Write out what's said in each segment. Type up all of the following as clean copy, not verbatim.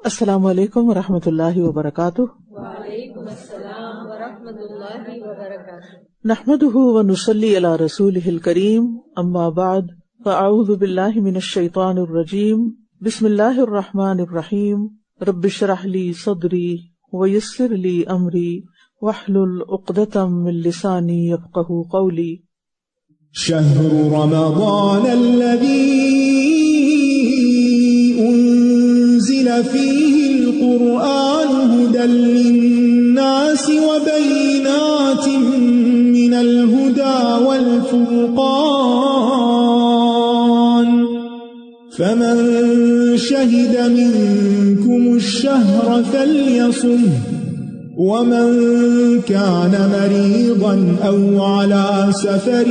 السلام علیکم ورحمۃ اللہ وبرکاتہ۔ وعلیکم السلام ورحمۃ اللہ وبرکاتہ۔ نحمده ونصلی علی رسولہ الکریم، اما بعد فاعوذ باللہ من الشیطان الرجیم، بسم اللہ الرحمن الرحیم، رب اشرح لی صدری ویسر لی امری واحلل عقدۃ من لسانی یفقہوا قولی۔ شهر رمضان الذي أنزل فيه القرآن هدى للناس وبينات من الهدى والفرقان فمن شهد منكم الشهر فليصمه ومن كان مريضا أو على سفر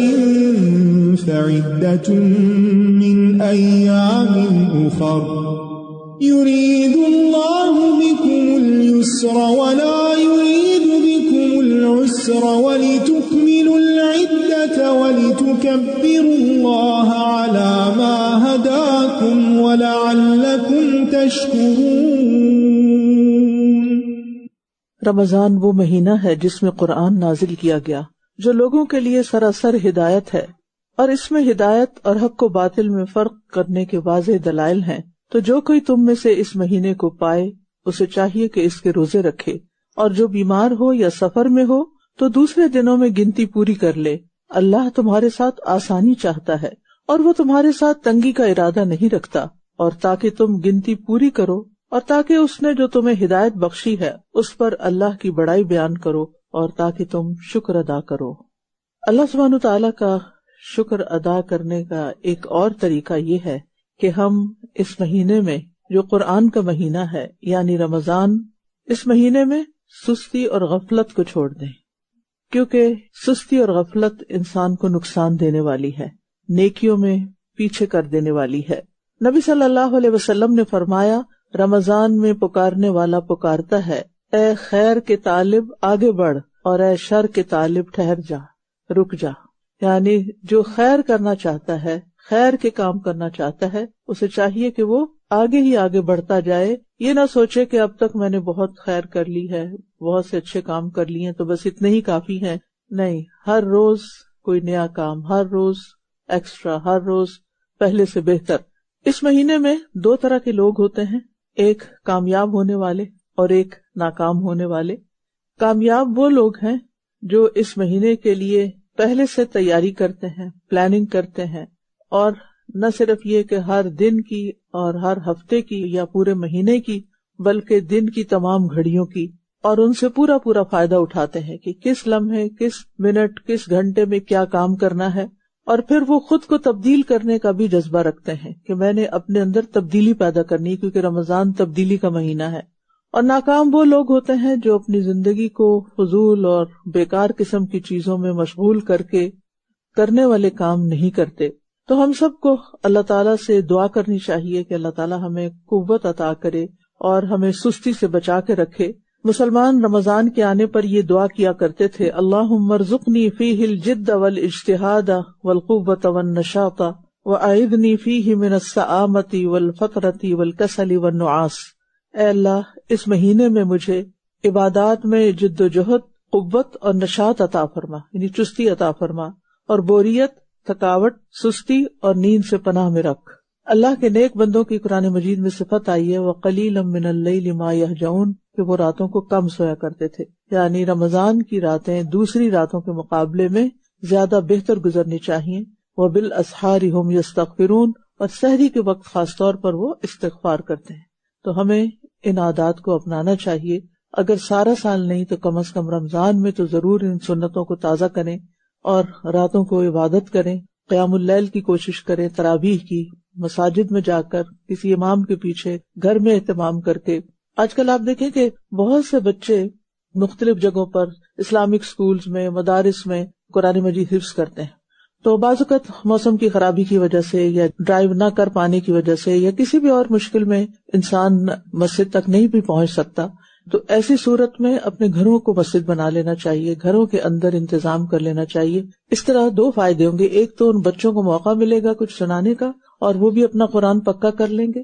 فعدة من أيام أخر يريد الله بكم اليسر ولا يريد بكم العسر ولتكملوا العدة ولتكبروا الله على ما هداكم ولعلكم تشكرون۔ رمضان وہ مہینہ ہے جس میں قرآن نازل کیا گیا، جو لوگوں کے لیے سراسر ہدایت ہے، اور اس میں ہدایت اور حق و باطل میں فرق کرنے کے واضح دلائل ہیں۔ تو جو کوئی تم میں سے اس مہینے کو پائے اسے چاہیے کہ اس کے روزے رکھے، اور جو بیمار ہو یا سفر میں ہو تو دوسرے دنوں میں گنتی پوری کر لے۔ اللہ تمہارے ساتھ آسانی چاہتا ہے اور وہ تمہارے ساتھ تنگی کا ارادہ نہیں رکھتا، اور تاکہ تم گنتی پوری کرو، اور تاکہ اس نے جو تمہیں ہدایت بخشی ہے اس پر اللہ کی بڑائی بیان کرو، اور تاکہ تم شکر ادا کرو۔ اللہ سبحانہ تعالیٰ کا شکر ادا کرنے کا ایک اور طریقہ یہ ہے کہ ہم اس مہینے میں جو قرآن کا مہینہ ہے یعنی رمضان، اس مہینے میں سستی اور غفلت کو چھوڑ دیں، کیونکہ سستی اور غفلت انسان کو نقصان دینے والی ہے، نیکیوں میں پیچھے کر دینے والی ہے۔ نبی صلی اللہ علیہ وسلم نے فرمایا، رمضان میں پکارنے والا پکارتا ہے، اے خیر کے طالب آگے بڑھ، اور اے شر کے طالب ٹھہر جا، رک جا۔ یعنی جو خیر کرنا چاہتا ہے، خیر کے کام کرنا چاہتا ہے، اسے چاہیے کہ وہ آگے ہی آگے بڑھتا جائے، یہ نہ سوچے کہ اب تک میں نے بہت خیر کر لی ہے، بہت سے اچھے کام کر لیے ہیں تو بس اتنے ہی کافی ہیں۔ نہیں، ہر روز کوئی نیا کام، ہر روز ایکسٹرا، ہر روز پہلے سے بہتر۔ اس مہینے میں دو طرح کے لوگ ہوتے ہیں، ایک کامیاب ہونے والے اور ایک ناکام ہونے والے۔ کامیاب وہ لوگ ہیں جو اس مہینے کے لیے پہلے سے تیاری کرتے ہیں، پلاننگ کرتے ہیں، اور نہ صرف یہ کہ ہر دن کی اور ہر ہفتے کی یا پورے مہینے کی، بلکہ دن کی تمام گھڑیوں کی، اور ان سے پورا فائدہ اٹھاتے ہیں کہ کس لمحے، کس منٹ، کس گھنٹے میں کیا کام کرنا ہے، اور پھر وہ خود کو تبدیل کرنے کا بھی جذبہ رکھتے ہیں کہ میں نے اپنے اندر تبدیلی پیدا کرنی، کیونکہ رمضان تبدیلی کا مہینہ ہے۔ اور ناکام وہ لوگ ہوتے ہیں جو اپنی زندگی کو فضول اور بیکار قسم کی چیزوں میں مشغول کر کے کرنے والے کام نہیں کرتے۔ تو ہم سب کو اللہ تعالیٰ سے دعا کرنی چاہیے کہ اللہ تعالیٰ ہمیں قوت عطا کرے اور ہمیں سستی سے بچا کے رکھے۔ مسلمان رمضان کے آنے پر یہ دعا کیا کرتے تھے، اللہم ارزقنی فیہ الجد والاجتہاد والقوۃ والنشاط واعذنی فیہ من السآمۃ والفطرۃ والکسل والنعاس۔ اے اللہ، اس مہینے میں مجھے عبادات میں جد و جہد، قوت اور نشاط عطا فرما، یعنی چستی عطا فرما، اور بوریت، تھکاوٹ، سستی اور نیند سے پناہ میں رکھ۔ اللہ کے نیک بندوں کی قرآن مجید میں صفت آئی ہے، وَقَلِيلًا مِّنَ اللَّيْلِ مَا يَهْجَعُونَ، کہ وہ راتوں کو کم سویا کرتے تھے، یعنی رمضان کی راتیں دوسری راتوں کے مقابلے میں زیادہ بہتر گزرنی چاہیے۔ وَبِالْأَسْحَارِ هُمْ يَسْتَغْفِرُونَ، اور سحری کے وقت خاص طور پر وہ استغفار کرتے ہیں۔ تو ہمیں ان عادات کو اپنانا چاہیے، اگر سارا سال نہیں تو کم از کم رمضان میں تو ضرور ان سنتوں کو تازہ کریں، اور راتوں کو عبادت کریں، قیام اللیل کی کوشش کریں، تراویح کی، مساجد میں جا کر، کسی امام کے پیچھے، گھر میں اہتمام کر کے۔ آج کل آپ دیکھیں کہ بہت سے بچے مختلف جگہوں پر اسلامک سکولز میں، مدارس میں قرآن مجید حفظ کرتے ہیں، تو بعض اوقات موسم کی خرابی کی وجہ سے یا ڈرائیو نہ کر پانے کی وجہ سے یا کسی بھی اور مشکل میں انسان مسجد تک نہیں بھی پہنچ سکتا، تو ایسی صورت میں اپنے گھروں کو مسجد بنا لینا چاہیے، گھروں کے اندر انتظام کر لینا چاہیے۔ اس طرح دو فائدے ہوں گے، ایک تو ان بچوں کو موقع ملے گا کچھ سنانے کا، اور وہ بھی اپنا قرآن پکا کر لیں گے،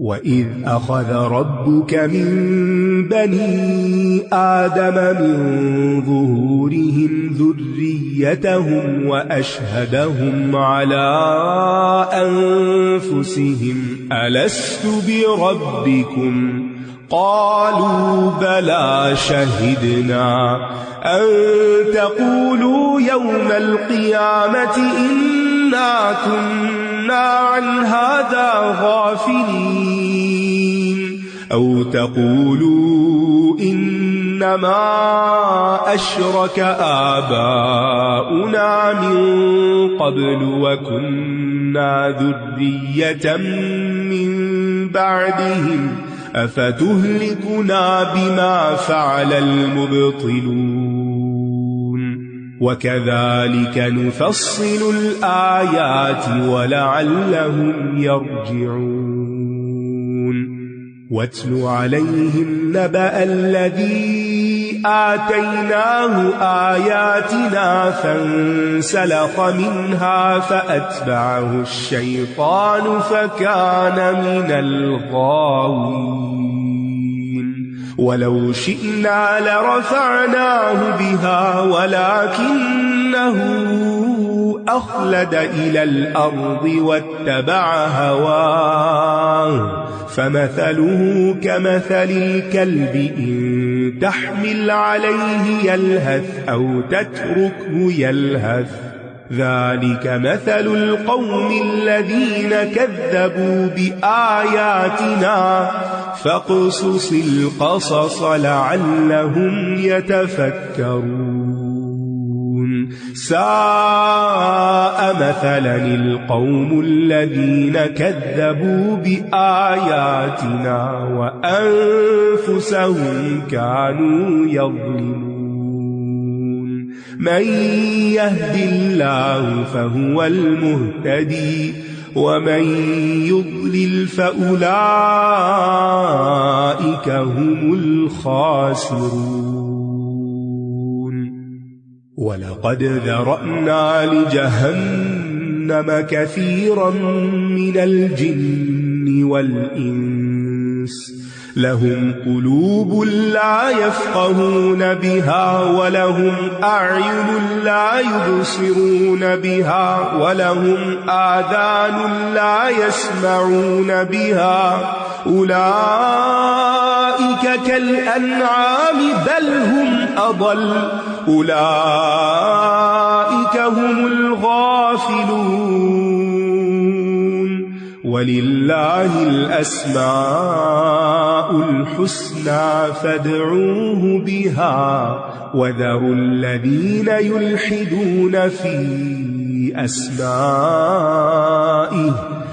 وَإِذْ أَخَذَ رَبُّكَ مِنْ بَنِي آدَمَ مِنْ ظُهُورِهِمْ ذُرِّيَّتَهُمْ وَأَشْهَدَهُمْ عَلَى أَنفُسِهِمْ أَلَسْتُ بِرَبِّكُمْ قَالُوا بَلَى شَهِدْنَا أَن تَقُولُوا يَوْمَ الْقِيَامَةِ إِنَّا كُنَّا عَنْ هَذَا غَافِلِينَ أَوْ تَقُولُوا إِنَّمَا أَشْرَكَ آبَاؤُنَا مِنْ قَبْلُ وَكُنَّا ذُرِّيَّةً مِنْ بَعْدِهِمْ أَفَتُهْلِكُنَا بِمَا فَعَلَ الْمُبْطِلُونَ وَكَذَلِكَ نُفَصِّلُ الْآيَاتِ وَلَعَلَّهُمْ يَرْجِعُونَ وَاتْلُ عَلَيْهِمْ نَبَأَ الَّذِي آتَيْنَاهُ آيَاتِنَا فَانسَلَخَ مِنْهَا فَأَتْبَعَهُ الشَّيْطَانُ فَكَانَ مِنَ الْغَاوِينَ وَلَوْ شِئْنَا لَرَفَعْنَاهُ بِهَا وَلَكِنَّهُ أَخْلَدَ إِلَى الْأَرْضِ وَاتَّبَعَ هَوَاهُ فَمَثَلُهُ كَمَثَلِ الْكَلْبِ إِن تَحْمِلْ عَلَيْهِ يَلْهَثْ أَوْ تَتْرُكْهُ يَلْهَث ذَلِكَ مَثَلُ الْقَوْمِ الَّذِينَ كَذَّبُوا بِآيَاتِنَا فَاقْصُصِ الْقَصَصَ لَعَلَّهُمْ يَتَفَكَّرُونَ سَاءَ مَثَلًا الْقَوْمُ الَّذِينَ كَذَّبُوا بِآيَاتِنَا وَأَنفُسَهُمْ كَانُوا يَظْلِمُونَ مَن يَهْدِ اللَّهُ فَهُوَ الْمُهْتَدِي وَمَن يُضْلِلْ فَأُولَئِكَ هُمُ الْخَاسِرُونَ وَلَقَدْ ذَرَأْنَا لِجَهَنَّمَ كَثِيرًا مِنَ الْجِنِّ وَالْإِنسِ لَهُمْ قُلُوبٌ لَا يَفْقَهُونَ بِهَا وَلَهُمْ أَعْيُنٌ لَا يُبْصِرُونَ بِهَا وَلَهُمْ آذَانٌ لَا يَسْمَعُونَ بِهَا أُولَئِكَ كَالْأَنْعَامِ بَلْ هُمْ أَضَلُّ أُولَئِكَ هُمُ الْغَافِلُونَ وَلِلَّهِ الْأَسْمَاءُ الْحُسْنَى فَادْعُوهُ بِهَا وَذَرُوا الَّذِينَ يُلْحِدُونَ فِي أَسْمَائِهِ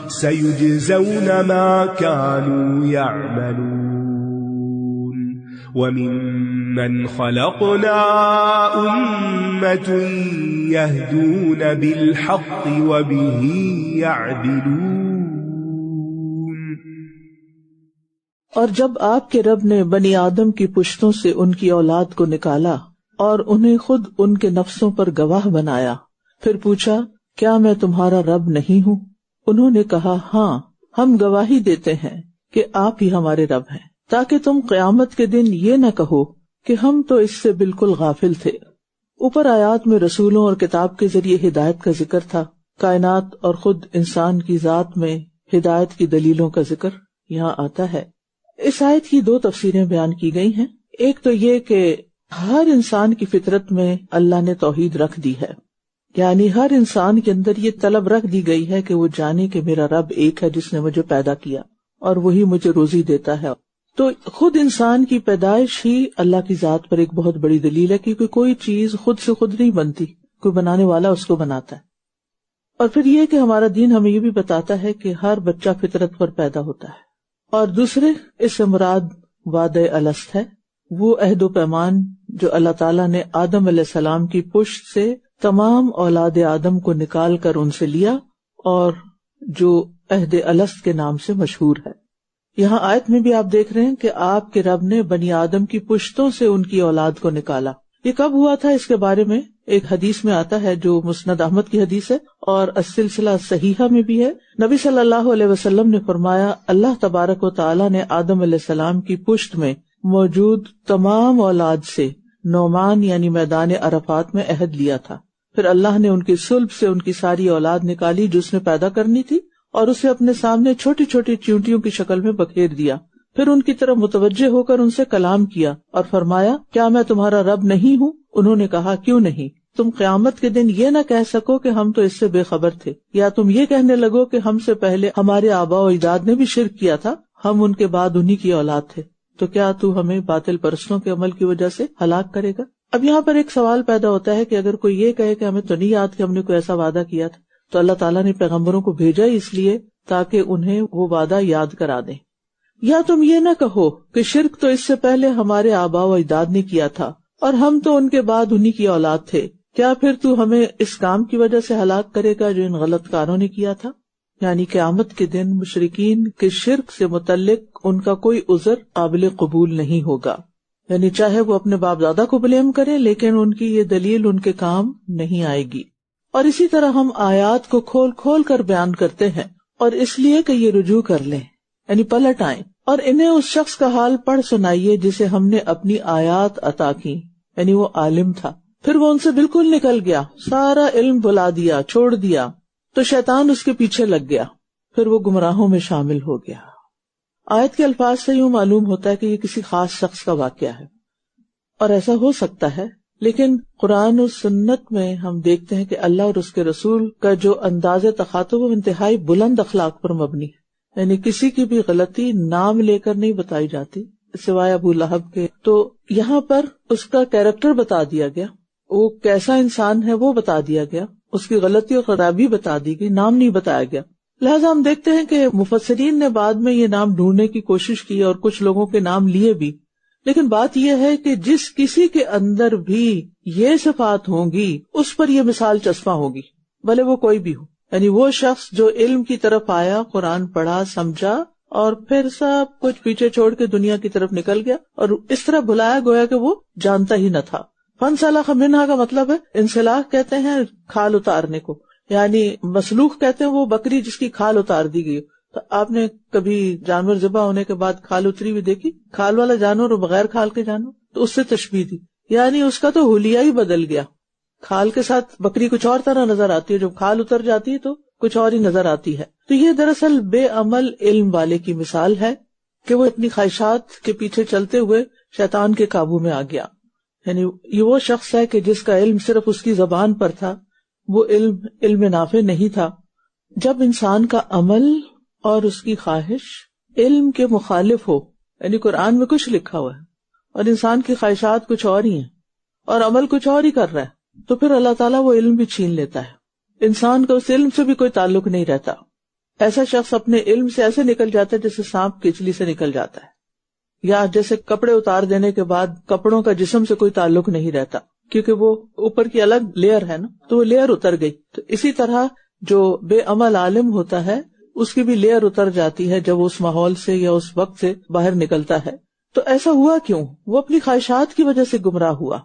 سَيُجْزَوْنَ مَا كَانُوا يَعْمَلُونَ وَمِمَّنْ خَلَقْنَا أُمَّةٌ يَهْدُونَ بِالْحَقِّ وَبِهِ يَعْدِلُونَ۔ اور جب آپ کے رب نے بنی آدم کی پشتوں سے ان کی اولاد کو نکالا اور انہیں خود ان کے نفسوں پر گواہ بنایا، پھر پوچھا کیا میں تمہارا رب نہیں ہوں؟ انہوں نے کہا ہاں، ہم گواہی دیتے ہیں کہ آپ ہی ہمارے رب ہیں، تاکہ تم قیامت کے دن یہ نہ کہو کہ ہم تو اس سے بالکل غافل تھے۔ اوپر آیات میں رسولوں اور کتاب کے ذریعے ہدایت کا ذکر تھا۔ کائنات اور خود انسان کی ذات میں ہدایت کی دلیلوں کا ذکر یہاں آتا ہے۔ اس آیت کی دو تفسیریں بیان کی گئی ہیں۔ ایک تو یہ کہ ہر انسان کی فطرت میں اللہ نے توحید رکھ دی ہے، یعنی ہر انسان کے اندر یہ طلب رکھ دی گئی ہے کہ وہ جانے کہ میرا رب ایک ہے جس نے مجھے پیدا کیا اور وہی مجھے روزی دیتا ہے۔ تو خود انسان کی پیدائش ہی اللہ کی ذات پر ایک بہت بڑی دلیل ہے، کیونکہ کوئی چیز خود سے خود نہیں بنتی، کوئی بنانے والا اس کو بناتا ہے۔ اور پھر یہ کہ ہمارا دین ہمیں یہ بھی بتاتا ہے کہ ہر بچہ فطرت پر پیدا ہوتا ہے۔ اور دوسرے، اس سے مراد وعدہ الست ہے، وہ عہد و پیمان جو اللہ تعالیٰ نے آدم علیہ السلام کی پشت سے تمام اولاد آدم کو نکال کر ان سے لیا، اور جو عہد الست کے نام سے مشہور ہے۔ یہاں آیت میں بھی آپ دیکھ رہے ہیں کہ آپ کے رب نے بنی آدم کی پشتوں سے ان کی اولاد کو نکالا۔ یہ کب ہوا تھا اس کے بارے میں ایک حدیث میں آتا ہے جو مسند احمد کی حدیث ہے اور السلسلہ صحیحہ میں بھی ہے۔ نبی صلی اللہ علیہ وسلم نے فرمایا، اللہ تبارک و تعالی نے آدم علیہ السلام کی پشت میں موجود تمام اولاد سے نعمان یعنی میدان عرفات میں عہد لیا تھا۔ پھر اللہ نے ان کی صلب سے ان کی ساری اولاد نکالی جو اس نے پیدا کرنی تھی، اور اسے اپنے سامنے چھوٹی چھوٹی چیونٹیوں کی شکل میں بکھیر دیا۔ پھر ان کی طرف متوجہ ہو کر ان سے کلام کیا اور فرمایا، کیا میں تمہارا رب نہیں ہوں؟ انہوں نے کہا، کیوں نہیں؟ تم قیامت کے دن یہ نہ کہہ سکو کہ ہم تو اس سے بے خبر تھے، یا تم یہ کہنے لگو کہ ہم سے پہلے ہمارے آباء و اجداد نے بھی شرک کیا تھا، ہم ان کے بعد انہی کی اولاد تھے، تو کیا تو ہمیں باطل پرستوں کے عمل کی وجہ سے ہلاک کرے گا؟ اب یہاں پر ایک سوال پیدا ہوتا ہے کہ اگر کوئی یہ کہے کہ ہمیں تو نہیں یاد کہ ہم نے کوئی ایسا وعدہ کیا تھا، تو اللہ تعالیٰ نے پیغمبروں کو بھیجا اس لیے تاکہ انہیں وہ وعدہ یاد کرا دیں۔ یا تم یہ نہ کہو کہ شرک تو اس سے پہلے ہمارے آباء و اجداد نے کیا تھا اور ہم تو ان کے بعد انہی کی اولاد تھے، کیا پھر تو ہمیں اس کام کی وجہ سے ہلاک کرے گا جو ان غلط کاروں نے کیا تھا؟ یعنی قیامت کے دن مشرکین کے شرک سے متعلق ان کا کوئی عذر قابل قبول نہیں ہوگا، یعنی چاہے وہ اپنے باپ دادا کو بلیم کریں لیکن ان کی یہ دلیل ان کے کام نہیں آئے گی۔ اور اسی طرح ہم آیات کو کھول کھول کر بیان کرتے ہیں، اور اس لیے کہ یہ رجوع کر لیں، یعنی پلٹ آئیں، اور انہیں اس شخص کا حال پڑھ سنائیے جسے ہم نے اپنی آیات عطا کی، یعنی وہ عالم تھا، پھر وہ ان سے بالکل نکل گیا، سارا علم بھلا دیا، چھوڑ دیا، تو شیطان اس کے پیچھے لگ گیا، پھر وہ گمراہوں میں شامل ہو گیا۔ آیت کے الفاظ سے یوں معلوم ہوتا ہے کہ یہ کسی خاص شخص کا واقعہ ہے، اور ایسا ہو سکتا ہے، لیکن قرآن و سنت میں ہم دیکھتے ہیں کہ اللہ اور اس کے رسول کا جو انداز تخاطب وہ انتہائی بلند اخلاق پر مبنی ہے، یعنی کسی کی بھی غلطی نام لے کر نہیں بتائی جاتی سوائے ابو لہب کے۔ تو یہاں پر اس کا کیریکٹر بتا دیا گیا، وہ کیسا انسان ہے وہ بتا دیا گیا، اس کی غلطی اور خرابی بتا دی گئی، نام نہیں بتایا گیا۔ لہٰذا ہم دیکھتے ہیں کہ مفسرین نے بعد میں یہ نام ڈھونڈنے کی کوشش کی اور کچھ لوگوں کے نام لیے بھی، لیکن بات یہ ہے کہ جس کسی کے اندر بھی یہ صفات ہوں گی اس پر یہ مثال چسپاں ہوگی، بھلے وہ کوئی بھی ہو، یعنی وہ شخص جو علم کی طرف آیا، قرآن پڑھا، سمجھا، اور پھر سب کچھ پیچھے چھوڑ کے دنیا کی طرف نکل گیا اور اس طرح بھلایا گویا کہ وہ جانتا ہی نہ تھا۔ فانسلخ منہا کا مطلب ہے، انسلاخ کہتے ہیں کھال اتارنے کو، یعنی مسلوخ کہتے ہیں وہ بکری جس کی کھال اتار دی گئی۔ تو آپ نے کبھی جانور ذبح ہونے کے بعد کھال اتری ہوئی دیکھی؟ کھال والا جانور اور بغیر کھال کے جانور، تو اس سے تشبیہ دی، یعنی اس کا تو حلیہ ہی بدل گیا۔ کھال کے ساتھ بکری کچھ اور طرح نظر آتی ہے، جب کھال اتر جاتی ہے تو کچھ اور ہی نظر آتی ہے۔ تو یہ دراصل بے عمل علم والے کی مثال ہے کہ وہ اپنی خواہشات کے پیچھے چلتے ہوئے شیطان کے قابو میں آ گیا۔ یعنی یہ وہ شخص ہے کہ جس کا علم صرف اس کی زبان پر تھا، وہ علم نافع نہیں تھا۔ جب انسان کا عمل اور اس کی خواہش علم کے مخالف ہو، یعنی قرآن میں کچھ لکھا ہوا ہے اور انسان کی خواہشات کچھ اور ہی ہیں اور عمل کچھ اور ہی کر رہا ہے، تو پھر اللہ تعالیٰ وہ علم بھی چھین لیتا ہے، انسان کا اس علم سے بھی کوئی تعلق نہیں رہتا۔ ایسا شخص اپنے علم سے ایسے نکل جاتا ہے جیسے سانپ کچلی سے نکل جاتا ہے، یا جیسے کپڑے اتار دینے کے بعد کپڑوں کا جسم سے کوئی تعلق نہیں رہتا کیونکہ وہ اوپر کی الگ لیئر ہے نا، تو وہ لیئر اتر گئی. تو اسی طرح جو بے عمل عالم ہوتا ہے اس کی بھی لیئر اتر جاتی ہے جب اس ماحول سے یا اس وقت سے باہر نکلتا ہے. تو ایسا ہوا کیوں؟ وہ اپنی خواہشات کی وجہ سے گمراہ ہوا.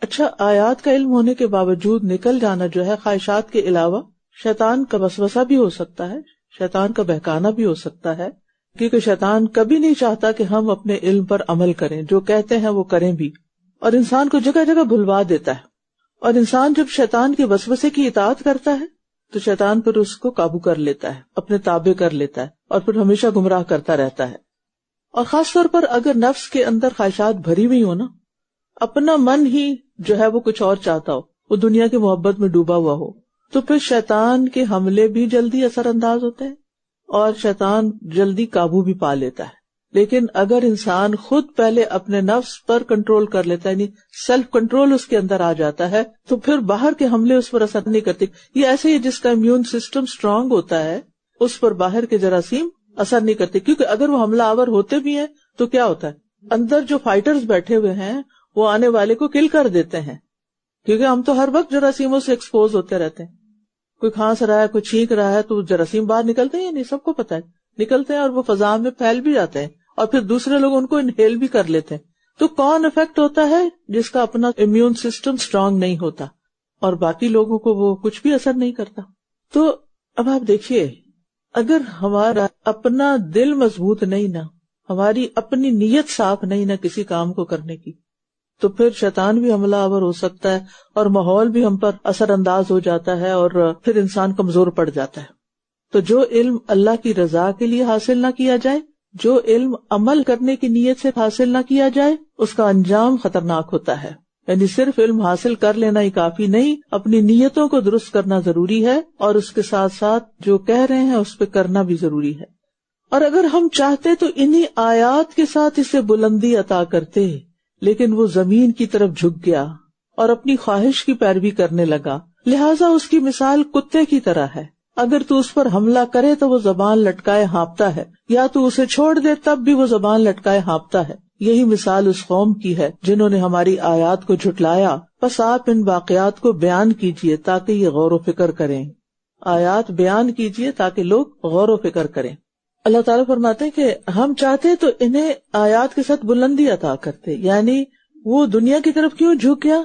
اچھا، آیات کا علم ہونے کے باوجود نکل جانا جو ہے خواہشات کے علاوہ شیطان کا وسوسہ بھی ہو سکتا ہے، شیطان کا بہکانا بھی ہو سکتا ہے، کیونکہ شیطان کبھی نہیں چاہتا کہ ہم اپنے علم پر عمل کریں، جو کہتے ہیں وہ کریں بھی، اور انسان کو جگہ جگہ بھلوا دیتا ہے. اور انسان جب شیطان کے وسوسے کی اطاعت کرتا ہے تو شیطان پھر اس کو قابو کر لیتا ہے، اپنے تابع کر لیتا ہے، اور پھر ہمیشہ گمراہ کرتا رہتا ہے. اور خاص طور پر اگر نفس کے اندر خواہشات بھری ہوئی ہو نا، اپنا من ہی جو ہے وہ کچھ اور چاہتا ہو، وہ دنیا کی محبت میں ڈوبا ہوا ہو، تو پھر شیطان کے حملے بھی جلدی اثر انداز ہوتے ہیں اور شیطان جلدی قابو بھی پا لیتا ہے. لیکن اگر انسان خود پہلے اپنے نفس پر کنٹرول کر لیتا ہے، یعنی سیلف کنٹرول اس کے اندر آ جاتا ہے، تو پھر باہر کے حملے اس پر اثر نہیں کرتے. یہ ایسے ہی جس کا امیون سسٹم اسٹرانگ ہوتا ہے اس پر باہر کے جراثیم اثر نہیں کرتے، کیونکہ اگر وہ حملہ آور ہوتے بھی ہیں تو کیا ہوتا ہے، اندر جو فائٹرز بیٹھے ہوئے ہیں وہ آنے والے کو کل کر دیتے ہیں، کیونکہ ہم تو ہر وقت جراثیموں سے ایکسپوز ہوتے رہتے ہیں. کوئی کھانس رہا ہے، کوئی چھینک رہا ہے تو جراثیم باہر نکلتے ہیں یا نہیں، سب کو پتا ہے نکلتے ہیں، اور وہ فضا میں پھیل بھی جاتے ہیں اور پھر دوسرے لوگ ان کو انہیل بھی کر لیتے ہیں. تو کون افیکٹ ہوتا ہے؟ جس کا اپنا امیون سسٹم اسٹرانگ نہیں ہوتا، اور باقی لوگوں کو وہ کچھ بھی اثر نہیں کرتا. تو اب آپ دیکھیے، اگر ہمارا اپنا دل مضبوط نہیں نا، ہماری اپنی نیت صاف نہیں نا کسی کام کو کرنے کی، تو پھر شیطان بھی حملہ آور ہو سکتا ہے اور ماحول بھی ہم پر اثر انداز ہو جاتا ہے اور پھر انسان کمزور پڑ جاتا ہے. تو جو علم اللہ کی رضا کے لیے حاصل نہ کیا جائے، جو علم عمل کرنے کی نیت سے حاصل نہ کیا جائے، اس کا انجام خطرناک ہوتا ہے. یعنی صرف علم حاصل کر لینا ہی کافی نہیں، اپنی نیتوں کو درست کرنا ضروری ہے، اور اس کے ساتھ ساتھ جو کہہ رہے ہیں اس پہ کرنا بھی ضروری ہے. اور اگر ہم چاہتے تو انہی آیات کے ساتھ اسے بلندی عطا کرتے، لیکن وہ زمین کی طرف جھک گیا اور اپنی خواہش کی پیروی کرنے لگا. لہٰذا اس کی مثال کتے کی طرح ہے. اگر تو اس پر حملہ کرے تو وہ زبان لٹکائے ہانپتا ہے، یا تو اسے چھوڑ دے تب بھی وہ زبان لٹکائے ہانپتا ہے. یہی مثال اس قوم کی ہے جنہوں نے ہماری آیات کو جھٹلایا. بس آپ ان واقعات کو بیان کیجئے تاکہ یہ غور و فکر کریں. آیات بیان کیجئے تاکہ لوگ غور و فکر کریں. اللہ تعالیٰ فرماتے ہیں کہ ہم چاہتے تو انہیں آیات کے ساتھ بلندی عطا کرتے. یعنی وہ دنیا کی طرف کیوں جھک گیا؟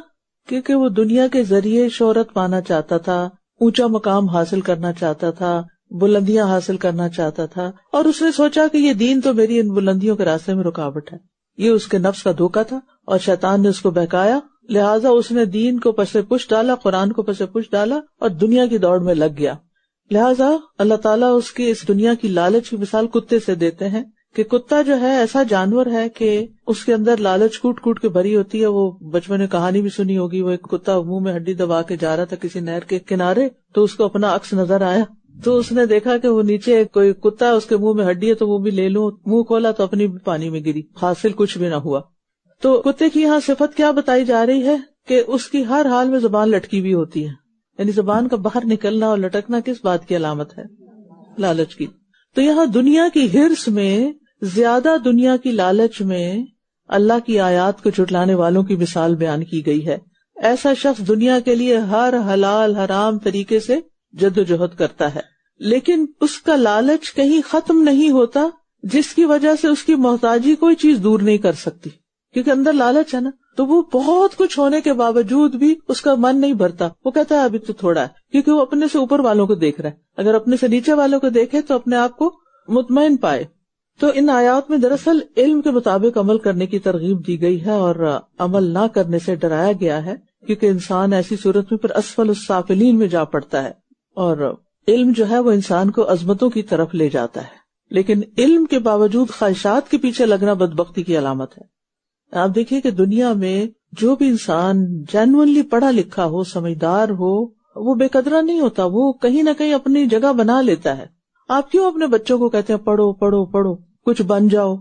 کیونکہ وہ دنیا کے ذریعے شہرت پانا چاہتا تھا، اونچا مقام حاصل کرنا چاہتا تھا، بلندیاں حاصل کرنا چاہتا تھا، اور اس نے سوچا کہ یہ دین تو میری ان بلندیوں کے راستے میں رکاوٹ ہے. یہ اس کے نفس کا دھوکہ تھا اور شیطان نے اس کو بہکایا. لہٰذا اس نے دین کو پس پش ڈالا، قرآن کو پس پش ڈالا اور دنیا کی دوڑ میں لگ گیا. لہٰذا اللہ تعالیٰ اس کی اس دنیا کی لالچ کی مثال کتے سے دیتے ہیں کہ کتا جو ہے ایسا جانور ہے کہ اس کے اندر لالچ کوٹ کوٹ کے بھری ہوتی ہے. وہ بچپن میں کہانی بھی سنی ہوگی، وہ ایک کتا منہ میں ہڈی دبا کے جا رہا تھا کسی نہر کے کنارے، تو اس کو اپنا عکس نظر آیا، تو اس نے دیکھا کہ وہ نیچے کوئی کتا، اس کے منہ میں ہڈی ہے تو وہ بھی لے لوں. منہ کھولا تو اپنی بھی پانی میں گری، حاصل کچھ بھی نہ ہوا. تو کتے کی یہاں صفت کیا بتائی جا رہی ہے کہ اس کی ہر حال میں زبان لٹکی ہوئی ہوتی ہے. یعنی زبان کا باہر نکلنا اور لٹکنا کس بات کی علامت ہے؟ لالچ کی. تو یہاں دنیا کی ہرس میں، زیادہ دنیا کی لالچ میں اللہ کی آیات کو جھٹلانے والوں کی مثال بیان کی گئی ہے. ایسا شخص دنیا کے لیے ہر حلال حرام طریقے سے جد و جہد کرتا ہے، لیکن اس کا لالچ کہیں ختم نہیں ہوتا، جس کی وجہ سے اس کی محتاجی کوئی چیز دور نہیں کر سکتی، کیونکہ اندر لالچ ہے نا. تو وہ بہت کچھ ہونے کے باوجود بھی اس کا من نہیں بھرتا. وہ کہتا ہے ابھی تو تھوڑا ہے، کیونکہ وہ اپنے سے اوپر والوں کو دیکھ رہا ہے. اگر اپنے سے نیچے والوں کو دیکھے تو اپنے آپ کو مطمئن پائے. تو ان آیات میں دراصل علم کے مطابق عمل کرنے کی ترغیب دی گئی ہے اور عمل نہ کرنے سے ڈرایا گیا ہے، کیونکہ انسان ایسی صورت میں پھر اسفل السافلین میں جا پڑتا ہے. اور علم جو ہے وہ انسان کو عظمتوں کی طرف لے جاتا ہے، لیکن علم کے باوجود خواہشات کے پیچھے لگنا بدبختی کی علامت ہے. آپ دیکھیے کہ دنیا میں جو بھی انسان جینوئنلی پڑھا لکھا ہو، سمجھدار ہو، وہ بے قدرہ نہیں ہوتا، وہ کہیں نہ کہیں اپنی جگہ بنا لیتا ہے. آپ کیوں اپنے بچوں کو کہتے ہیں پڑھو پڑھو پڑھو، کچھ بن جاؤ؟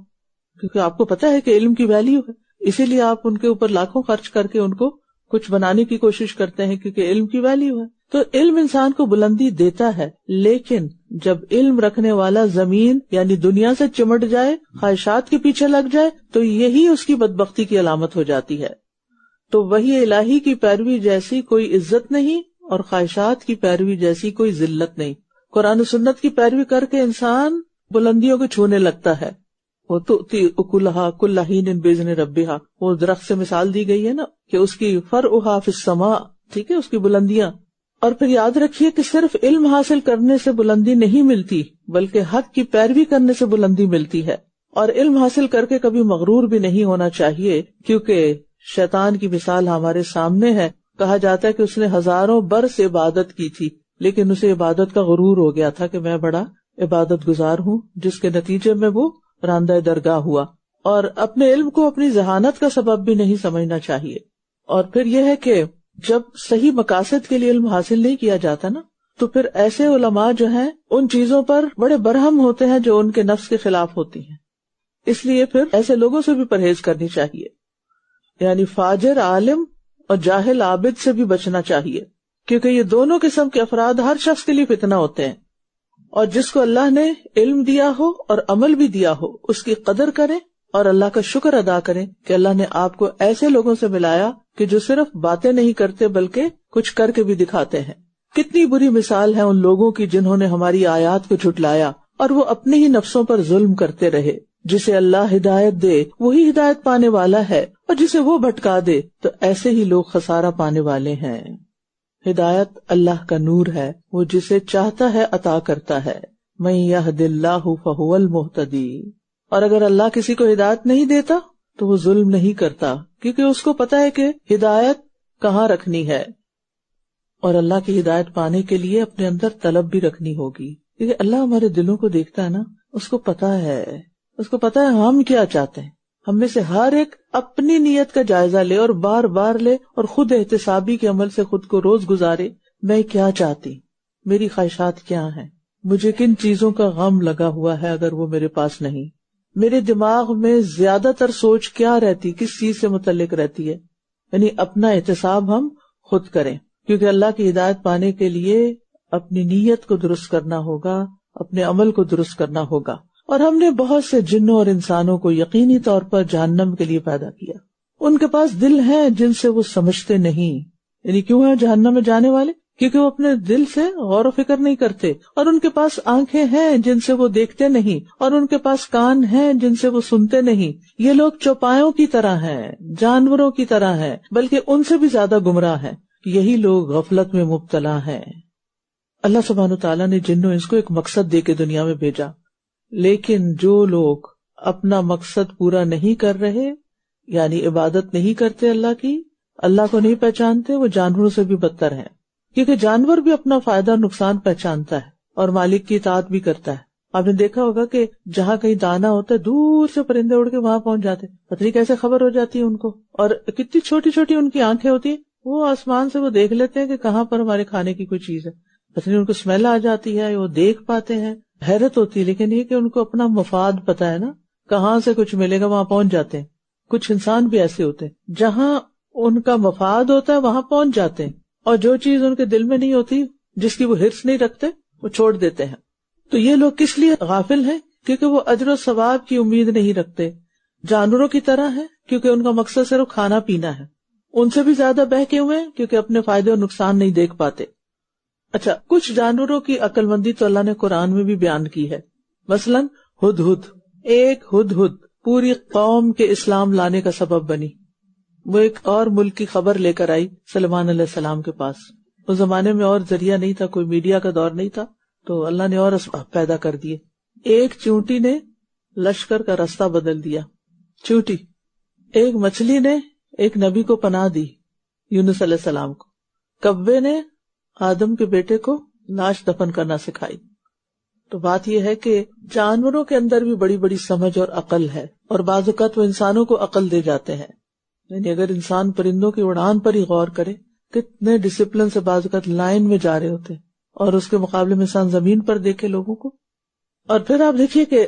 کیونکہ آپ کو پتا ہے کہ علم کی ویلیو ہے، اسی لیے آپ ان کے اوپر لاکھوں خرچ کر کے ان کو کچھ بنانے کی کوشش کرتے ہیں، کیونکہ علم کی ویلیو ہے. تو علم انسان کو بلندی دیتا ہے، لیکن جب علم رکھنے والا زمین یعنی دنیا سے چمٹ جائے، خواہشات کے پیچھے لگ جائے، تو یہی اس کی بدبختی کی علامت ہو جاتی ہے. تو وحی الہی کی پیروی جیسی کوئی عزت نہیں اور خواہشات کی پیروی جیسی کوئی ذلت نہیں. قرآن و سنت کی پیروی کر کے انسان بلندیوں کو چھونے لگتا ہے. وہ تؤتی اکلھا کل حین باذن ربھا، وہ درخت سے مثال دی گئی ہے نا کہ اس کی فرعھا فی السماء، ٹھیک ہے، اس کی بلندیاں. اور پھر یاد رکھیے کہ صرف علم حاصل کرنے سے بلندی نہیں ملتی، بلکہ حق کی پیروی کرنے سے بلندی ملتی ہے. اور علم حاصل کر کے کبھی مغرور بھی نہیں ہونا چاہیے، کیونکہ شیطان کی مثال ہمارے سامنے ہے. کہا جاتا ہے کہ اس نے ہزاروں برس عبادت کی تھی، لیکن اسے عبادت کا غرور ہو گیا تھا کہ میں بڑا عبادت گزار ہوں، جس کے نتیجے میں وہ راندہ درگاہ ہوا. اور اپنے علم کو اپنی ذہانت کا سبب بھی نہیں سمجھنا چاہیے. اور پھر یہ ہے کہ جب صحیح مقاصد کے لیے علم حاصل نہیں کیا جاتا نا، تو پھر ایسے علماء جو ہیں ان چیزوں پر بڑے برہم ہوتے ہیں جو ان کے نفس کے خلاف ہوتی ہیں. اس لیے پھر ایسے لوگوں سے بھی پرہیز کرنی چاہیے، یعنی فاجر عالم اور جاہل عابد سے بھی بچنا چاہیے، کیونکہ یہ دونوں قسم کے افراد ہر شخص کے لیے فتنہ ہوتے ہیں. اور جس کو اللہ نے علم دیا ہو اور عمل بھی دیا ہو، اس کی قدر کریں اور اللہ کا شکر ادا کریں کہ اللہ نے آپ کو ایسے لوگوں سے ملایا کہ جو صرف باتیں نہیں کرتے بلکہ کچھ کر کے بھی دکھاتے ہیں. کتنی بری مثال ہے ان لوگوں کی جنہوں نے ہماری آیات کو جھٹلایا اور وہ اپنے ہی نفسوں پر ظلم کرتے رہے. جسے اللہ ہدایت دے وہی ہدایت پانے والا ہے، اور جسے وہ بھٹکا دے تو ایسے ہی لوگ خسارہ پانے والے ہیں. ہدایت اللہ کا نور ہے، وہ جسے چاہتا ہے عطا کرتا ہے. من یہد اللہ فہو المہتدی. اور اگر اللہ کسی کو ہدایت نہیں دیتا تو وہ ظلم نہیں کرتا، کیونکہ اس کو پتا ہے کہ ہدایت کہاں رکھنی ہے. اور اللہ کی ہدایت پانے کے لیے اپنے اندر طلب بھی رکھنی ہوگی، کیونکہ اللہ ہمارے دلوں کو دیکھتا ہے نا، اس کو پتا ہے ہم کیا چاہتے ہیں. ہم میں سے ہر ایک اپنی نیت کا جائزہ لے اور بار بار لے اور خود احتسابی کے عمل سے خود کو روز گزارے. میں کیا چاہتی، میری خواہشات کیا ہیں، مجھے کن چیزوں کا غم لگا ہوا ہے اگر وہ میرے پاس نہیں، میرے دماغ میں زیادہ تر سوچ کیا رہتی، کس چیز سے متعلق رہتی ہے. یعنی اپنا احتساب ہم خود کریں، کیونکہ اللہ کی ہدایت پانے کے لیے اپنی نیت کو درست کرنا ہوگا، اپنے عمل کو درست کرنا ہوگا. اور ہم نے بہت سے جنوں اور انسانوں کو یقینی طور پر جہنم کے لیے پیدا کیا. ان کے پاس دل ہیں جن سے وہ سمجھتے نہیں. یعنی کیوں ہیں جہنم میں جانے والے؟ کیونکہ وہ اپنے دل سے غور و فکر نہیں کرتے. اور ان کے پاس آنکھیں ہیں جن سے وہ دیکھتے نہیں، اور ان کے پاس کان ہیں جن سے وہ سنتے نہیں. یہ لوگ چوپایوں کی طرح ہیں، جانوروں کی طرح ہیں، بلکہ ان سے بھی زیادہ گمراہ ہیں. یہی لوگ غفلت میں مبتلا ہیں. اللہ سبحانہ وتعالیٰ نے جن و انس کو ایک مقصد دے کے دنیا میں بھیجا، لیکن جو لوگ اپنا مقصد پورا نہیں کر رہے، یعنی عبادت نہیں کرتے اللہ کی، اللہ کو نہیں پہچانتے، وہ جانوروں سے بھی بدتر ہیں. کیونکہ جانور بھی اپنا فائدہ نقصان پہچانتا ہے اور مالک کی اطاعت بھی کرتا ہے. آپ نے دیکھا ہوگا کہ جہاں کہیں دانا ہوتا ہے دور سے پرندے اڑ کے وہاں پہنچ جاتے، پتہ نہیں کیسے خبر ہو جاتی ہے ان کو. اور کتنی چھوٹی چھوٹی ان کی آنکھیں ہوتی ہیں، وہ آسمان سے وہ دیکھ لیتے ہیں کہ کہاں پر ہمارے کھانے کی کوئی چیز ہے. پتہ نہیں ان کو اسمیل آ جاتی ہے، وہ دیکھ پاتے ہیں، حیرت ہوتی ہے. لیکن یہ کہ ان کو اپنا مفاد پتا ہے نا، کہاں سے کچھ ملے گا وہاں پہنچ جاتے ہیں. کچھ انسان بھی ایسے ہوتے ہیں، جہاں ان کا مفاد ہوتا ہے وہاں پہنچ جاتے ہیں، اور جو چیز ان کے دل میں نہیں ہوتی، جس کی وہ حرص نہیں رکھتے، وہ چھوڑ دیتے ہیں. تو یہ لوگ کس لیے غافل ہیں؟ کیونکہ وہ اجر و ثواب کی امید نہیں رکھتے. جانوروں کی طرح ہے کیونکہ ان کا مقصد صرف کھانا پینا ہے. ان سے بھی زیادہ بہکے ہوئے ہیں کیونکہ اپنے فائدے اور نقصان نہیں دیکھ پاتے. اچھا، کچھ جانوروں کی عقل مندی تو اللہ نے قرآن میں بھی بیان کی ہے. مثلا ہدہد، ایک ہدہد پوری قوم کے اسلام لانے کا سبب بنی. وہ ایک اور ملک کی خبر لے کر آئی سلیمان علیہ السلام کے پاس. اس زمانے میں اور ذریعہ نہیں تھا، کوئی میڈیا کا دور نہیں تھا، تو اللہ نے اور اسباب پیدا کر دیے. ایک چونٹی نے لشکر کا راستہ بدل دیا، چونٹی. ایک مچھلی نے ایک نبی کو پناہ دی، یونس علیہ السلام کو. کبے نے آدم کے بیٹے کو لاش دفن کرنا سکھائی. تو بات یہ ہے کہ جانوروں کے اندر بھی بڑی بڑی سمجھ اور عقل ہے، اور بعض اوقات وہ انسانوں کو عقل دے جاتے ہیں. یعنی اگر انسان پرندوں کی اڑان پر ہی غور کرے، کتنے ڈسپلن سے بعض اوقات لائن میں جا رہے ہوتے ہیں، اور اس کے مقابلے میں انسان زمین پر دیکھے لوگوں کو. اور پھر آپ دیکھیے کہ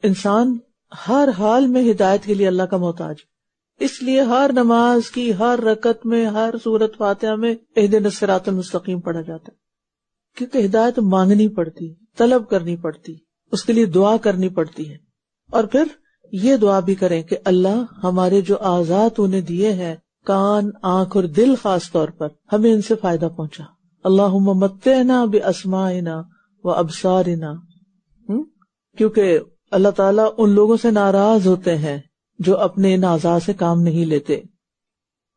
انسان ہر حال میں ہدایت کے لیے اللہ کا محتاج. اس لیے ہر نماز کی ہر رکعت میں، ہر سورت فاتحہ میں اہدنا الصراط المستقیم پڑھا جاتا ہے، کیونکہ ہدایت مانگنی پڑتی ہے. طلب کرنی پڑتی، اس کے لیے دعا کرنی پڑتی ہے. اور پھر یہ دعا بھی کریں کہ اللہ ہمارے جو اعضاء تو نے دیے ہیں، کان، آنکھ اور دل خاص طور پر، ہمیں ان سے فائدہ پہنچا. اللہم متعنا باسماعنا وابصارنا، کیونکہ اللہ تعالیٰ ان لوگوں سے ناراض ہوتے ہیں جو اپنے ان اعضاء سے کام نہیں لیتے.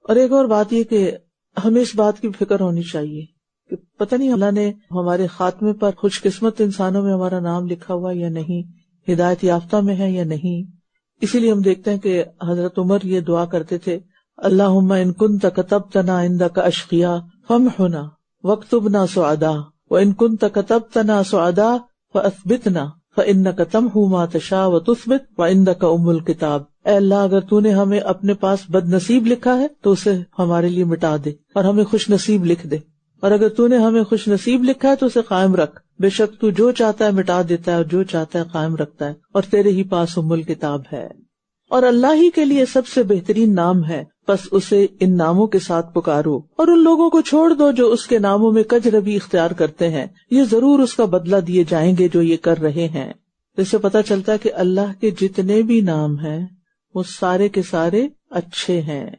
اور ایک اور بات یہ کہ ہمیں اس بات کی فکر ہونی چاہیے کہ پتہ نہیں اللہ نے ہمارے خاتمے پر خوش قسمت انسانوں میں ہمارا نام لکھا ہوا یا نہیں، ہدایت یافتہ میں ہے یا نہیں. اسی لیے ہم دیکھتے ہیں کہ حضرت عمر یہ دعا کرتے تھے، اللہم ان کنت کتبتنا عندک اشقیا فامحنا واکتبنا سعداء وان کنت کتبتنا سعداء فاثبتنا فانک تمحو ما تشاء وتثبت وعندک الکتاب. اے اللہ اگر تو نے ہمیں اپنے پاس بد نصیب لکھا ہے تو اسے ہمارے لیے مٹا دے اور ہمیں خوش نصیب لکھ دے، اور اگر تو نے ہمیں خوش نصیب لکھا ہے تو اسے قائم رکھ. بے شک تو جو چاہتا ہے مٹا دیتا ہے اور جو چاہتا ہے قائم رکھتا ہے، اور تیرے ہی پاس الکتاب ہے. اور اللہ ہی کے لیے سب سے بہترین نام ہے، بس اسے ان ناموں کے ساتھ پکارو اور ان لوگوں کو چھوڑ دو جو اس کے ناموں میں کجروی اختیار کرتے ہیں، یہ ضرور اس کا بدلہ دیے جائیں گے جو یہ کر رہے ہیں. اس سے پتہ چلتا ہے کہ اللہ کے جتنے بھی نام ہیں وہ سارے کے سارے اچھے ہیں،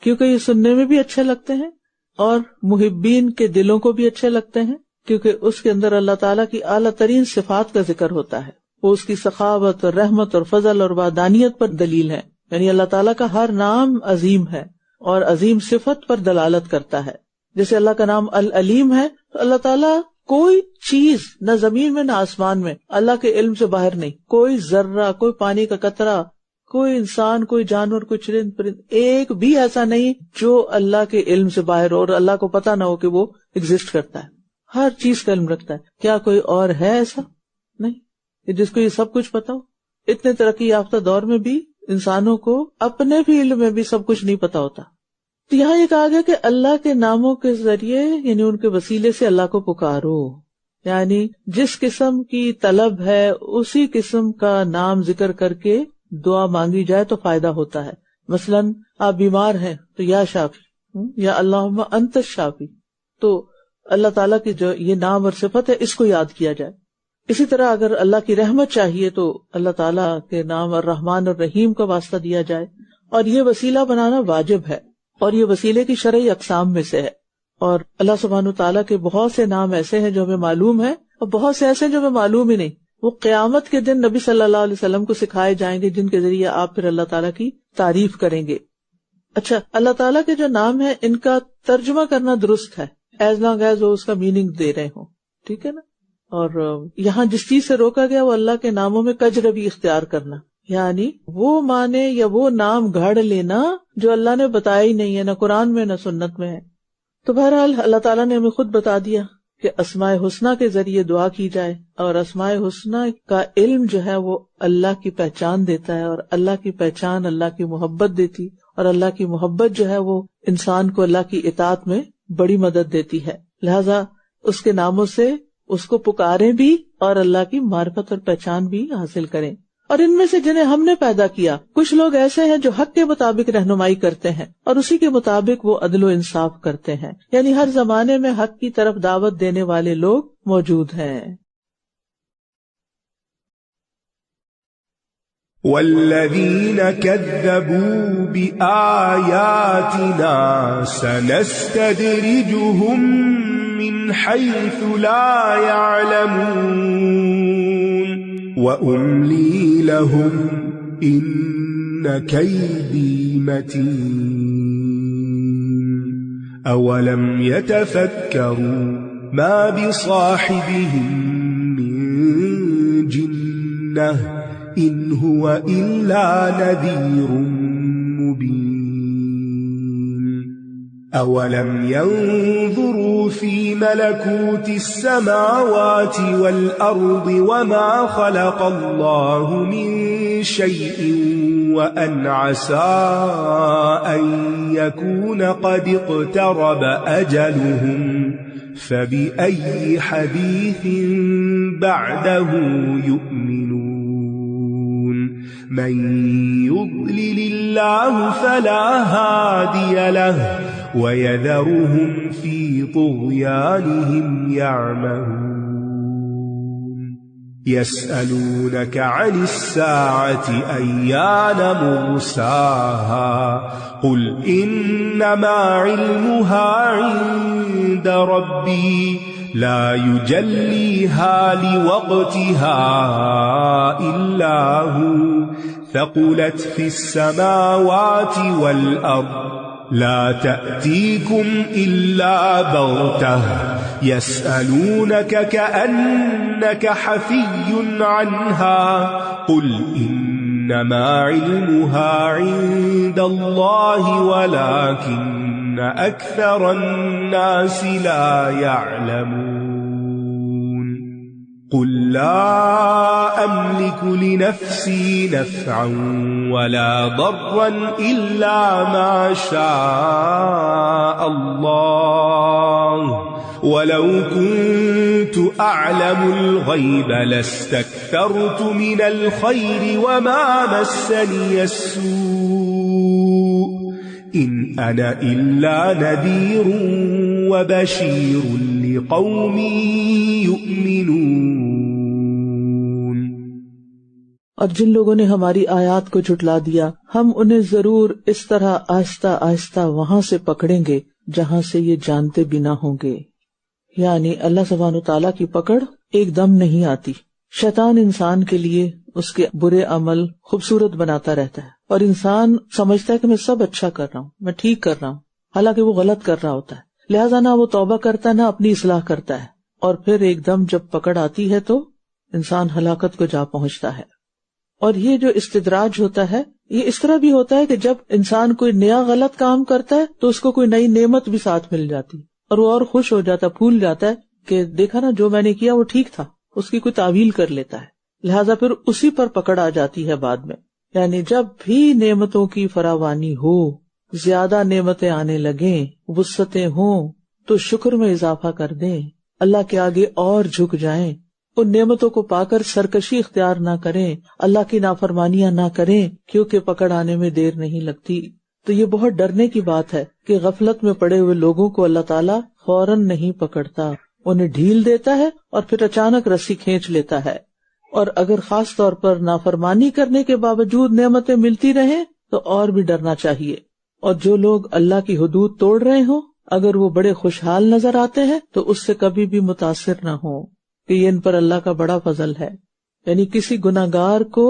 کیونکہ یہ سننے میں بھی اچھے لگتے ہیں اور محبین کے دلوں کو بھی اچھے لگتے ہیں، کیونکہ اس کے اندر اللہ تعالیٰ کی اعلیٰ ترین صفات کا ذکر ہوتا ہے. وہ اس کی سخاوت اور رحمت اور فضل اور وحدانیت پر دلیل ہے. یعنی اللہ تعالیٰ کا ہر نام عظیم ہے اور عظیم صفت پر دلالت کرتا ہے. جیسے اللہ کا نام العلیم ہے تو اللہ تعالیٰ کوئی چیز نہ زمین میں نہ آسمان میں اللہ کے علم سے باہر نہیں. کوئی ذرہ، کوئی پانی کا قطرہ، کوئی انسان، کوئی جانور، کوئی چرند پرند، ایک بھی ایسا نہیں جو اللہ کے علم سے باہر ہو اور اللہ کو پتہ نہ ہو کہ وہ ایگزسٹ کرتا ہے. ہر چیز کا علم رکھتا ہے. کیا کوئی اور ہے ایسا؟ نہیں جس کو یہ سب کچھ پتا ہو. اتنے ترقی یافتہ دور میں بھی انسانوں کو اپنے بھی علم میں بھی سب کچھ نہیں پتا ہوتا. تو یہاں یہ کہا گیا کہ اللہ کے ناموں کے ذریعے یعنی ان کے وسیلے سے اللہ کو پکارو، یعنی جس قسم کی طلب ہے اسی قسم کا نام ذکر کر کے دعا مانگی جائے تو فائدہ ہوتا ہے. مثلاً آپ بیمار ہیں تو یا شافی یا اللہم انت الشافی، تو اللہ تعالیٰ کی جو یہ نام اور صفت ہے اس کو یاد کیا جائے. اسی طرح اگر اللہ کی رحمت چاہیے تو اللہ تعالیٰ کے نام الرحمن الرحیم کا واسطہ دیا جائے، اور یہ وسیلہ بنانا واجب ہے اور یہ وسیلے کی شرعی اقسام میں سے ہے. اور اللہ سبحانہ تعالیٰ کے بہت سے نام ایسے ہیں جو ہمیں معلوم ہے اور بہت سے ایسے ہیں جو ہمیں معلوم ہی نہیں. وہ قیامت کے دن نبی صلی اللہ علیہ وسلم کو سکھائے جائیں گے جن کے ذریعے آپ پھر اللہ تعالیٰ کی تعریف کریں گے. اچھا، اللہ تعالیٰ کے جو نام ہیں ان کا ترجمہ کرنا درست ہے ایز لانگ ایز وہ اس کا میننگ دے رہے ہوں، ٹھیک ہے نا. اور یہاں جس چیز سے روکا گیا وہ اللہ کے ناموں میں کجروی اختیار کرنا، یعنی وہ معنی یا وہ نام گھڑ لینا جو اللہ نے بتایا ہی نہیں ہے، نہ قرآن میں نہ سنت میں ہے. تو بہرحال اللہ تعالیٰ نے ہمیں خود بتا دیا کہ اسماء حسنہ کے ذریعے دعا کی جائے، اور اسماء حسنہ کا علم جو ہے وہ اللہ کی پہچان دیتا ہے، اور اللہ کی پہچان اللہ کی محبت دیتی، اور اللہ کی محبت جو ہے وہ انسان کو اللہ کی اطاعت میں بڑی مدد دیتی ہے. لہذا اس کے ناموں سے اس کو پکاریں بھی اور اللہ کی معرفت اور پہچان بھی حاصل کریں. اور ان میں سے جنہیں ہم نے پیدا کیا کچھ لوگ ایسے ہیں جو حق کے مطابق رہنمائی کرتے ہیں اور اسی کے مطابق وہ عدل و انصاف کرتے ہیں، یعنی ہر زمانے میں حق کی طرف دعوت دینے والے لوگ موجود ہیں. والذین کذبوا بآیاتنا سنستدرجهم من حیث لا يعلمون وأملی لهم إن كيدي متين أولم يتفكروا ما بصاحبهم من جنة إن هو إلا نذير مبين أولم ينظروا في ملكوت السماوات والأرض وما خلق الله من شيء وأن عسى أن يكون قد اقترب أجلهم فبأي حديث بعده يؤمنون من يضلل الله فلا هادي له ويذرهم في طغيانهم يعمهون. يسألونك عن الساعة أيان مرساها قل إنما علمها عند ربي لا يجليها لوقتها إلا هو ثقلت في السماوات والأرض لا تأتيكم إلا بغتة يسألونك كأنك حفي عنها قل إنما علمها عند الله ولكن أكثر الناس لا يعلمون قل لا أملك لنفسي نفعا ولا ضرا إلا ما شاء الله ولو كنت أعلم الغيب لاستكثرت من الخير وما مسني السوء إن أنا إلا نذير وبشير لقوم يؤمنون۔ اور جن لوگوں نے ہماری آیات کو جھٹلا دیا ہم انہیں ضرور اس طرح آہستہ آہستہ وہاں سے پکڑیں گے جہاں سے یہ جانتے بھی نہ ہوں گے، یعنی اللہ سبحانہ تعالیٰ کی پکڑ ایک دم نہیں آتی۔ شیطان انسان کے لیے اس کے برے عمل خوبصورت بناتا رہتا ہے اور انسان سمجھتا ہے کہ میں سب اچھا کر رہا ہوں، میں ٹھیک کر رہا ہوں، حالانکہ وہ غلط کر رہا ہوتا ہے۔ لہٰذا نہ وہ توبہ کرتا ہے نہ اپنی اصلاح کرتا ہے، اور پھر ایک دم جب پکڑ آتی ہے تو انسان ہلاکت کو جا پہنچتا ہے۔ اور یہ جو استدراج ہوتا ہے یہ اس طرح بھی ہوتا ہے کہ جب انسان کوئی نیا غلط کام کرتا ہے تو اس کو کوئی نئی نعمت بھی ساتھ مل جاتی اور وہ اور خوش ہو جاتا، پھول جاتا ہے کہ دیکھا نا جو میں نے کیا وہ ٹھیک تھا، اس کی کوئی تعویل کر لیتا ہے، لہٰذا پھر اسی پر پکڑ آ جاتی ہے بعد میں۔ یعنی جب بھی نعمتوں کی فراوانی ہو، زیادہ نعمتیں آنے لگیں، وسعتیں ہوں تو شکر میں اضافہ کر دیں، اللہ کے آگے اور جھک جائیں، ان نعمتوں کو پا کر سرکشی اختیار نہ کریں، اللہ کی نافرمانیاں نہ کریں، کیونکہ پکڑ آنے میں دیر نہیں لگتی۔ تو یہ بہت ڈرنے کی بات ہے کہ غفلت میں پڑے ہوئے لوگوں کو اللہ تعالیٰ فوراً نہیں پکڑتا، انہیں ڈھیل دیتا ہے اور پھر اچانک رسی کھینچ لیتا ہے۔ اور اگر خاص طور پر نافرمانی کرنے کے باوجود نعمتیں ملتی رہیں تو اور بھی ڈرنا چاہیے۔ اور جو لوگ اللہ کی حدود توڑ رہے ہوں اگر وہ بڑے خوشحال نظر آتے ہیں تو اس سے کبھی بھی متاثر نہ ہوں کہ یہ ان پر اللہ کا بڑا فضل ہے۔ یعنی کسی گناہگار کو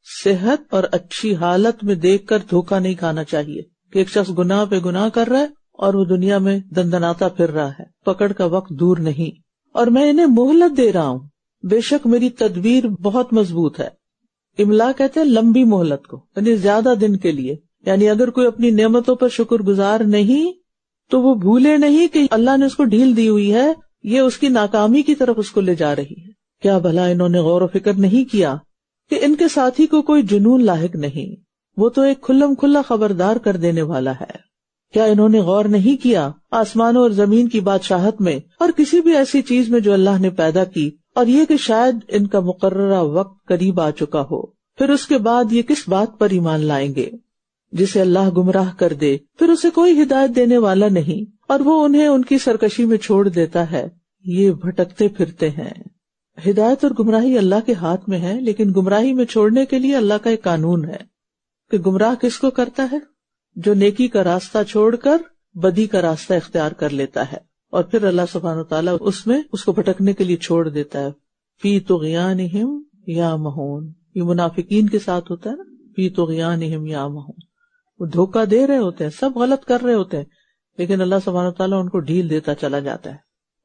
صحت اور اچھی حالت میں دیکھ کر دھوکہ نہیں کھانا چاہیے کہ ایک شخص گناہ پہ گناہ کر رہا ہے اور وہ دنیا میں دندناتا پھر رہا ہے، پکڑ کا وقت دور نہیں، اور میں انہیں مہلت دے رہا ہوں، بے شک میری تدبیر بہت مضبوط ہے۔ املا کہتے ہیں لمبی مہلت کو، یعنی زیادہ دن کے لیے، یعنی اگر کوئی اپنی نعمتوں پر شکر گزار نہیں تو وہ بھولے نہیں کہ اللہ نے اس کو ڈھیل دی ہوئی ہے، یہ اس کی ناکامی کی طرف اس کو لے جا رہی ہے۔ کیا بھلا انہوں نے غور و فکر نہیں کیا کہ ان کے ساتھی کو کوئی جنون لاحق نہیں، وہ تو ایک کھلم کھلا خبردار کر دینے والا ہے۔ کیا انہوں نے غور نہیں کیا آسمانوں اور زمین کی بادشاہت میں اور کسی بھی ایسی چیز میں جو اللہ نے پیدا کی، اور یہ کہ شاید ان کا مقررہ وقت قریب آ چکا ہو، پھر اس کے بعد یہ کس بات پر ایمان لائیں گے؟ جسے اللہ گمراہ کر دے پھر اسے کوئی ہدایت دینے والا نہیں، اور وہ انہیں ان کی سرکشی میں چھوڑ دیتا ہے، یہ بھٹکتے پھرتے ہیں۔ ہدایت اور گمراہی اللہ کے ہاتھ میں ہے، لیکن گمراہی میں چھوڑنے کے لیے اللہ کا ایک قانون ہے کہ گمراہ کس کو کرتا ہے؟ جو نیکی کا راستہ چھوڑ کر بدی کا راستہ اختیار کر لیتا ہے، اور پھر اللہ سبحانہ وتعالیٰ اس میں اس کو بھٹکنے کے لیے چھوڑ دیتا ہے۔ فی طغیانہم یعمہون، یہ منافقین کے ساتھ ہوتا ہے نا، فی طغیانہم یعمہون، وہ دھوکہ دے رہے ہوتے ہیں، سب غلط کر رہے ہوتے ہیں، لیکن اللہ سبحانہ وتعالیٰ ان کو ڈھیل دیتا چلا جاتا ہے،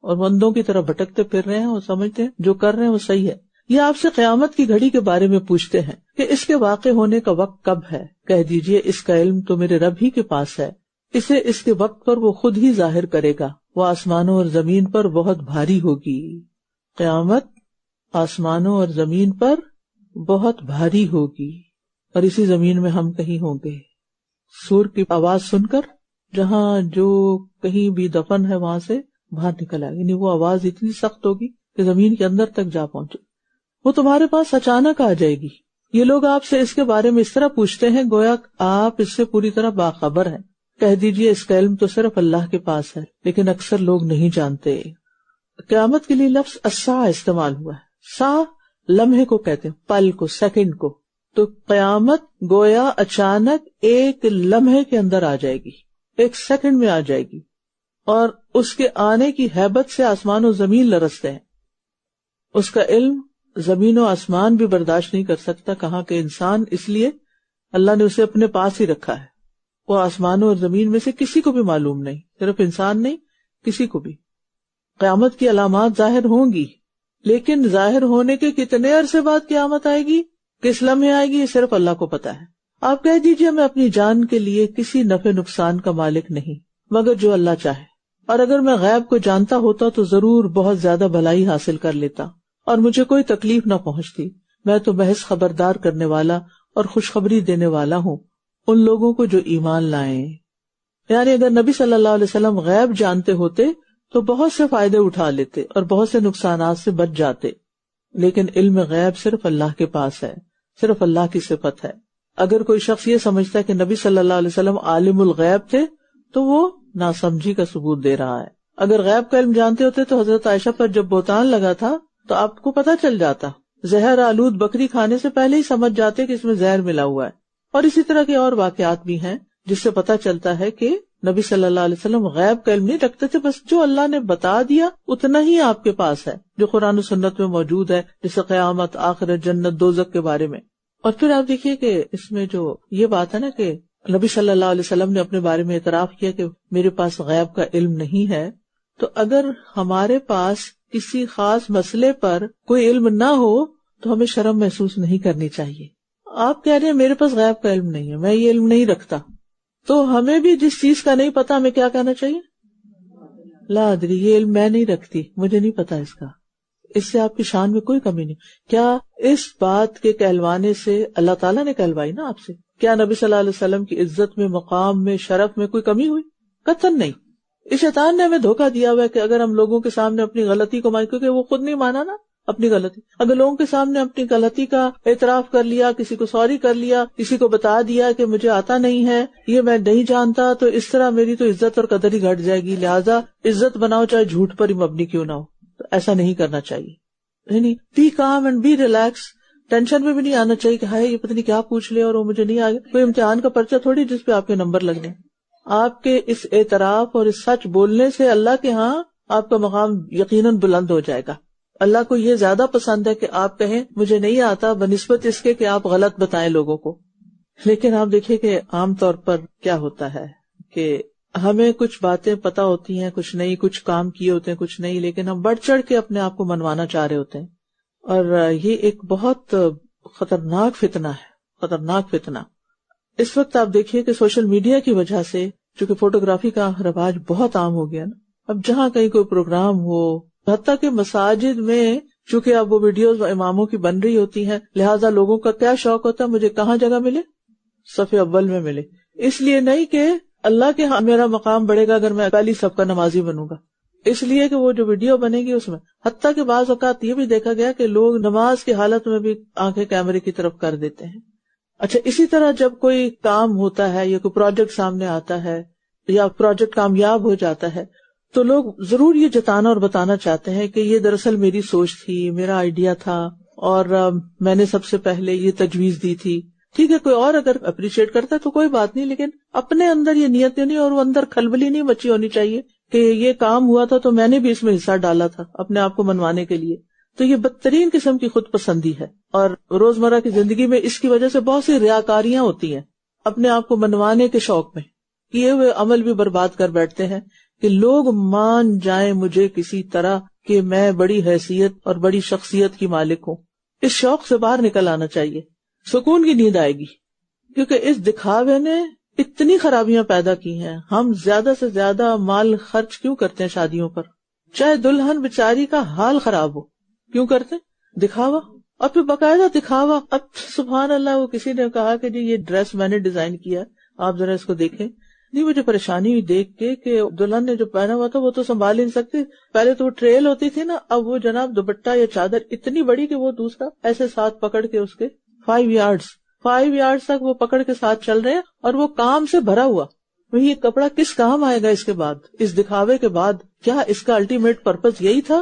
اور بندوں کی طرح بھٹکتے پھر رہے ہیں اور سمجھتے ہیں جو کر رہے ہیں وہ صحیح ہے۔ یہ آپ سے قیامت کی گھڑی کے بارے میں پوچھتے ہیں کہ اس کے واقع ہونے کا وقت کب ہے؟ کہہ دیجئے اس کا علم تو میرے رب ہی کے پاس ہے، اسے اس کے وقت پر وہ خود ہی ظاہر کرے گا، وہ آسمانوں اور زمین پر بہت بھاری ہوگی۔ قیامت آسمانوں اور زمین پر بہت بھاری ہوگی، اور اسی زمین میں ہم کہیں ہوں گے۔ سور کی آواز سن کر جہاں جو کہیں بھی دفن ہے وہاں سے باہر نکل آئے، یعنی وہ آواز اتنی سخت ہوگی کہ زمین کے اندر تک جا پہنچے، وہ تمہارے پاس اچانک آ جائے گی۔ یہ لوگ آپ سے اس کے بارے میں اس طرح پوچھتے ہیں گویا آپ اس سے پوری طرح باخبر ہیں۔ کہہ دیجئے اس کا علم تو صرف اللہ کے پاس ہے، لیکن اکثر لوگ نہیں جانتے۔ قیامت کے لیے لفظ الساعہ استعمال ہوا ہے۔ ساعہ لمحے کو کہتے ہیں، پل کو، سیکنڈ کو. تو قیامت گویا اچانک ایک لمحے کے اندر آ جائے گی، ایک سیکنڈ میں آ جائے گی، اور اس کے آنے کی ہیبت سے آسمان و زمین لرزتے ہیں. اس کا علم زمین و آسمان بھی برداشت نہیں کر سکتا، کہاں کہ انسان، اس لیے اللہ نے اسے اپنے پاس ہی رکھا ہے. وہ آسمانوں اور زمین میں سے کسی کو بھی معلوم نہیں، صرف انسان نہیں، کسی کو بھی. قیامت کی علامات ظاہر ہوں گی، لیکن ظاہر ہونے کے کتنے عرصے بعد قیامت آئے گی، کس لمحے آئے گی، یہ صرف اللہ کو پتا ہے. آپ کہہ دیجئے میں اپنی جان کے لیے کسی نفع نقصان کا مالک نہیں مگر جو اللہ چاہے، اور اگر میں غیب کو جانتا ہوتا تو ضرور بہت زیادہ بھلائی حاصل کر لیتا اور مجھے کوئی تکلیف نہ پہنچتی. میں تو محض خبردار کرنے والا اور خوشخبری دینے والا ہوں ان لوگوں کو جو ایمان لائیں. یعنی اگر نبی صلی اللہ علیہ وسلم غیب جانتے ہوتے تو بہت سے فائدے اٹھا لیتے اور بہت سے نقصانات سے بچ جاتے، لیکن علم غیب صرف اللہ کے پاس ہے، صرف اللہ کی صفت ہے. اگر کوئی شخص یہ سمجھتا ہے کہ نبی صلی اللہ علیہ وسلم عالم الغیب تھے تو وہ ناسمجھی کا ثبوت دے رہا ہے. اگر غیب کا علم جانتے ہوتے تو حضرت عائشہ پر جب بہتان لگا تھا تو آپ کو پتہ چل جاتا، زہر آلود بکری کھانے سے پہلے ہی سمجھ جاتے کہ اس میں زہر ملا ہوا ہے. اور اسی طرح کے اور واقعات بھی ہیں جس سے پتہ چلتا ہے کہ نبی صلی اللہ علیہ وسلم غیب کا علم نہیں رکھتے تھے، بس جو اللہ نے بتا دیا اتنا ہی آپ کے پاس ہے جو قرآن و سنت میں موجود ہے، جیسے قیامت، آخرت، جنت، دوزخ کے بارے میں. اور پھر آپ دیکھیے کہ اس میں جو یہ بات ہے نا کہ نبی صلی اللہ علیہ وسلم نے اپنے بارے میں اعتراف کیا کہ میرے پاس غیب کا علم نہیں ہے، تو اگر ہمارے پاس کسی خاص مسئلے پر کوئی علم نہ ہو تو ہمیں شرم محسوس نہیں کرنی چاہیے. آپ کہہ رہے ہیں میرے پاس غیب کا علم نہیں ہے، میں یہ علم نہیں رکھتا، تو ہمیں بھی جس چیز کا نہیں پتا ہمیں کیا کہنا چاہیے؟ لا ادری، یہ علم میں نہیں رکھتی، مجھے نہیں پتا اس کا. اس سے آپ کی شان میں کوئی کمی نہیں. کیا اس بات کے کہلوانے سے اللہ تعالیٰ نے کہلوائی نا آپ سے؟ کیا نبی صلی اللہ علیہ وسلم کی عزت میں، مقام میں، شرف میں کوئی کمی ہوئی؟ قطعاً نہیں. اس شیطان نے ہمیں دھوکہ دیا ہوا ہے کہ اگر ہم لوگوں کے سامنے اپنی غلطی کو مان، کیونکہ وہ خود نہیں مانا نا اپنی غلطی، اگر لوگوں کے سامنے اپنی غلطی کا اعتراف کر لیا، کسی کو سوری کر لیا، کسی کو بتا دیا کہ مجھے آتا نہیں ہے، یہ میں نہیں جانتا، تو اس طرح میری تو عزت اور قدر ہی گھٹ جائے گی. لہٰذا عزت بناؤ چاہے جھوٹ پر ہی مبنی کیوں نہ ہو. تو ایسا نہیں کرنا چاہیے. یعنی be calm and be relax. Tension میں بھی نہیں آنا چاہیے کہ ہائے یہ پتہ نہیں کیا پوچھ لے اور وہ مجھے نہیں آگے. کوئی امتحان کا پرچہ تھوڑی جس پہ آپ کے نمبر لگنے. آپ کے اس اعتراف اور اس سچ بولنے سے اللہ کے ہاں آپ کا مقام یقیناً بلند ہو جائے گا. اللہ کو یہ زیادہ پسند ہے کہ آپ کہیں مجھے نہیں آتا بنسبت اس کے کہ آپ غلط بتائیں لوگوں کو. لیکن آپ دیکھیں کہ عام طور پر کیا ہوتا ہے کہ ہمیں کچھ باتیں پتہ ہوتی ہیں، کچھ نہیں، کچھ کام کیے ہوتے ہیں، کچھ نہیں، لیکن ہم بڑھ چڑھ کے اپنے آپ کو منوانا چاہ رہے ہوتے ہیں. اور یہ ایک بہت خطرناک فتنہ ہے، خطرناک فتنہ. اس وقت آپ دیکھیے کہ سوشل میڈیا کی وجہ سے چونکہ فوٹوگرافی کا رواج بہت عام ہو گیا نا، اب جہاں کہیں کوئی پروگرام ہو، حتیٰ کہ مساجد میں چونکہ اب وہ ویڈیوز اماموں کی بن رہی ہوتی ہیں، لہٰذا لوگوں کا کیا شوق ہوتا ہے مجھے کہاں جگہ ملے، صف اول میں ملے. اس لیے نہیں کہ اللہ کے ہاں میرا مقام بڑھے گا اگر میں پہلی صف کا نمازی بنوں گا، اس لیے کہ وہ جو ویڈیو بنے گی اس میں، حتیٰ کہ بعض اوقات یہ بھی دیکھا گیا کہ لوگ نماز کی حالت میں بھی آنکھیں کیمرے کی طرف کر دیتے ہیں. اچھا، اسی طرح جب کوئی کام ہوتا ہے یا کوئی پروجیکٹ سامنے آتا ہے یا پروجیکٹ کامیاب ہو جاتا ہے تو لوگ ضرور یہ جتانا اور بتانا چاہتے ہیں کہ یہ دراصل میری سوچ تھی، میرا آئیڈیا تھا اور میں نے سب سے پہلے یہ تجویز دی تھی. ٹھیک ہے، کوئی اور اگر اپریشیٹ کرتا ہے تو کوئی بات نہیں، لیکن اپنے اندر یہ نیت نہیں اور وہ اندر کھلبلی نہیں مچی ہونی چاہیے کہ یہ کام ہوا تھا تو میں نے بھی اس میں حصہ ڈالا تھا اپنے آپ کو منوانے کے لیے. تو یہ بدترین قسم کی خود پسندی ہے، اور روزمرہ کی زندگی میں اس کی وجہ سے بہت سی ریاکاریاں ہوتی ہیں اپنے آپ کو منوانے کے شوق میں. کیے ہوئے عمل بھی برباد کر بیٹھتے ہیں کہ لوگ مان جائیں مجھے کسی طرح کہ میں بڑی حیثیت اور بڑی شخصیت کی مالک ہوں. اس شوق سے باہر نکل آنا چاہیے، سکون کی نیند آئے گی. کیونکہ اس دکھاوے نے اتنی خرابیاں پیدا کی ہیں. ہم زیادہ سے زیادہ مال خرچ کیوں کرتے ہیں شادیوں پر؟ چاہے دلہن بیچاری کا حال خراب ہو، کیوں کرتے؟ دکھاوا. اور پھر باقاعدہ دکھاوا. اب سبحان اللہ، وہ کسی نے کہا کہ جی یہ ڈریس میں نے ڈیزائن کیا، آپ ذرا اس کو دیکھیں. نہیں، مجھے پریشانی ہوئی دیکھ کے کہ دلہن نے جو پہنا ہوا تھا وہ تو سنبھال نہیں سکتی. پہلے تو وہ ٹریل ہوتی تھی نا، اب وہ جناب دوپٹہ یا چادر اتنی بڑی کہ وہ دوسرا ایسے ساتھ پکڑ کے اس کے 5 یارڈز تک وہ پکڑ کے ساتھ چل رہے ہیں، اور وہ کام سے بھرا ہوا. یہ کپڑا کس کام آئے گا اس کے بعد، اس دکھاوے کے بعد؟ کیا اس کا الٹیمیٹ پرپز یہی تھا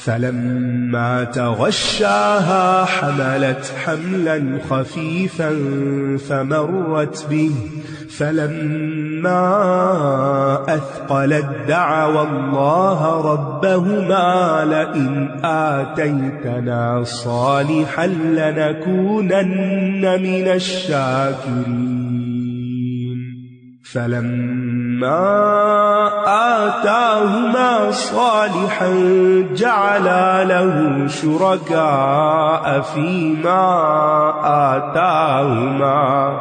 فلما تغشاها حملت حملا خفيفا فمرت به فلما أثقلت دعوا الله ربهما لئن آتيتنا صالحا لنكونن من الشاكرين فلما آتاهما صالحا جعلا له شركاء فيما آتاهما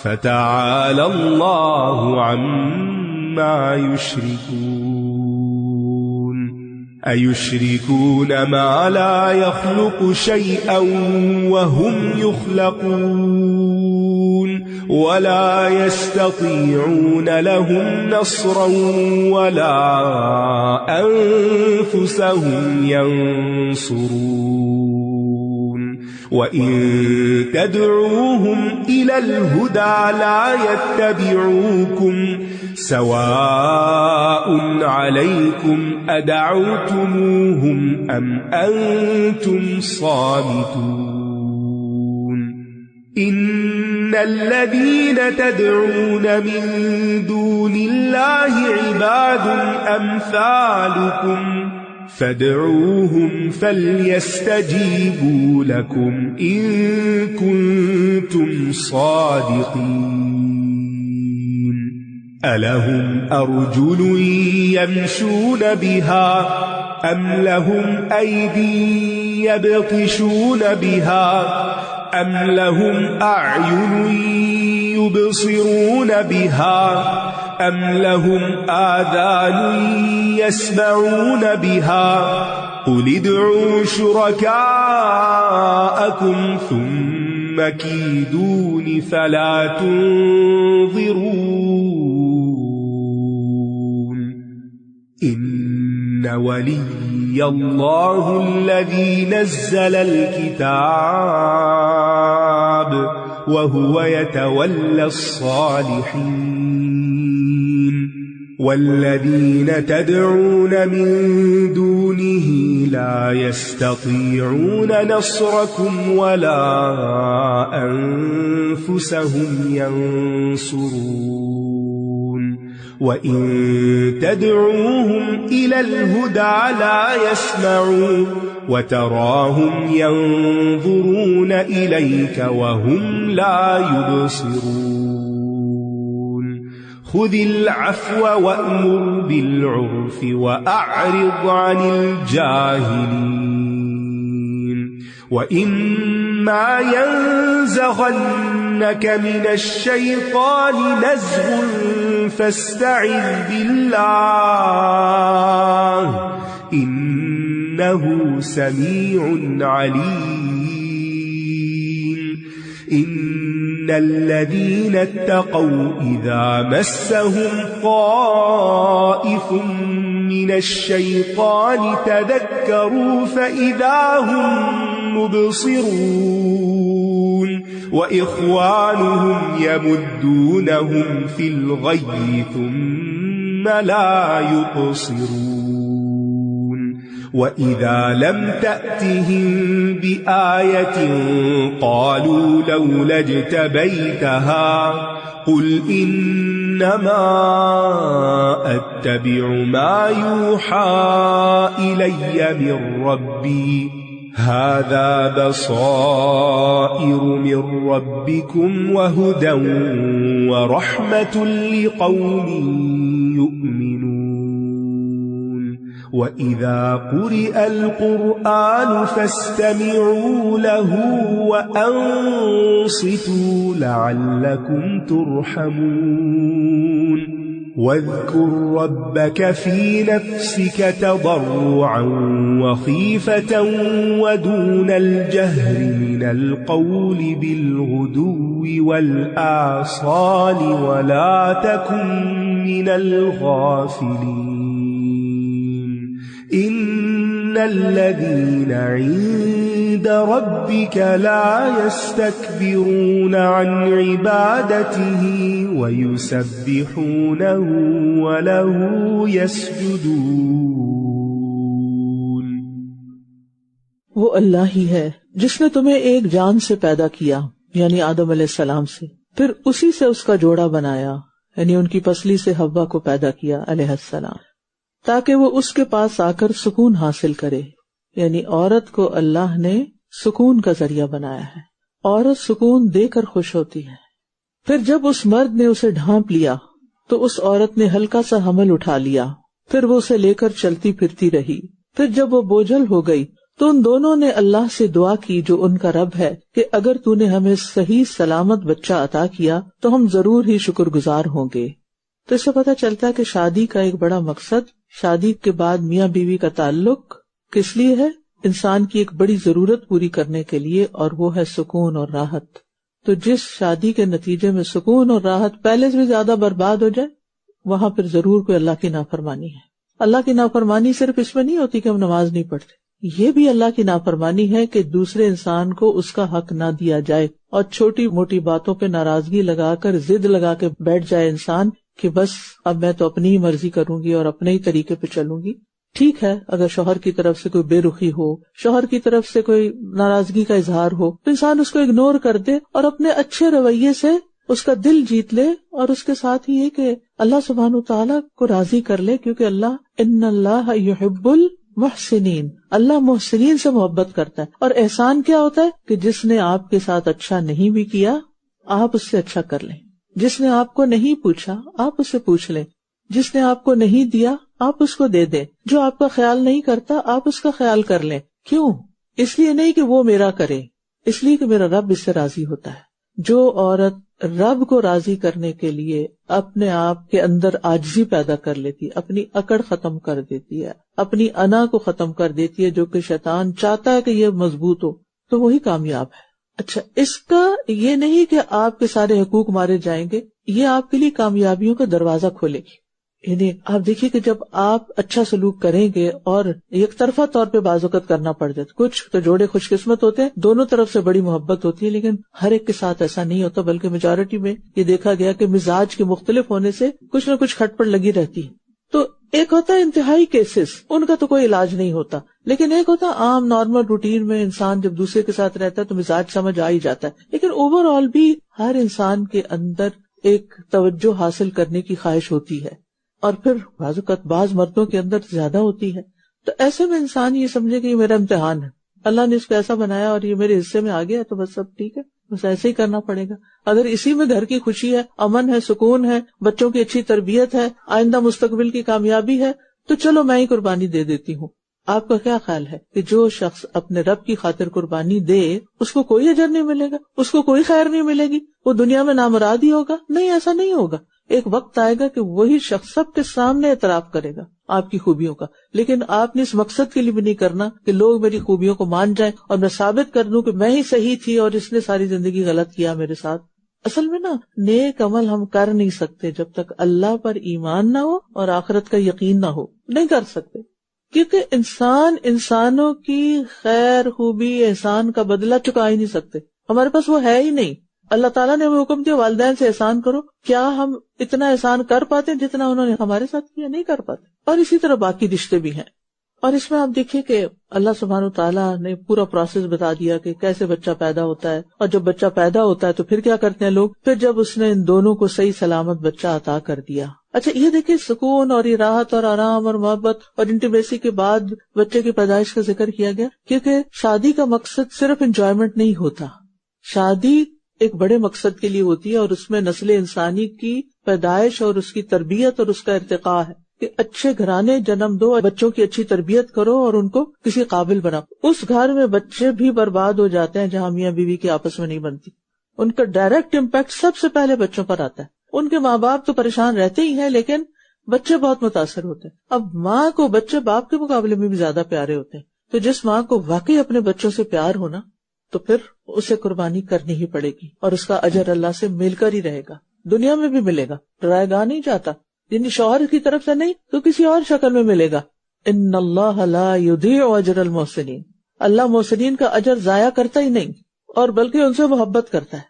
فتعالى الله عما يشركون أيشركون ما لا يخلق شيئا وهم يخلقون ولا يستطيعون لهم نصرا ولا أنفسهم ينصرون وإن تدعوهم إلى الهدى لا يتبعوكم سواء عليكم أدعوتموهم أم أنتم صامتون إن الذين تدعون من دون الله عباد أمثالكم فادعوهم فليستجيبوا لكم إن كنتم صادقين ألهم أرجل يمشون بها أم لهم أيدي يبطشون بها أم لهم أعين يبصرون بها أم لهم آذان يسمعون بها قل ادعوا شركاءكم ثم كيدون فلا تنظرون إن ولي الله الذي نزل الكتاب وهو يتولى الصالحين والذين تدعون من دونه لا يستطيعون نصركم ولا أنفسهم ينصرون وإن تدعوهم إلى الهدى لا يسمعون وتراهم ينظرون إليك وهم لا يبصرون خذ العفو وأمر بالعرف وأعرض عن الجاهلين وإما ينزغنك من الشيطان نزغ فاستعذ بالله إنه سميع عليم إن الذين اتقوا إذا مسهم طائف من الشيطان تذكروا فإذا هم مبصرون وإخوانهم يمدونهم في الغي ثم لا يقصرون وإذا لم تأتهم بآية قالوا لولا اجتبيتها قل إنما أتبع ما يوحى إلي من ربي هذا بصائر من ربكم وهدى ورحمة لقوم يؤمنون وَإِذَا قُرِئَ الْقُرْآنُ فَاسْتَمِعُوا لَهُ وَأَنصِتُوا لَعَلَّكُمْ تُرْحَمُونَ وَاذْكُرْ رَبَّكَ فِي نَفْسِكَ تَضَرُّعًا وَخِيفَةً وَدُونَ الْجَهْرِ مِنَ الْقَوْلِ بِالْغُدُوِّ وَالْآصَالِ وَلَا تَكُن مِّنَ الْغَافِلِينَ إِنَّ الَّذِينَ عِندَ رَبِّكَ لَا يَسْتَكْبِرُونَ عَنْ عِبَادَتِهِ وَيُسَبِّحُونَهُ وَلَهُ يَسْجُدُونَ۔ وہ اللہ ہی ہے جس نے تمہیں ایک جان سے پیدا کیا، یعنی آدم علیہ السلام سے، پھر اسی سے اس کا جوڑا بنایا، یعنی ان کی پسلی سے حوا کو پیدا کیا علیہ السلام، تاکہ وہ اس کے پاس آ کر سکون حاصل کرے، یعنی عورت کو اللہ نے سکون کا ذریعہ بنایا ہے، عورت سکون دے کر خوش ہوتی ہے۔ پھر جب اس مرد نے اسے ڈھانپ لیا تو اس عورت نے ہلکا سا حمل اٹھا لیا، پھر وہ اسے لے کر چلتی پھرتی رہی، پھر جب وہ بوجھل ہو گئی تو ان دونوں نے اللہ سے دعا کی جو ان کا رب ہے کہ اگر تو نے ہمیں صحیح سلامت بچہ عطا کیا تو ہم ضرور ہی شکر گزار ہوں گے۔ تو اس سے پتہ چلتا ہے کہ شادی کا ایک بڑا مقصد، شادی کے بعد میاں بیوی کا تعلق کس لیے ہے؟ انسان کی ایک بڑی ضرورت پوری کرنے کے لیے، اور وہ ہے سکون اور راحت۔ تو جس شادی کے نتیجے میں سکون اور راحت پہلے سے بھی زیادہ برباد ہو جائے، وہاں پھر ضرور کوئی اللہ کی نافرمانی ہے۔ اللہ کی نافرمانی صرف اس میں نہیں ہوتی کہ ہم نماز نہیں پڑھتے، یہ بھی اللہ کی نافرمانی ہے کہ دوسرے انسان کو اس کا حق نہ دیا جائے، اور چھوٹی موٹی باتوں پہ ناراضگی لگا کر ضد لگا کے بیٹھ جائے انسان کہ بس اب میں تو اپنی ہی مرضی کروں گی اور اپنے ہی طریقے پہ چلوں گی۔ ٹھیک ہے، اگر شوہر کی طرف سے کوئی بے رخی ہو، شوہر کی طرف سے کوئی ناراضگی کا اظہار ہو، تو انسان اس کو اگنور کر دے اور اپنے اچھے رویے سے اس کا دل جیت لے، اور اس کے ساتھ ہی یہ کہ اللہ سبحانہ وتعالیٰ کو راضی کر لے، کیونکہ ان اللہ یحب المحسنین، اللہ محسنین سے محبت کرتا ہے۔ اور احسان کیا ہوتا ہے کہ جس نے آپ کے ساتھ اچھا نہیں بھی کیا آپ اس سے اچھا کر لیں، جس نے آپ کو نہیں پوچھا آپ اس سے پوچھ لیں، جس نے آپ کو نہیں دیا آپ اس کو دے دیں، جو آپ کا خیال نہیں کرتا آپ اس کا خیال کر لیں۔ کیوں؟ اس لیے نہیں کہ وہ میرا کرے، اس لیے کہ میرا رب اس سے راضی ہوتا ہے۔ جو عورت رب کو راضی کرنے کے لیے اپنے آپ کے اندر عاجزی پیدا کر لیتی، اپنی اکڑ ختم کر دیتی ہے، اپنی انا کو ختم کر دیتی ہے، جو کہ شیطان چاہتا ہے کہ یہ مضبوط ہو، تو وہی کامیاب ہے۔ اچھا، اس کا یہ نہیں کہ آپ کے سارے حقوق مارے جائیں گے، یہ آپ کے لیے کامیابیوں کا دروازہ کھولے گی۔ یعنی آپ دیکھیے کہ جب آپ اچھا سلوک کریں گے، اور یک طرفہ طور پہ بعض اوقات کرنا پڑ جاتا، کچھ تو جوڑے خوش قسمت ہوتے ہیں دونوں طرف سے بڑی محبت ہوتی ہے، لیکن ہر ایک کے ساتھ ایسا نہیں ہوتا، بلکہ میجورٹی میں یہ دیکھا گیا کہ مزاج کے مختلف ہونے سے کچھ نہ کچھ کھٹپٹ لگی رہتی ہے۔ تو ایک ہوتا ہے انتہائی کیسز، ان کا تو کوئی علاج نہیں ہوتا، لیکن ایک ہوتا ہے عام نارمل روٹین میں انسان جب دوسرے کے ساتھ رہتا ہے تو مزاج سمجھ آ ہی جاتا ہے، لیکن اوور آل بھی ہر انسان کے اندر ایک توجہ حاصل کرنے کی خواہش ہوتی ہے، اور پھر بعض اوقات بعض مردوں کے اندر زیادہ ہوتی ہے۔ تو ایسے میں انسان یہ سمجھے کہ یہ میرا امتحان ہے، اللہ نے اس کو ایسا بنایا اور یہ میرے حصے میں آ گیا تو بس سب ٹھیک ہے، بس ایسے ہی کرنا پڑے گا۔ اگر اسی میں گھر کی خوشی ہے، امن ہے، سکون ہے، بچوں کی اچھی تربیت ہے، آئندہ مستقبل کی کامیابی ہے، تو چلو میں ہی قربانی دے دیتی ہوں۔ آپ کا کیا خیال ہے کہ جو شخص اپنے رب کی خاطر قربانی دے اس کو کوئی اجر نہیں ملے گا، اس کو کوئی خیر نہیں ملے گی، وہ دنیا میں نامراد ہی ہوگا؟ نہیں، ایسا نہیں ہوگا۔ ایک وقت آئے گا کہ وہی شخص سب کے سامنے اعتراف کرے گا آپ کی خوبیوں کا، لیکن آپ نے اس مقصد کے لیے بھی نہیں کرنا کہ لوگ میری خوبیوں کو مان جائیں اور میں ثابت کر دوں کہ میں ہی صحیح تھی اور اس نے ساری زندگی غلط کیا میرے ساتھ۔ اصل میں نا، نیک عمل ہم کر نہیں سکتے جب تک اللہ پر ایمان نہ ہو اور آخرت کا یقین نہ ہو، نہیں کر سکتے، کیونکہ انسانوں کی خیر خوبی احسان کا بدلہ چکا ہی نہیں سکتے، ہمارے پاس وہ ہے ہی نہیں۔ اللہ تعالیٰ نے ہمیں حکم دیا والدین سے احسان کرو، کیا ہم اتنا احسان کر پاتے جتنا انہوں نے ہمارے ساتھ کیا؟ نہیں کر پاتے۔ اور اسی طرح باقی رشتے بھی ہیں، اور اس میں آپ دیکھیے کہ اللہ سبحانہ وتعالیٰ نے پورا پروسیس بتا دیا کہ کیسے بچہ پیدا ہوتا ہے، اور جب بچہ پیدا ہوتا ہے تو پھر کیا کرتے ہیں لوگ، پھر جب اس نے ان دونوں کو صحیح سلامت بچہ عطا کر دیا۔ اچھا، یہ دیکھیے سکون اور یہ راحت اور آرام اور محبت اور انٹیمیسی کے بعد بچے کی پیدائش کا ذکر کیا گیا، کیونکہ شادی کا مقصد صرف انجوائمنٹ نہیں ہوتا، شادی ایک بڑے مقصد کے لیے ہوتی ہے، اور اس میں نسل انسانی کی پیدائش اور اس کی تربیت اور اس کا ارتقاء ہے۔ کہ اچھے گھرانے جنم دو، بچوں کی اچھی تربیت کرو اور ان کو کسی قابل بناؤ۔ اس گھر میں بچے بھی برباد ہو جاتے ہیں جہاں میاں بیوی کی آپس میں نہیں بنتی، ان کا ڈائریکٹ امپیکٹ سب سے پہلے بچوں پر آتا ہے۔ ان کے ماں باپ تو پریشان رہتے ہی ہیں لیکن بچے بہت متاثر ہوتے ہیں۔ اب ماں کو بچے باپ کے مقابلے میں بھی زیادہ پیارے ہوتے ہیں، تو جس ماں کو واقعی اپنے بچوں سے پیار ہونا تو پھر اسے قربانی کرنی ہی پڑے گی، اور اس کا اجر اللہ سے مل کر ہی رہے گا، دنیا میں بھی ملے گا، ڈرائے گا نہیں جاتا، یعنی شوہر کی طرف سے نہیں تو کسی اور شکل میں ملے گا۔ ان اللہ لا یضیع اجر المحسنین، اللہ محسنین کا اجر ضائع کرتا ہی نہیں، اور بلکہ ان سے محبت کرتا ہے۔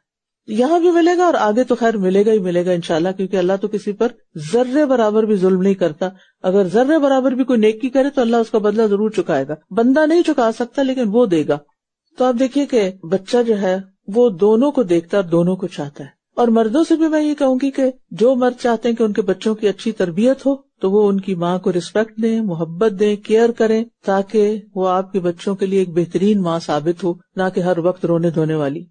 یہاں بھی ملے گا اور آگے تو خیر ملے گا ہی ملے گا انشاءاللہ، کیونکہ اللہ تو کسی پر ذرے برابر بھی ظلم نہیں کرتا۔ اگر ذرے برابر بھی کوئی نیکی کرے تو اللہ اس کا بدلہ ضرور چکائے گا، بندہ نہیں چکا سکتا لیکن وہ دے گا۔ تو آپ دیکھیے کہ بچہ جو ہے وہ دونوں کو دیکھتا ہے اور دونوں کو چاہتا ہے، اور مردوں سے بھی میں یہ کہوں گی کہ جو مرد چاہتے ہیں کہ ان کے بچوں کی اچھی تربیت ہو تو وہ ان کی ماں کو رسپیکٹ دیں، محبت دیں، کیئر کریں، تاکہ وہ آپ کے بچوں کے لیے ایک بہترین ماں ثابت ہو، نہ کہ ہر وقت رونے دھونے والی۔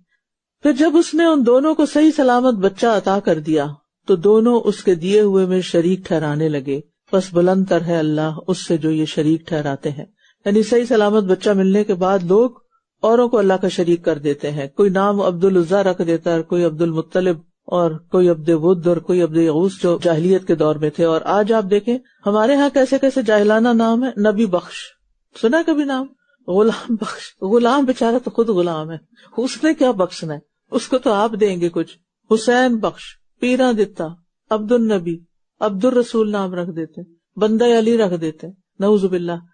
پھر جب اس نے ان دونوں کو صحیح سلامت بچہ عطا کر دیا تو دونوں اس کے دیے ہوئے میں شریک ٹھہرانے لگے، بس بلند تر ہے اللہ اس سے جو یہ شریک ٹھہراتے ہیں۔ یعنی صحیح سلامت بچہ ملنے کے بعد لوگ اوروں کو اللہ کا شریک کر دیتے ہیں، کوئی نام عبد العزیٰ رکھ دیتا ہے، کوئی عبد المطلب، اور کوئی عبد ود اور کوئی عبد یغوث جو جاہلیت کے دور میں تھے۔ اور آج آپ دیکھیں ہمارے ہاں کیسے کیسے جاہلانہ نام ہے، نبی بخش، سنا کبھی نام؟ غلام بخش، غلام بیچارہ تو خود غلام ہے، اس نے کیا بخشنا ہے، اس کو تو آپ دیں گے کچھ۔ حسین بخش، پیرا دتا، عبد النبی، عبد الرسول نام رکھ دیتے، بندہ علی رکھ دیتے، نعوذ باللہ۔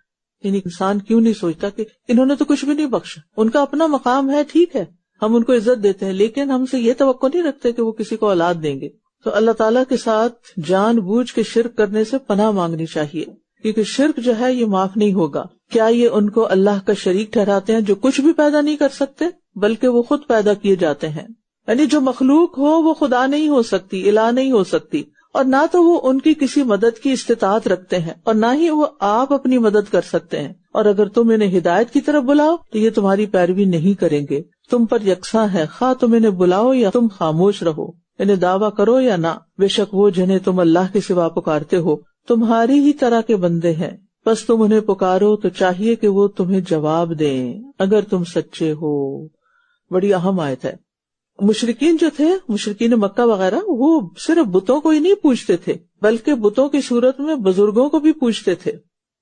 یعنی انسان کیوں نہیں سوچتا کہ انہوں نے تو کچھ بھی نہیں بخشا، ان کا اپنا مقام ہے، ٹھیک ہے ہم ان کو عزت دیتے ہیں لیکن ہم سے یہ توقع نہیں رکھتے کہ وہ کسی کو اولاد دیں گے۔ تو اللہ تعالیٰ کے ساتھ جان بوجھ کے شرک کرنے سے پناہ مانگنی چاہیے، کیونکہ شرک جو ہے یہ معاف نہیں ہوگا۔ کیا یہ ان کو اللہ کا شریک ٹھہراتے ہیں جو کچھ بھی پیدا نہیں کر سکتے بلکہ وہ خود پیدا کیے جاتے ہیں؟ یعنی جو مخلوق ہو وہ خدا نہیں ہو سکتی، الہ نہیں ہو سکتی، اور نہ تو وہ ان کی کسی مدد کی استطاعت رکھتے ہیں اور نہ ہی وہ آپ اپنی مدد کر سکتے ہیں، اور اگر تم انہیں ہدایت کی طرف بلاؤ تو یہ تمہاری پیروی نہیں کریں گے، تم پر یکساں ہے، خواہ تم انہیں بلاؤ یا تم خاموش رہو، انہیں دعویٰ کرو یا نہ، بے شک وہ جنہیں تم اللہ کے سوا پکارتے ہو تمہاری ہی طرح کے بندے ہیں، بس تم انہیں پکارو تو چاہیے کہ وہ تمہیں جواب دیں اگر تم سچے ہو۔ بڑی اہم آیت ہے۔ مشرکین جو تھے، مشرکین مکہ وغیرہ، وہ صرف بتوں کو ہی نہیں پوجتے تھے بلکہ بتوں کی صورت میں بزرگوں کو بھی پوجتے تھے،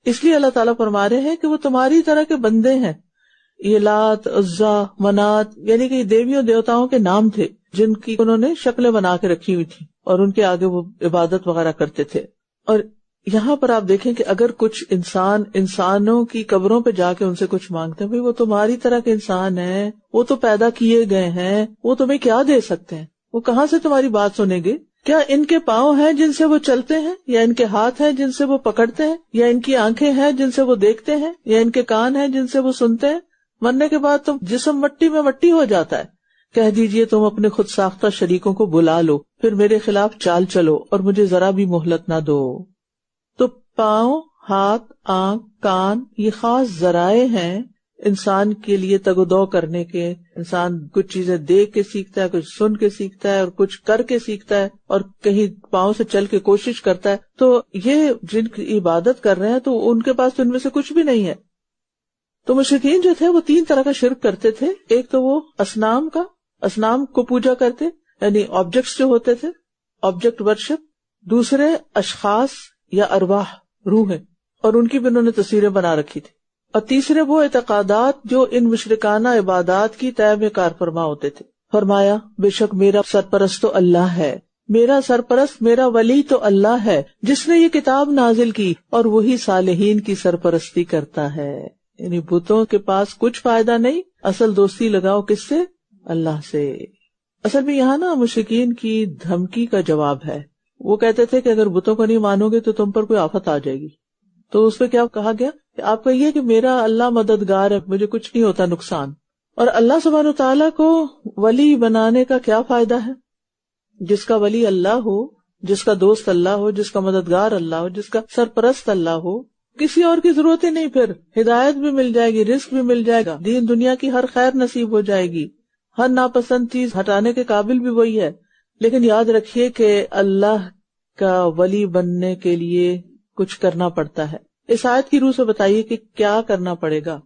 اس لیے اللہ تعالیٰ فرما رہے ہیں کہ وہ تمہاری طرح کے بندے ہیں۔ یہ لات، عزا، منات یعنی کہ یہ دیویوں دیوتاؤں کے نام تھے جن کی انہوں نے شکلیں بنا کے رکھی ہوئی تھی اور ان کے آگے وہ عبادت وغیرہ کرتے تھے۔ اور یہاں پر آپ دیکھیں کہ اگر کچھ انسانوں کی قبروں پہ جا کے ان سے کچھ مانگتے ہیں، بھئی وہ تمہاری طرح کے انسان ہیں، وہ تو پیدا کیے گئے ہیں، وہ تمہیں کیا دے سکتے ہیں، وہ کہاں سے تمہاری بات سنیں گے؟ کیا ان کے پاؤں ہیں جن سے وہ چلتے ہیں، یا ان کے ہاتھ ہیں جن سے وہ پکڑتے ہیں، یا ان کی آنکھیں ہیں جن سے وہ دیکھتے ہیں، یا ان کے کان ہیں جن سے وہ سنتے ہیں؟ مرنے کے بعد تم جسم مٹی میں مٹی ہو جاتا ہے۔ کہہ دیجئے تم اپنے خود ساختہ شریکوں کو بلا لو، پھر میرے خلاف چال چلو اور مجھے ذرا بھی مہلت نہ دو۔ تو پاؤں، ہاتھ، آنکھ، کان یہ خاص ذرائع ہیں انسان کے لیے تگ و دو کرنے کے۔ انسان کچھ چیزیں دیکھ کے سیکھتا ہے، کچھ سن کے سیکھتا ہے اور کچھ کر کے سیکھتا ہے، اور کہیں پاؤں سے چل کے کوشش کرتا ہے۔ تو یہ جن کی عبادت کر رہے ہیں تو ان کے پاس تو ان میں سے کچھ بھی نہیں ہے۔ تو مشرکین جو تھے وہ 3 طرح کا شرک کرتے تھے۔ ایک تو وہ اسنام کو پوجا کرتے، یعنی آبجیکٹس جو ہوتے تھے، آبجیکٹ ورشپ۔ دوسرے اشخاص یا ارواح، روحیں، اور ان کی بھی انہوں نے تصویریں بنا رکھی تھی۔ اور تیسرے وہ اعتقادات جو ان مشرکانہ عبادات کی طے میں کار فرما ہوتے تھے۔ فرمایا بے شک میرا سرپرست تو اللہ ہے، میرا سرپرست، میرا ولی تو اللہ ہے جس نے یہ کتاب نازل کی، اور وہی صالحین کی سرپرستی کرتا ہے۔ یعنی بتوں کے پاس کچھ فائدہ نہیں، اصل دوستی لگاؤ کس سے؟ اللہ سے۔ اصل میں یہاں نا مشرکین کی دھمکی کا جواب ہے۔ وہ کہتے تھے کہ اگر بتوں کو نہیں مانو گے تو تم پر کوئی آفت آ جائے گی۔ تو اس پہ کیا کہا گیا کہ آپ کہیے کہ میرا اللہ مددگار ہے، مجھے کچھ نہیں ہوتا نقصان۔ اور اللہ سبحانہ وتعالیٰ کو ولی بنانے کا کیا فائدہ ہے؟ جس کا ولی اللہ ہو، جس کا دوست اللہ ہو، جس کا مددگار اللہ ہو، جس کا سرپرست اللہ ہو، کسی اور کی ضرورت ہی نہیں، پھر ہدایت بھی مل جائے گی، رزق بھی مل جائے گا، دین دنیا کی ہر خیر نصیب ہو جائے گی، ہر ناپسند چیز ہٹانے کے قابل بھی وہی ہے۔ لیکن یاد رکھیے کہ اللہ کا ولی بننے کے لیے کچھ کرنا پڑتا ہے. اس آیت کی روح سے بتائیے کہ کیا کرنا پڑے گا.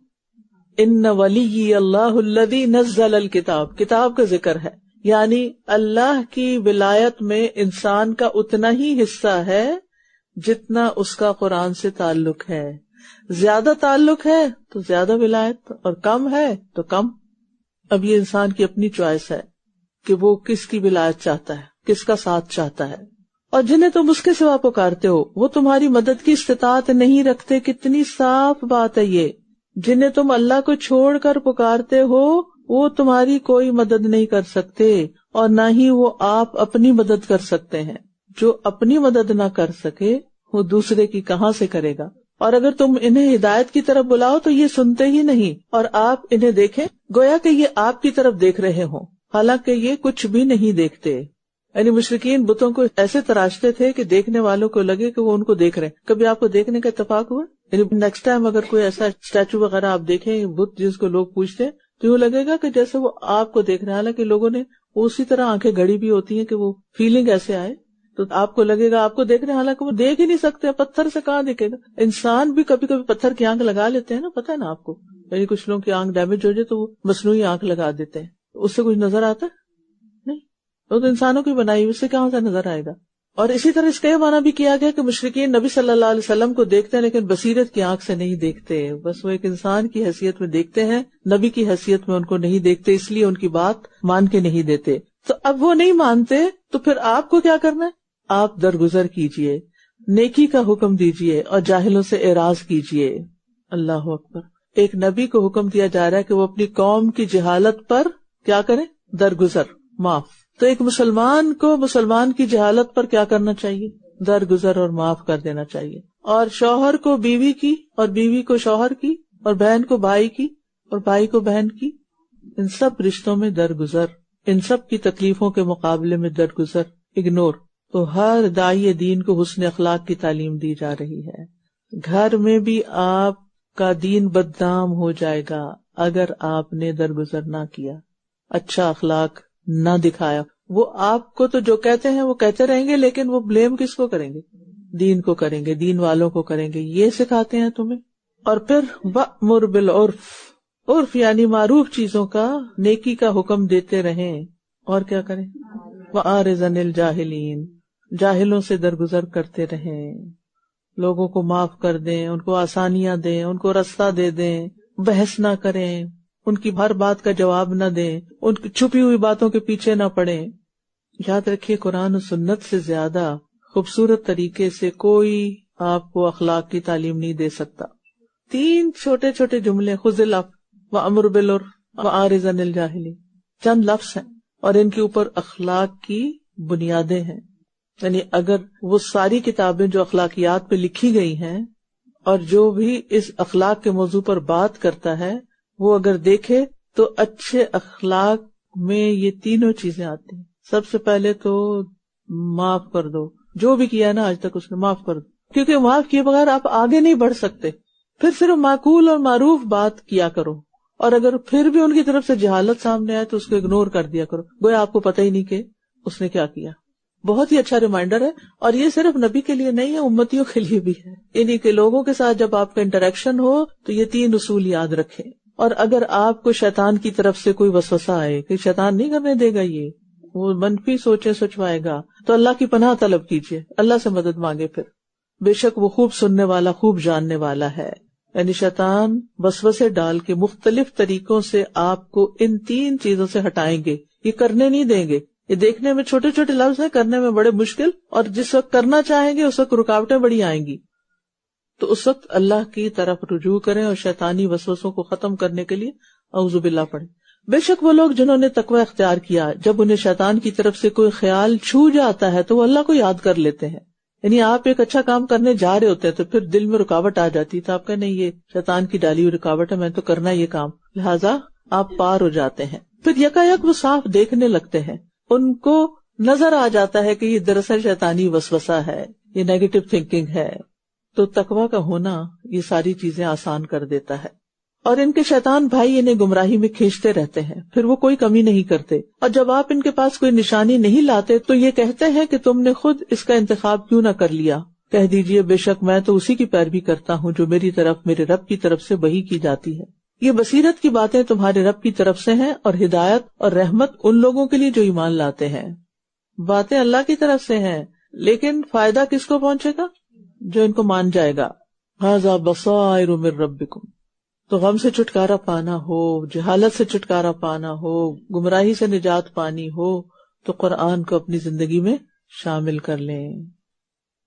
ان ولی اللہ الذی نزل الکتاب، کتاب کا ذکر ہے، یعنی اللہ کی ولایت میں انسان کا اتنا ہی حصہ ہے جتنا اس کا قرآن سے تعلق ہے. زیادہ تعلق ہے تو زیادہ ولایت، اور کم ہے تو کم. اب یہ انسان کی اپنی چوائس ہے کہ وہ کس کی ولایت چاہتا ہے، کس کا ساتھ چاہتا ہے. اور جنہیں تم اس کے سوا پکارتے ہو وہ تمہاری مدد کی استطاعت نہیں رکھتے. کتنی صاف بات ہے یہ. جنہیں تم اللہ کو چھوڑ کر پکارتے ہو وہ تمہاری کوئی مدد نہیں کر سکتے، اور نہ ہی وہ آپ اپنی مدد کر سکتے ہیں. جو اپنی مدد نہ کر سکے وہ دوسرے کی کہاں سے کرے گا. اور اگر تم انہیں ہدایت کی طرف بلاؤ تو یہ سنتے ہی نہیں، اور آپ انہیں دیکھیں گویا کہ یہ آپ کی طرف دیکھ رہے ہوں، حالانکہ یہ کچھ بھی نہیں دیکھتے. یعنی مشرکین بتوں کو ایسے تراشتے تھے کہ دیکھنے والوں کو لگے کہ وہ ان کو دیکھ رہے ہیں. کبھی آپ کو دیکھنے کا اتفاق ہوا؟ یعنی نیکسٹ ٹائم اگر کوئی ایسا اسٹیچو وغیرہ آپ دیکھیں بت جس کو لوگ پوچھتے ہیں تو یہ لگے گا کہ جیسے وہ آپ کو دیکھ رہے ہیں، حالانکہ لوگوں نے اسی طرح آنکھیں گھڑی بھی ہوتی ہیں کہ وہ فیلنگ ایسے آئے تو آپ کو لگے گا آپ کو دیکھ رہے ہیں، حالانکہ وہ دیکھ ہی نہیں سکتے. پتھر سے کہاں دیکھے گا. انسان بھی کبھی کبھی پتھر کی آنکھ لگا لیتے ہیں نا، پتہ ہے نا آپ کو. یعنی کچھ لوگوں کی آنکھ ڈیمیج ہو جائے تو وہ مصنوعی آنکھ لگا دیتے ہیں، اس سے کچھ نظر آتا ہے نہیں. وہ تو انسانوں کی بنائی، اس سے کہاں سے نظر آئے گا. اور اسی طرح اس کا یہ معنی بھی کیا گیا کہ مشرکین نبی صلی اللہ علیہ وسلم کو دیکھتے ہیں لیکن بصیرت کی آنکھ سے نہیں دیکھتے. بس وہ ایک انسان کی حیثیت میں دیکھتے ہیں، نبی کی حیثیت میں ان کو نہیں دیکھتے، اس لیے ان کی بات مان کے نہیں دیتے. تو اب وہ نہیں مانتے تو پھر آپ کو کیا کرنا ہے؟ آپ درگزر کیجئے، نیکی کا حکم دیجئے اور جاہلوں سے اعراض کیجئے. اللہ اکبر. ایک نبی کو حکم دیا جا رہا ہے کہ وہ اپنی قوم کی جہالت پر کیا کرے؟ درگزر، معاف. تو ایک مسلمان کو مسلمان کی جہالت پر کیا کرنا چاہیے؟ درگزر اور معاف کر دینا چاہیے. اور شوہر کو بیوی کی، اور بیوی کو شوہر کی، اور بہن کو بھائی کی، اور بھائی کو بہن کی، ان سب رشتوں میں درگزر، ان سب کی تکلیفوں کے مقابلے میں درگزر، اگنور. تو ہر داعی دین کو حسن اخلاق کی تعلیم دی جا رہی ہے. گھر میں بھی آپ کا دین بدنام ہو جائے گا اگر آپ نے درگزر نہ کیا، اچھا اخلاق نہ دکھایا. وہ آپ کو تو جو کہتے ہیں وہ کہتے رہیں گے لیکن وہ بلیم کس کو کریں گے؟ دین کو کریں گے، دین والوں کو کریں گے. یہ سکھاتے ہیں تمہیں. اور پھر وَأْمُرْ بِالْعُرْفِ، عرف یعنی معروف چیزوں کا، نیکی کا حکم دیتے رہیں. اور کیا کریں؟ وَأَعْرِضْ عَنِ الْجَاهِلِينَ، جاہلوں سے درگزر کرتے رہیں. لوگوں کو معاف کر دیں، ان کو آسانیاں دیں، ان کو رستہ دے دیں، بحث نہ کریں، ان کی ہر بات کا جواب نہ دیں، ان کی چھپی ہوئی باتوں کے پیچھے نہ پڑیں. یاد رکھیے قرآن و سنت سے زیادہ خوبصورت طریقے سے کوئی آپ کو اخلاق کی تعلیم نہیں دے سکتا. 3 چھوٹے چھوٹے جملے، خذ العفو وأمر بالعرف وأعرض عن الجاہلین، چند لفظ ہیں اور ان کے اوپر اخلاق کی بنیادیں ہیں. یعنی اگر وہ ساری کتابیں جو اخلاقیات پہ لکھی گئی ہیں اور جو بھی اس اخلاق کے موضوع پر بات کرتا ہے وہ اگر دیکھے تو اچھے اخلاق میں یہ تینوں چیزیں آتی ہیں. سب سے پہلے تو معاف کر دو، جو بھی کیا نا آج تک اس نے معاف کر دو، کیونکہ معاف کیے بغیر آپ آگے نہیں بڑھ سکتے. پھر صرف معقول اور معروف بات کیا کرو، اور اگر پھر بھی ان کی طرف سے جہالت سامنے آئے تو اس کو اگنور کر دیا کرو، گویا آپ کو پتہ ہی نہیں کہ اس نے کیا کیا. بہت ہی اچھا ریمائنڈر ہے. اور یہ صرف نبی کے لیے نہیں ہے، امتیوں کے لیے بھی ہے. انہی کے لوگوں کے ساتھ جب آپ کا انٹریکشن ہو تو یہ 3 اصول یاد رکھیں. اور اگر آپ کو شیطان کی طرف سے کوئی وسوسہ آئے کہ شیطان نہیں کرنے دے گا، یہ وہ منفی سوچے سوچوائے گا، تو اللہ کی پناہ طلب کیجیے، اللہ سے مدد مانگے. پھر بے شک وہ خوب سننے والا، خوب جاننے والا ہے. یعنی شیطان وسوسے ڈال کے مختلف طریقوں سے آپ کو ان 3 چیزوں سے ہٹائیں گے، یہ کرنے نہیں دیں گے. یہ دیکھنے میں چھوٹے چھوٹے لفظ ہیں، کرنے میں بڑے مشکل، اور جس وقت کرنا چاہیں گے اس وقت رکاوٹیں بڑی آئیں گی. تو اس وقت اللہ کی طرف رجوع کریں اور شیطانی وسوسوں کو ختم کرنے کے لیے اعوذ باللہ پڑھیں. بے شک وہ لوگ جنہوں نے تقوی اختیار کیا، جب انہیں شیطان کی طرف سے کوئی خیال چھو جاتا ہے تو وہ اللہ کو یاد کر لیتے ہیں. یعنی آپ ایک اچھا کام کرنے جا رہے ہوتے ہیں تو پھر دل میں رکاوٹ آ جاتی تو آپ کہیں نہیں، یہ شیطان کی ڈالی ہوئی رکاوٹ ہے، میں تو کرنا یہ کام، لہٰذا آپ پار ہو جاتے ہیں. پھر یکایک وہ صاف دیکھنے لگتے ہیں، ان کو نظر آ جاتا ہے کہ یہ دراصل شیطانی وسوسہ ہے، یہ نیگیٹو تھنکنگ ہے. تو تقوی کا ہونا یہ ساری چیزیں آسان کر دیتا ہے. اور ان کے شیطان بھائی انہیں گمراہی میں کھینچتے رہتے ہیں، پھر وہ کوئی کمی نہیں کرتے. اور جب آپ ان کے پاس کوئی نشانی نہیں لاتے تو یہ کہتے ہیں کہ تم نے خود اس کا انتخاب کیوں نہ کر لیا. کہہ دیجئے بے شک میں تو اسی کی پیروی کرتا ہوں جو میری طرف میرے رب کی طرف سے وحی کی جاتی ہے. یہ بصیرت کی باتیں تمہارے رب کی طرف سے ہیں اور ہدایت اور رحمت ان لوگوں کے لیے جو ایمان لاتے ہیں. باتیں اللہ کی طرف سے ہیں لیکن فائدہ کس کو پہنچے گا؟ جو ان کو مان جائے گا. ھذا بصائر من ربکم. تو غم سے چھٹکارا پانا ہو، جہالت سے چھٹکارا پانا ہو، گمراہی سے نجات پانی ہو تو قرآن کو اپنی زندگی میں شامل کر لیں.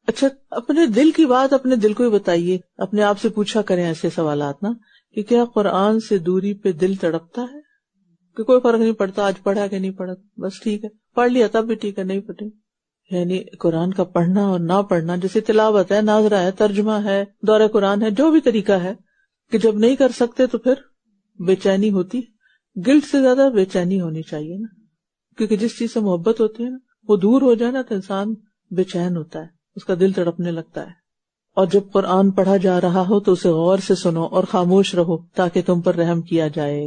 اچھا، اپنے دل کی بات اپنے دل کو ہی بتائیے. اپنے آپ سے پوچھا کریں ایسے سوالات نا کہ کیا قرآن سے دوری پہ دل تڑپتا ہے؟ کہ کوئی فرق نہیں پڑتا آج پڑھا کہ نہیں پڑھا، بس ٹھیک ہے، پڑھ لیا تب بھی ٹھیک ہے، نہیں پڑھے. یعنی قرآن کا پڑھنا اور نہ پڑھنا، جیسے تلاوت ہے، ناظرہ ہے، ترجمہ ہے، دورہ قرآن ہے، جو بھی طریقہ ہے، کہ جب نہیں کر سکتے تو پھر بے چینی ہوتی. گلٹ سے زیادہ بے چینی ہونی چاہیے نا، کیونکہ جس چیز سے محبت ہوتی ہے نا وہ دور ہو جائے نا تو انسان بے چین ہوتا ہے، اس کا دل تڑپنے لگتا ہے. اور جب قرآن پڑھا جا رہا ہو تو اسے غور سے سنو اور خاموش رہو تاکہ تم پر رحم کیا جائے.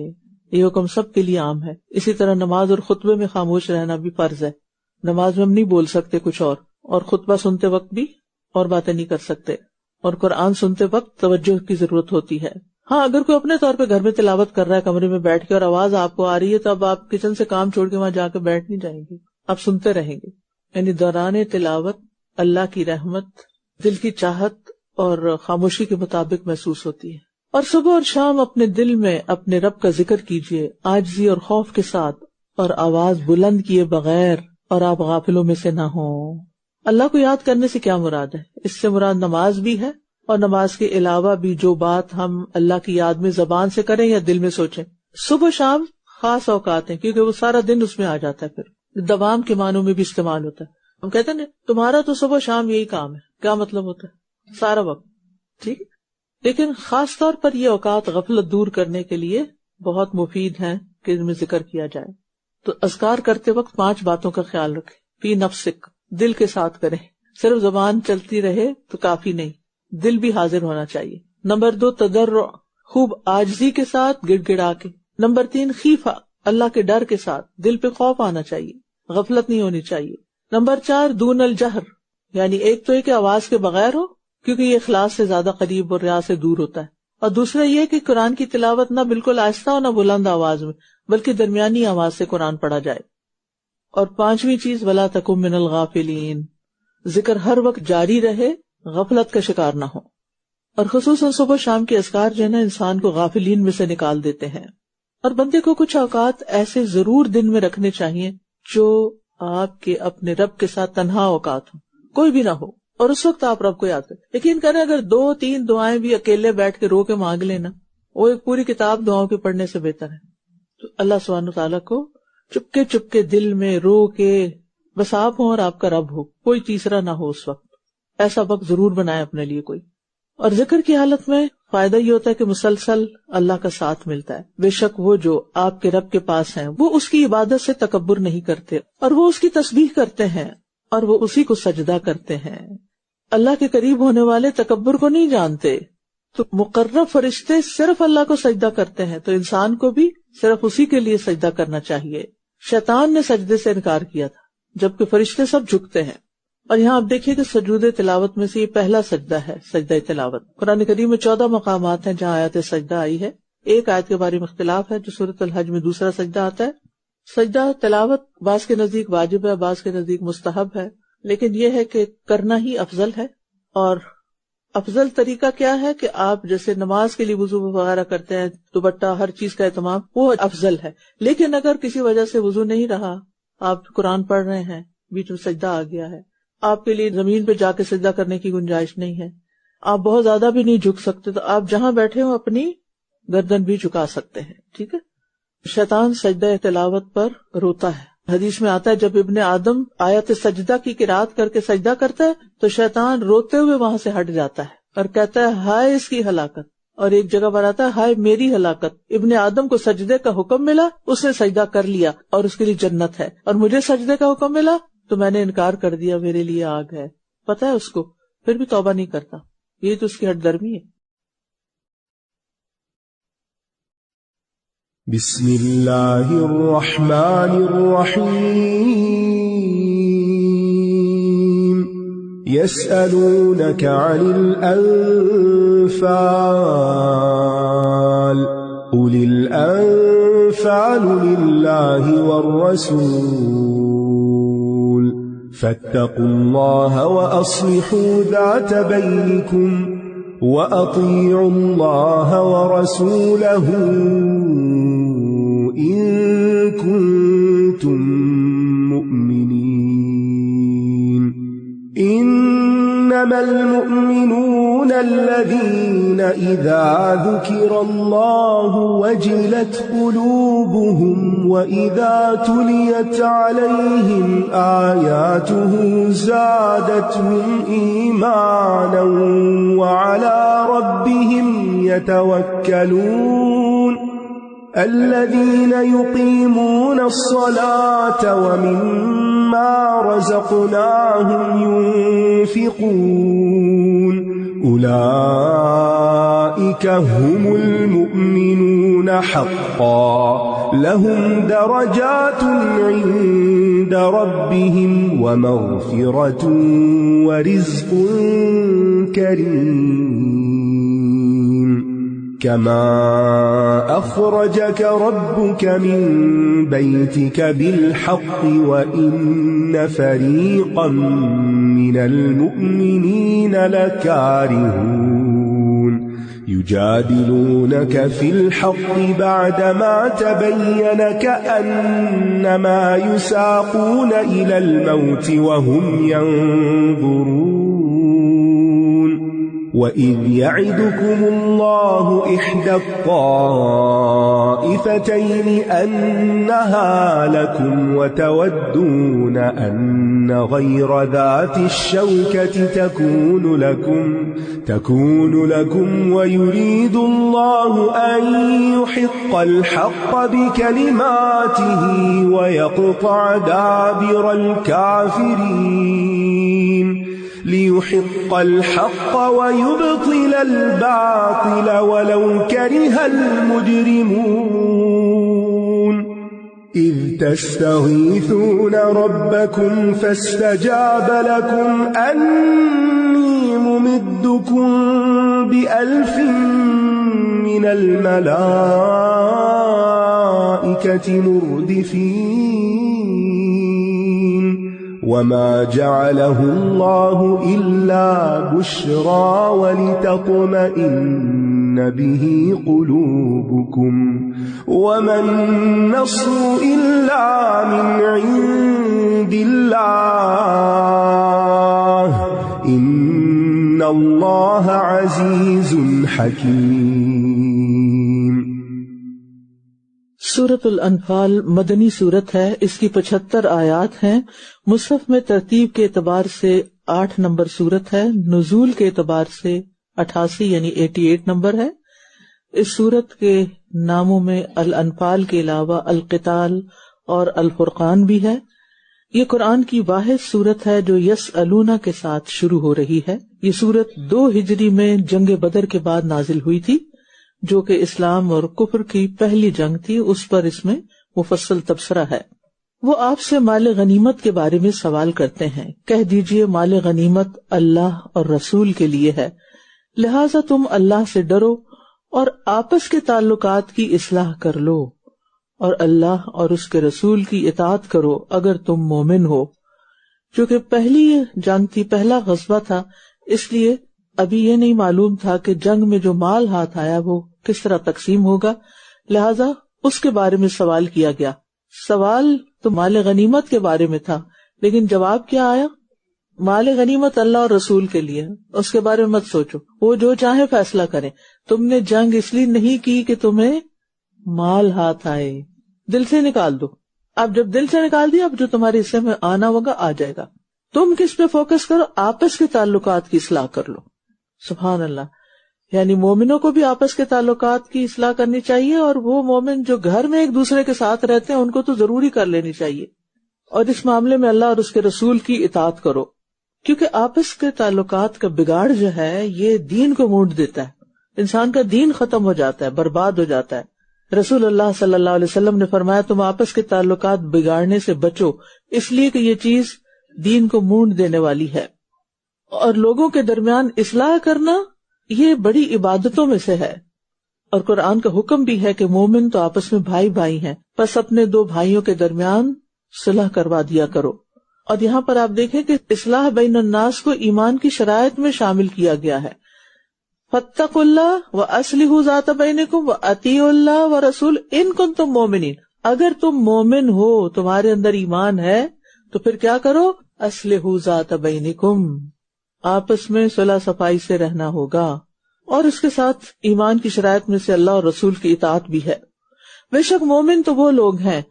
یہ حکم سب کے لیے عام ہے. اسی طرح نماز اور خطبے میں خاموش رہنا بھی فرض ہے. نماز میں ہم نہیں بول سکتے کچھ اور خطبہ سنتے وقت بھی اور باتیں نہیں کر سکتے، اور قرآن سنتے وقت توجہ کی ضرورت ہوتی ہے. ہاں، اگر کوئی اپنے طور پہ گھر میں تلاوت کر رہا ہے کمرے میں بیٹھ کے اور آواز آپ کو آ رہی ہے تو اب آپ کچن سے کام چھوڑ کے وہاں جا کے بیٹھ نہیں جائیں گے، آپ سنتے رہیں گے. یعنی دوران تلاوت اللہ کی رحمت دل کی چاہت اور خاموشی کے مطابق محسوس ہوتی ہے. اور صبح اور شام اپنے دل میں اپنے رب کا ذکر کیجیے عاجزی اور خوف کے ساتھ اور آواز بلند کیے بغیر، اور آپ غافلوں میں سے نہ ہوں. اللہ کو یاد کرنے سے کیا مراد ہے؟ اس سے مراد نماز بھی ہے اور نماز کے علاوہ بھی جو بات ہم اللہ کی یاد میں زبان سے کریں یا دل میں سوچیں. صبح شام خاص اوقات ہیں کیونکہ وہ سارا دن اس میں آ جاتا ہے. پھر دوام کے معنوں میں بھی استعمال ہوتا ہے. ہم کہتے ہیں نا تمہارا تو صبح شام یہی کام ہے، کیا مطلب ہوتا ہے؟ سارا وقت، ٹھیک. لیکن خاص طور پر یہ اوقات غفلت دور کرنے کے لیے بہت مفید ہیں کہ ان میں ذکر کیا جائے. تو اذکار کرتے وقت 5 باتوں کا خیال رکھیں. فی نفسک، دل کے ساتھ کریں. صرف زبان چلتی رہے تو کافی نہیں، دل بھی حاضر ہونا چاہیے. نمبر 2 تضرع، خوب عاجزی کے ساتھ گڑ گڑا کے. نمبر 3 خیفہ، اللہ کے ڈر کے ساتھ، دل پہ خوف آنا چاہیے، غفلت نہیں ہونی چاہیے. نمبر 4 دون الجہر، یعنی ایک تو یہ کہ آواز کے بغیر ہو کیونکہ یہ اخلاص سے زیادہ قریب اور ریا سے دور ہوتا ہے، اور دوسرا یہ کہ قرآن کی تلاوت نہ بالکل آہستہ ہو نہ بلند آواز میں بلکہ درمیانی آواز سے قرآن پڑھا جائے. اور 5ویں چیز ولا تکن من الغافلین، ذکر ہر وقت جاری رہے، غفلت کا شکار نہ ہو. اور خصوصاً صبح شام کے اذکار جو ہے نا انسان کو غافلین میں سے نکال دیتے ہیں. اور بندے کو کچھ اوقات ایسے ضرور دن میں رکھنے چاہیے جو آپ کے اپنے رب کے ساتھ تنہا اوقات ہوں، کوئی بھی نہ ہو، اور اس وقت آپ رب کو یاد کریں. یقین کریں اگر 2-3 دعائیں بھی اکیلے بیٹھ کے رو کے مانگ لینا وہ ایک پوری کتاب دعاؤں کے پڑھنے سے بہتر ہے. تو اللہ سبحانہ تعالیٰ کو چپکے چپکے دل میں رو کے، بس آپ ہوں اور آپ کا رب ہو، کوئی تیسرا نہ ہو اس وقت. ایسا وقت ضرور بنائے اپنے لیے کوئی. اور ذکر کی حالت میں فائدہ یہ ہوتا ہے کہ مسلسل اللہ کا ساتھ ملتا ہے. بے شک وہ جو آپ کے رب کے پاس ہیں وہ اس کی عبادت سے تکبر نہیں کرتے اور وہ اس کی تسبیح کرتے ہیں اور وہ اسی کو سجدہ کرتے ہیں. اللہ کے قریب ہونے والے تکبر کو نہیں جانتے. تو مقرب فرشتے صرف اللہ کو سجدہ کرتے ہیں، تو انسان کو بھی صرف اسی کے لیے سجدہ کرنا چاہیے. شیطان نے سجدے سے انکار کیا تھا جبکہ فرشتے سب جھکتے ہیں. اور یہاں آپ دیکھیے کہ سجود تلاوت میں سے یہ پہلا سجدہ ہے، سجدہ تلاوت. قرآن کریم میں 14 مقامات ہیں جہاں آیت سجدہ آئی ہے. ایک آیت کے بارے میں اختلاف ہے جو سورۃ الحج میں دوسرا سجدہ آتا ہے. سجدہ تلاوت بعض کے نزدیک واجب ہے، بعض کے نزدیک مستحب ہے، لیکن یہ ہے کہ کرنا ہی افضل ہے. اور افضل طریقہ کیا ہے کہ آپ جیسے نماز کے لیے وضو وغیرہ کرتے ہیں، دوپٹہ ہر چیز کا اہتمام، وہ افضل ہے. لیکن اگر کسی وجہ سے وضو نہیں رہا، آپ قرآن پڑھ رہے ہیں، بیچ میں سجدہ آ گیا ہے، آپ کے لیے زمین پہ جا کے سجدہ کرنے کی گنجائش نہیں ہے، آپ بہت زیادہ بھی نہیں جھک سکتے، تو آپ جہاں بیٹھے ہو اپنی گردن بھی جھکا سکتے ہیں. ٹھیک ہے. شیطان سجدہ تلاوت پر روتا ہے. حدیث میں آتا ہے جب ابن آدم آیت سجدہ کی قرات کر کے سجدہ کرتا ہے تو شیطان روتے ہوئے وہاں سے ہٹ جاتا ہے اور کہتا ہے ہائے اس کی ہلاکت. اور ایک جگہ پر آتا ہے ہائے میری ہلاکت، ابن آدم کو سجدے کا حکم ملا، اس نے سجدہ کر لیا اور اس کے لیے جنت ہے، اور مجھے سجدے کا حکم ملا تو میں نے انکار کر دیا، میرے لیے آگ ہے. پتہ ہے اس کو، پھر بھی توبہ نہیں کرتا. یہ تو اس کی ہٹ درمی ہے. بسم اللہ الرحمن الرحیم يسألونك عن الأنفال قل الأنفال لله والرسول فاتقوا الله وأصلحوا ذات بينكم وأطيعوا الله ورسوله إن كنتم مؤمنين إنما المؤمنون الذين إذا ذكر الله وجلت قلوبهم وإذا تليت عليهم آياته زادتهم إيمانا وعلى ربهم يتوكلون الذين يقيمون الصلاة ومما رزقناهم ينفقون أولئك هم المؤمنون حقا لهم درجات عند ربهم ومغفرة ورزق كريم كما أخرجك ربك من بيتك بالحق وإن فريقا من المؤمنين لكارهون يجادلونك في الحق بعدما تبين كأنما يساقون إلى الموت وهم ينظرون وَإِذْ يَعِدُكُمُ اللَّهُ إِحْدَى الطَّائِفَتَيْنِ أَنَّهَا لَكُمْ وَتَوَدُّونَ أَنَّ غَيْرَ ذَاتِ الشَّوْكَةِ تَكُونُ لَكُمْ وَيُرِيدُ اللَّهُ أَن يُحِقَّ الْحَقَّ بِكَلِمَاتِهِ وَيَقْطَعَ دَابِرَ الْكَافِرِينَ ليحق الحق ويبطل الباطل ولو كره المجرمون إذ تستغيثون ربكم فاستجاب لكم أني ممدكم ب1000 من الملائكة مردفين وما جعله الله إلا بشرى ولتطمئن به قلوبكم وما النصر إلا من عند الله إن الله عزيز حكيم. سورۃ الانفال مدنی سورت ہے. اس کی 75 آیات ہیں. مصحف میں ترتیب کے اعتبار سے 8 نمبر سورت ہے. نزول کے اعتبار سے 88 یعنی 88 نمبر ہے. اس سورت کے ناموں میں الانفال کے علاوہ القتال اور الفرقان بھی ہے. یہ قرآن کی واحد سورت ہے جو یسألونا کے ساتھ شروع ہو رہی ہے. یہ سورت 2 ہجری میں جنگ بدر کے بعد نازل ہوئی تھی جو کہ اسلام اور کفر کی پہلی جنگ تھی. اس پر اس میں مفصل تبصرہ ہے. وہ آپ سے مال غنیمت کے بارے میں سوال کرتے ہیں. کہہ دیجئے مال غنیمت اللہ اور رسول کے لیے ہے، لہٰذا تم اللہ سے ڈرو اور آپس کے تعلقات کی اصلاح کر لو اور اللہ اور اس کے رسول کی اطاعت کرو اگر تم مومن ہو. چونکہ پہلی جنگ تھی، پہلا غزوہ تھا، اس لیے ابھی یہ نہیں معلوم تھا کہ جنگ میں جو مال ہاتھ آیا وہ کس طرح تقسیم ہوگا، لہذا اس کے بارے میں سوال کیا گیا. سوال تو مال غنیمت کے بارے میں تھا، لیکن جواب کیا آیا؟ مال غنیمت اللہ اور رسول کے لیے، اس کے بارے میں مت سوچو، وہ جو چاہے فیصلہ کریں. تم نے جنگ اس لیے نہیں کی کہ تمہیں مال ہاتھ آئے، دل سے نکال دو. اب جب دل سے نکال دیا، اب جو تمہارے حصے میں آنا ہوگا آ جائے گا. تم کس پہ فوکس کرو؟ آپس کے تعلقات کی اصلاح کر لو. سبحان اللہ. یعنی مومنوں کو بھی آپس کے تعلقات کی اصلاح کرنی چاہیے، اور وہ مومن جو گھر میں ایک دوسرے کے ساتھ رہتے ہیں ان کو تو ضروری کر لینی چاہیے. اور اس معاملے میں اللہ اور اس کے رسول کی اطاعت کرو، کیونکہ آپس کے تعلقات کا بگاڑ جو ہے یہ دین کو مونڈ دیتا ہے. انسان کا دین ختم ہو جاتا ہے، برباد ہو جاتا ہے. رسول اللہ صلی اللہ علیہ وسلم نے فرمایا تم آپس کے تعلقات بگاڑنے سے بچو، اس لیے کہ یہ چیز دین کو مونڈ دینے والی ہے. اور لوگوں کے درمیان اصلاح کرنا یہ بڑی عبادتوں میں سے ہے، اور قرآن کا حکم بھی ہے کہ مومن تو آپس میں بھائی بھائی ہیں، بس اپنے دو بھائیوں کے درمیان صلح کروا دیا کرو۔ اور یہاں پر آپ دیکھیں کہ اصلاح بین الناس کو ایمان کی شرائط میں شامل کیا گیا ہے۔ فاتقوا اللہ واصلحوا ذات بینکم واطیعوا اللہ ورسول ان کنتم مؤمنین، اگر تم مومن ہو، تمہارے اندر ایمان ہے، تو پھر کیا کرو؟ اصلحوا ذات بینکم، آپس میں صلح صفائی سے رہنا ہوگا، اور اس کے ساتھ ایمان کی شرائط میں سے اللہ اور رسول کی اطاعت بھی ہے۔ بے شک مومن تو وہ لوگ ہیں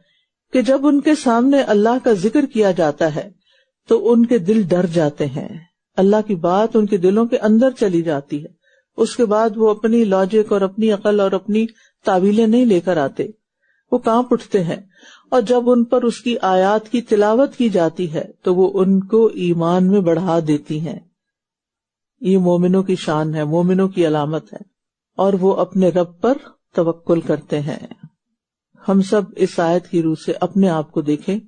کہ جب ان کے سامنے اللہ کا ذکر کیا جاتا ہے تو ان کے دل ڈر جاتے ہیں، اللہ کی بات ان کے دلوں کے اندر چلی جاتی ہے، اس کے بعد وہ اپنی لاجک اور اپنی عقل اور اپنی تعویلیں نہیں لے کر آتے، وہ کانپ اٹھتے ہیں، اور جب ان پر اس کی آیات کی تلاوت کی جاتی ہے تو وہ ان کو ایمان میں بڑھا دیتی ہیں۔ یہ مومنوں کی شان ہے، مومنوں کی علامت ہے، اور وہ اپنے رب پر توکل کرتے ہیں۔ ہم سب اس آیت کی روح سے اپنے آپ کو دیکھیں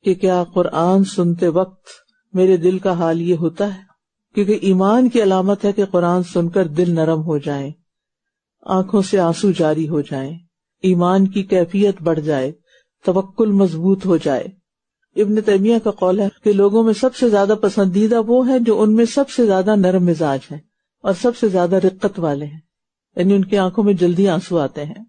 کہ کیا قرآن سنتے وقت میرے دل کا حال یہ ہوتا ہے؟ کیونکہ ایمان کی علامت ہے کہ قرآن سن کر دل نرم ہو جائے، آنکھوں سے آنسو جاری ہو جائیں، ایمان کی کیفیت بڑھ جائے، توکل مضبوط ہو جائے۔ ابن تیمیہ کا قول ہے کہ لوگوں میں سب سے زیادہ پسندیدہ وہ ہیں جو ان میں سب سے زیادہ نرم مزاج ہیں اور سب سے زیادہ رقت والے ہیں، یعنی ان کی آنکھوں میں جلدی آنسو آتے ہیں،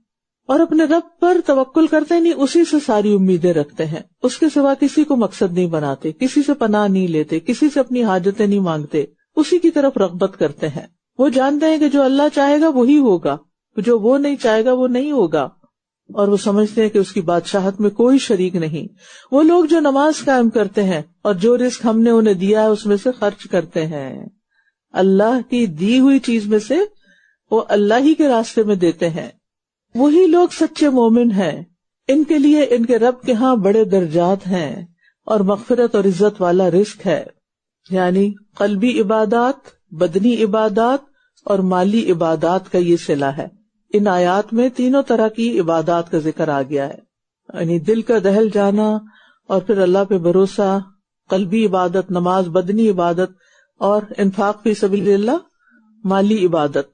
اور اپنے رب پر توکل کرتے نہیں، اسی سے ساری امیدیں رکھتے ہیں، اس کے سوا کسی کو مقصد نہیں بناتے، کسی سے پناہ نہیں لیتے، کسی سے اپنی حاجتیں نہیں مانگتے، اسی کی طرف رغبت کرتے ہیں۔ وہ جانتے ہیں کہ جو اللہ چاہے گا وہی ہوگا، جو وہ نہیں چاہے گا وہ نہیں ہوگا، اور وہ سمجھتے ہیں کہ اس کی بادشاہت میں کوئی شریک نہیں۔ وہ لوگ جو نماز قائم کرتے ہیں اور جو رزق ہم نے انہیں دیا ہے اس میں سے خرچ کرتے ہیں، اللہ کی دی ہوئی چیز میں سے وہ اللہ ہی کے راستے میں دیتے ہیں، وہی لوگ سچے مومن ہیں۔ ان کے لیے ان کے رب کے ہاں بڑے درجات ہیں اور مغفرت اور عزت والا رزق ہے، یعنی قلبی عبادات، بدنی عبادات اور مالی عبادات کا یہ صلہ ہے۔ ان آیات میں تینوں طرح کی عبادات کا ذکر آ گیا ہے، یعنی دل کا دہل جانا، اور پھر اللہ پہ بھروسہ، قلبی عبادت نماز، بدنی عبادت، اور انفاق فی سبیل اللہ مالی عبادت۔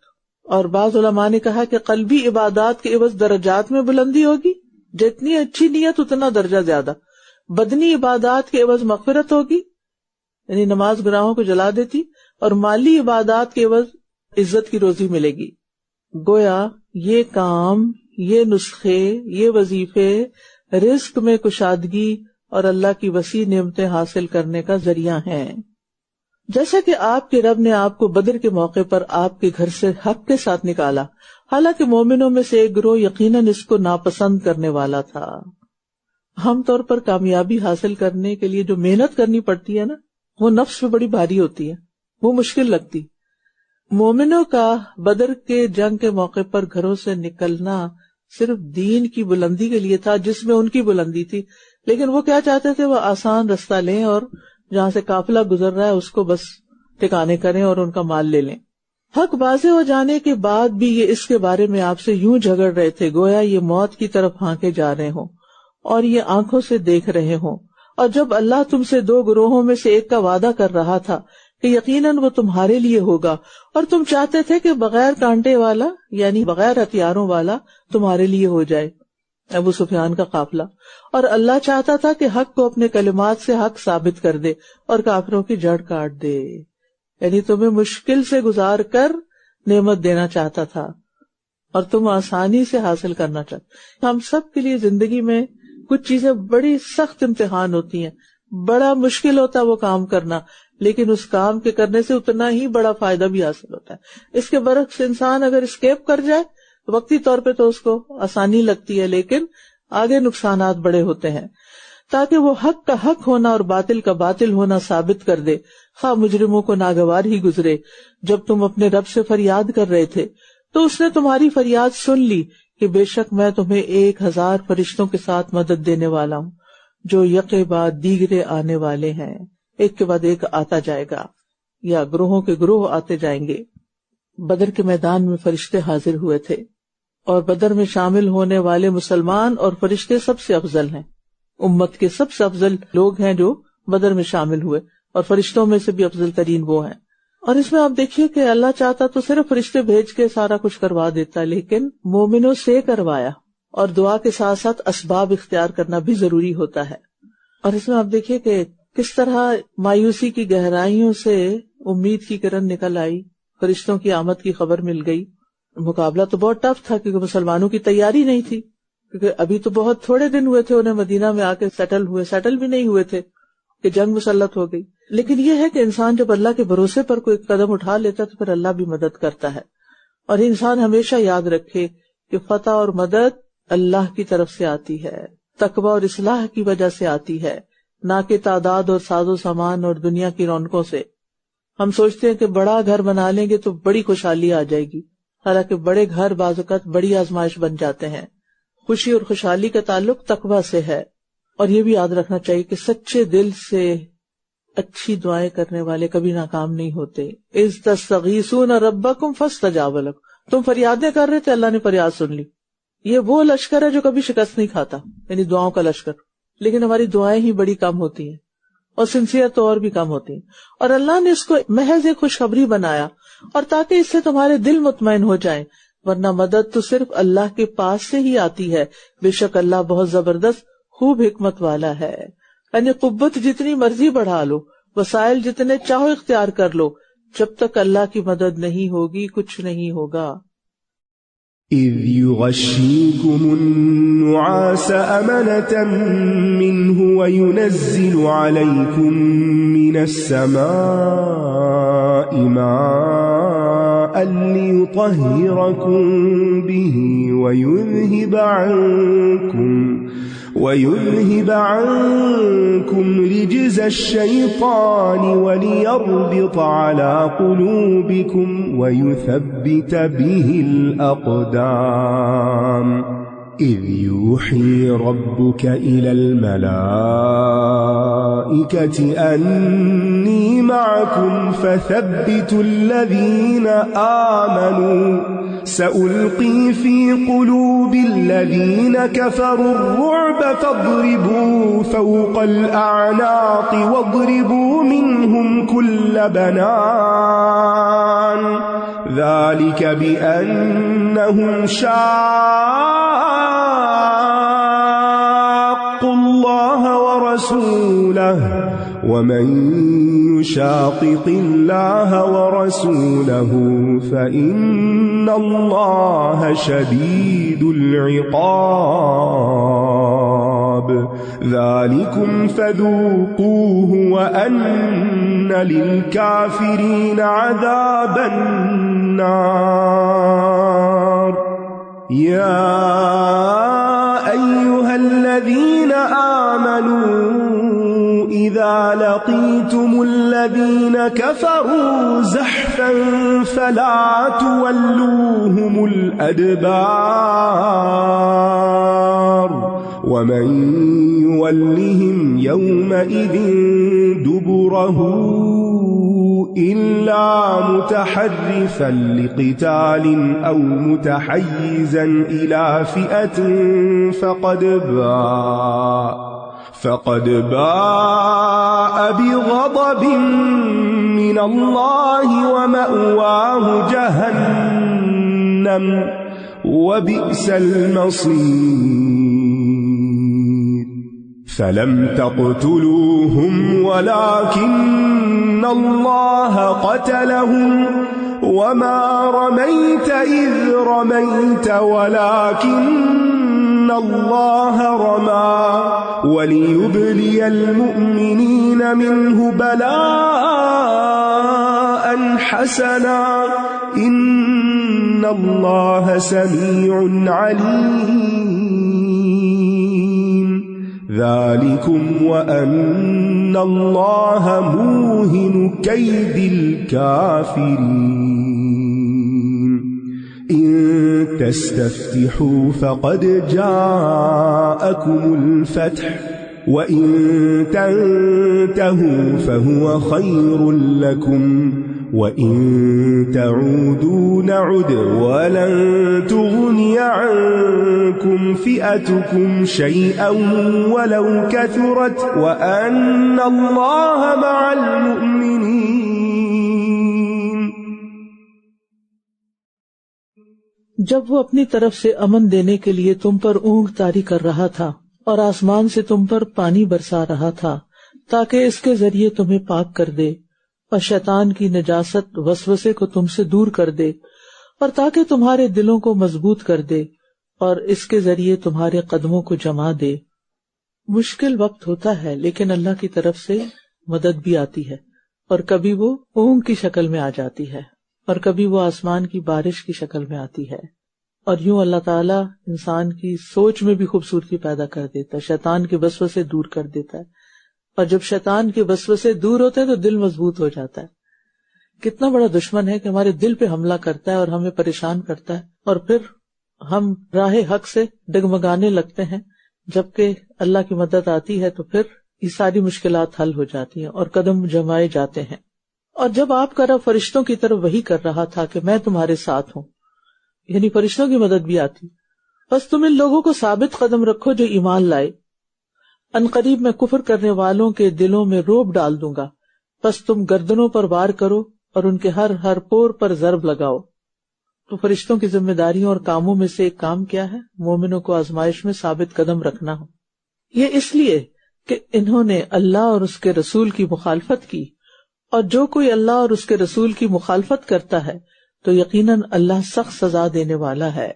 اور بعض علماء نے کہا کہ قلبی عبادات کے عوض درجات میں بلندی ہوگی، جتنی اچھی نیت اتنا درجہ زیادہ۔ بدنی عبادات کے عوض مغفرت ہوگی، یعنی نماز گناہوں کو جلا دیتی، اور مالی عبادات کے عوض عزت کی روزی ملے گی۔ گویا یہ کام، یہ نسخے، یہ وظیفے رزق میں کشادگی اور اللہ کی وسیع نعمتیں حاصل کرنے کا ذریعہ ہیں۔ جیسا کہ آپ کے رب نے آپ کو بدر کے موقع پر آپ کے گھر سے حق کے ساتھ نکالا، حالانکہ مومنوں میں سے ایک گروہ یقیناً اس کو ناپسند کرنے والا تھا۔ عام طور پر کامیابی حاصل کرنے کے لیے جو محنت کرنی پڑتی ہے نا، وہ نفس پہ بڑی بھاری ہوتی ہے، وہ مشکل لگتی۔ مومنوں کا بدر کے جنگ کے موقع پر گھروں سے نکلنا صرف دین کی بلندی کے لیے تھا، جس میں ان کی بلندی تھی، لیکن وہ کیا چاہتے تھے؟ وہ آسان رستہ لیں اور جہاں سے قافلہ گزر رہا ہے اس کو بس ٹھکانے کریں اور ان کا مال لے لیں۔ حق واضح ہو جانے کے بعد بھی یہ اس کے بارے میں آپ سے یوں جھگڑ رہے تھے گویا یہ موت کی طرف ہانکے جا رہے ہوں اور یہ آنکھوں سے دیکھ رہے ہوں۔ اور جب اللہ تم سے دو گروہوں میں سے ایک کا وعدہ کر رہا تھا کہ یقیناً وہ تمہارے لیے ہوگا، اور تم چاہتے تھے کہ بغیر کانٹے والا یعنی بغیر ہتھیاروں والا تمہارے لیے ہو جائے، ابو سفیان کا قافلہ، اور اللہ چاہتا تھا کہ حق کو اپنے کلمات سے حق ثابت کر دے اور کافروں کی جڑ کاٹ دے، یعنی تمہیں مشکل سے گزار کر نعمت دینا چاہتا تھا اور تم آسانی سے حاصل کرنا چاہتے۔ ہم سب کے لیے زندگی میں کچھ چیزیں بڑی سخت امتحان ہوتی ہیں، بڑا مشکل ہوتا ہے وہ کام کرنا، لیکن اس کام کے کرنے سے اتنا ہی بڑا فائدہ بھی حاصل ہوتا ہے۔ اس کے برعکس انسان اگر اسکیپ کر جائے وقتی طور پہ تو اس کو آسانی لگتی ہے، لیکن آگے نقصانات بڑے ہوتے ہیں۔ تاکہ وہ حق کا حق ہونا اور باطل کا باطل ہونا ثابت کر دے، خواہ مجرموں کو ناگوار ہی گزرے۔ جب تم اپنے رب سے فریاد کر رہے تھے تو اس نے تمہاری فریاد سن لی کہ بے شک میں تمہیں 1000 فرشتوں کے ساتھ مدد دینے والا ہوں جو یکے بعد دیگرے آنے والے ہیں، ایک کے بعد ایک آتا جائے گا، یا گروہوں کے گروہ آتے جائیں گے۔ بدر کے میدان میں فرشتے حاضر ہوئے تھے اور بدر میں شامل ہونے والے مسلمان اور فرشتے سب سے افضل ہیں، امت کے سب سے افضل لوگ ہیں جو بدر میں شامل ہوئے، اور فرشتوں میں سے بھی افضل ترین وہ ہیں۔ اور اس میں آپ دیکھیے کہ اللہ چاہتا تو صرف فرشتے بھیج کے سارا کچھ کروا دیتا، لیکن مومنوں سے کروایا، اور دعا کے ساتھ ساتھ اسباب اختیار کرنا بھی ضروری ہوتا ہے۔ اور اس میں آپ دیکھیے کہ کس طرح مایوسی کی گہرائیوں سے امید کی کرن نکل آئی، فرشتوں کی آمد کی خبر مل گئی۔ مقابلہ تو بہت ٹف تھا کیونکہ مسلمانوں کی تیاری نہیں تھی، کیونکہ ابھی تو بہت تھوڑے دن ہوئے تھے انہیں مدینہ میں آ کے سیٹل بھی نہیں ہوئے تھے کہ جنگ مسلط ہو گئی۔ لیکن یہ ہے کہ انسان جب اللہ کے بھروسے پر کوئی قدم اٹھا لیتا ہے تو پھر اللہ بھی مدد کرتا ہے، اور انسان ہمیشہ یاد رکھے کہ فتح اور مدد اللہ کی طرف سے آتی ہے، تقوی اور اصلاح کی وجہ سے آتی ہے، نہ کہ تعداد اور ساز و سامان اور دنیا کی رونقوں سے۔ ہم سوچتے ہیں کہ بڑا گھر بنا لیں گے تو بڑی خوشحالی آ جائے گی، حالانکہ بڑے گھر بعض اوقات بڑی آزمائش بن جاتے ہیں۔ خوشی اور خوشحالی کا تعلق تقوی سے ہے، اور یہ بھی یاد رکھنا چاہیے کہ سچے دل سے اچھی دعائیں کرنے والے کبھی ناکام نہیں ہوتے۔ اذ تستغیثون ربکم فاستجاب لکم، تم فریادیں کر رہے تھے، اللہ نے فریاد سن لی۔ یہ وہ لشکر ہے جو کبھی شکست نہیں کھاتا، یعنی دعاؤں کا لشکر، لیکن ہماری دعائیں ہی بڑی کم ہوتی ہیں، اور سنسیئر تو اور بھی کم ہوتی ہیں، اور اللہ نے اس کو محض ایک خوشخبری بنایا، اور تاکہ اس سے تمہارے دل مطمئن ہو جائیں، ورنہ مدد تو صرف اللہ کے پاس سے ہی آتی ہے، بے شک اللہ بہت زبردست خوب حکمت والا ہے۔ یعنی قوت جتنی مرضی بڑھا لو، وسائل جتنے چاہو اختیار کر لو، جب تک اللہ کی مدد نہیں ہوگی کچھ نہیں ہوگا۔ إذ يغشيكم النعاس أمنة منه وينزل عليكم من السماء ماء ليطهركم به ويذهب عنكم رجز الشيطان وليربط على قلوبكم ويثبت به الأقدام إذ يوحي ربك إلى الملائكة أني معكم فثبتوا الذين آمنوا سألقي في قلوب الذين كفروا الرعب فاضربوا فوق الأعناق واضربوا منهم كل بنان ذلك بأنهم شاقوا الله ورسوله ومن يشاقق الله ورسوله فإن الله شديد العقاب ذلكم فذوقوه وأن للكافرين عذاب النار يا أيها الذين آمنوا إذا لقيتم الذين كفروا زحفا فلا تولوهم الأدبار ومن يولهم يومئذ دبره إلا متحرفا لقتال أو متحيزا إلى فئة فقد باء بغضب من الله ومأواه جهنم وبئس المصير فلم تقتلوهم ولكن الله قتلهم وما رميت إذ رميت ولكن الله رمى وليبلي المؤمنين منه بلاء حسنا إن الله سميع عليم ذلكم وأن الله موهن كيد الكافرين إن تستفتحوا فقد جاءكم الفتح وإن تنتهوا فهو خير لكم وإن تعودوا نعد ولن تغني عنكم فئتكم شيئا ولو كثرت وأن الله مع المؤمنين جب وہ اپنی طرف سے امن دینے کے لیے تم پر اونگ طاری کر رہا تھا اور آسمان سے تم پر پانی برسا رہا تھا تاکہ اس کے ذریعے تمہیں پاک کر دے اور شیطان کی نجاست وسوسے کو تم سے دور کر دے اور تاکہ تمہارے دلوں کو مضبوط کر دے اور اس کے ذریعے تمہارے قدموں کو جما دے۔ مشکل وقت ہوتا ہے لیکن اللہ کی طرف سے مدد بھی آتی ہے، اور کبھی وہ اونگ کی شکل میں آ جاتی ہے اور کبھی وہ آسمان کی بارش کی شکل میں آتی ہے، اور یوں اللہ تعالیٰ انسان کی سوچ میں بھی خوبصورتی پیدا کر دیتا ہے، شیطان کے وسوسے دور کر دیتا ہے، اور جب شیطان کے وسوسے دور ہوتے ہیں تو دل مضبوط ہو جاتا ہے۔ کتنا بڑا دشمن ہے کہ ہمارے دل پہ حملہ کرتا ہے اور ہمیں پریشان کرتا ہے، اور پھر ہم راہ حق سے ڈگمگانے لگتے ہیں، جبکہ اللہ کی مدد آتی ہے تو پھر یہ ساری مشکلات حل ہو جاتی ہیں اور قدم جمائے جاتے ہیں۔ اور جب آپ کا رب فرشتوں کی طرف وحی کر رہا تھا کہ میں تمہارے ساتھ ہوں، یعنی فرشتوں کی مدد بھی آتی، بس تم ان لوگوں کو ثابت قدم رکھو جو ایمان لائے، ان قریب میں کفر کرنے والوں کے دلوں میں رعب ڈال دوں گا، بس تم گردنوں پر وار کرو اور ان کے ہر پور پر ضرب لگاؤ۔ تو فرشتوں کی ذمہ داریوں اور کاموں میں سے ایک کام کیا ہے؟ مومنوں کو آزمائش میں ثابت قدم رکھنا ہو۔ یہ اس لیے کہ انہوں نے اللہ اور اس کے رسول کی مخالفت کی، اور جو کوئی اللہ اور اس کے رسول کی مخالفت کرتا ہے تو یقیناً اللہ سخت سزا دینے والا ہے۔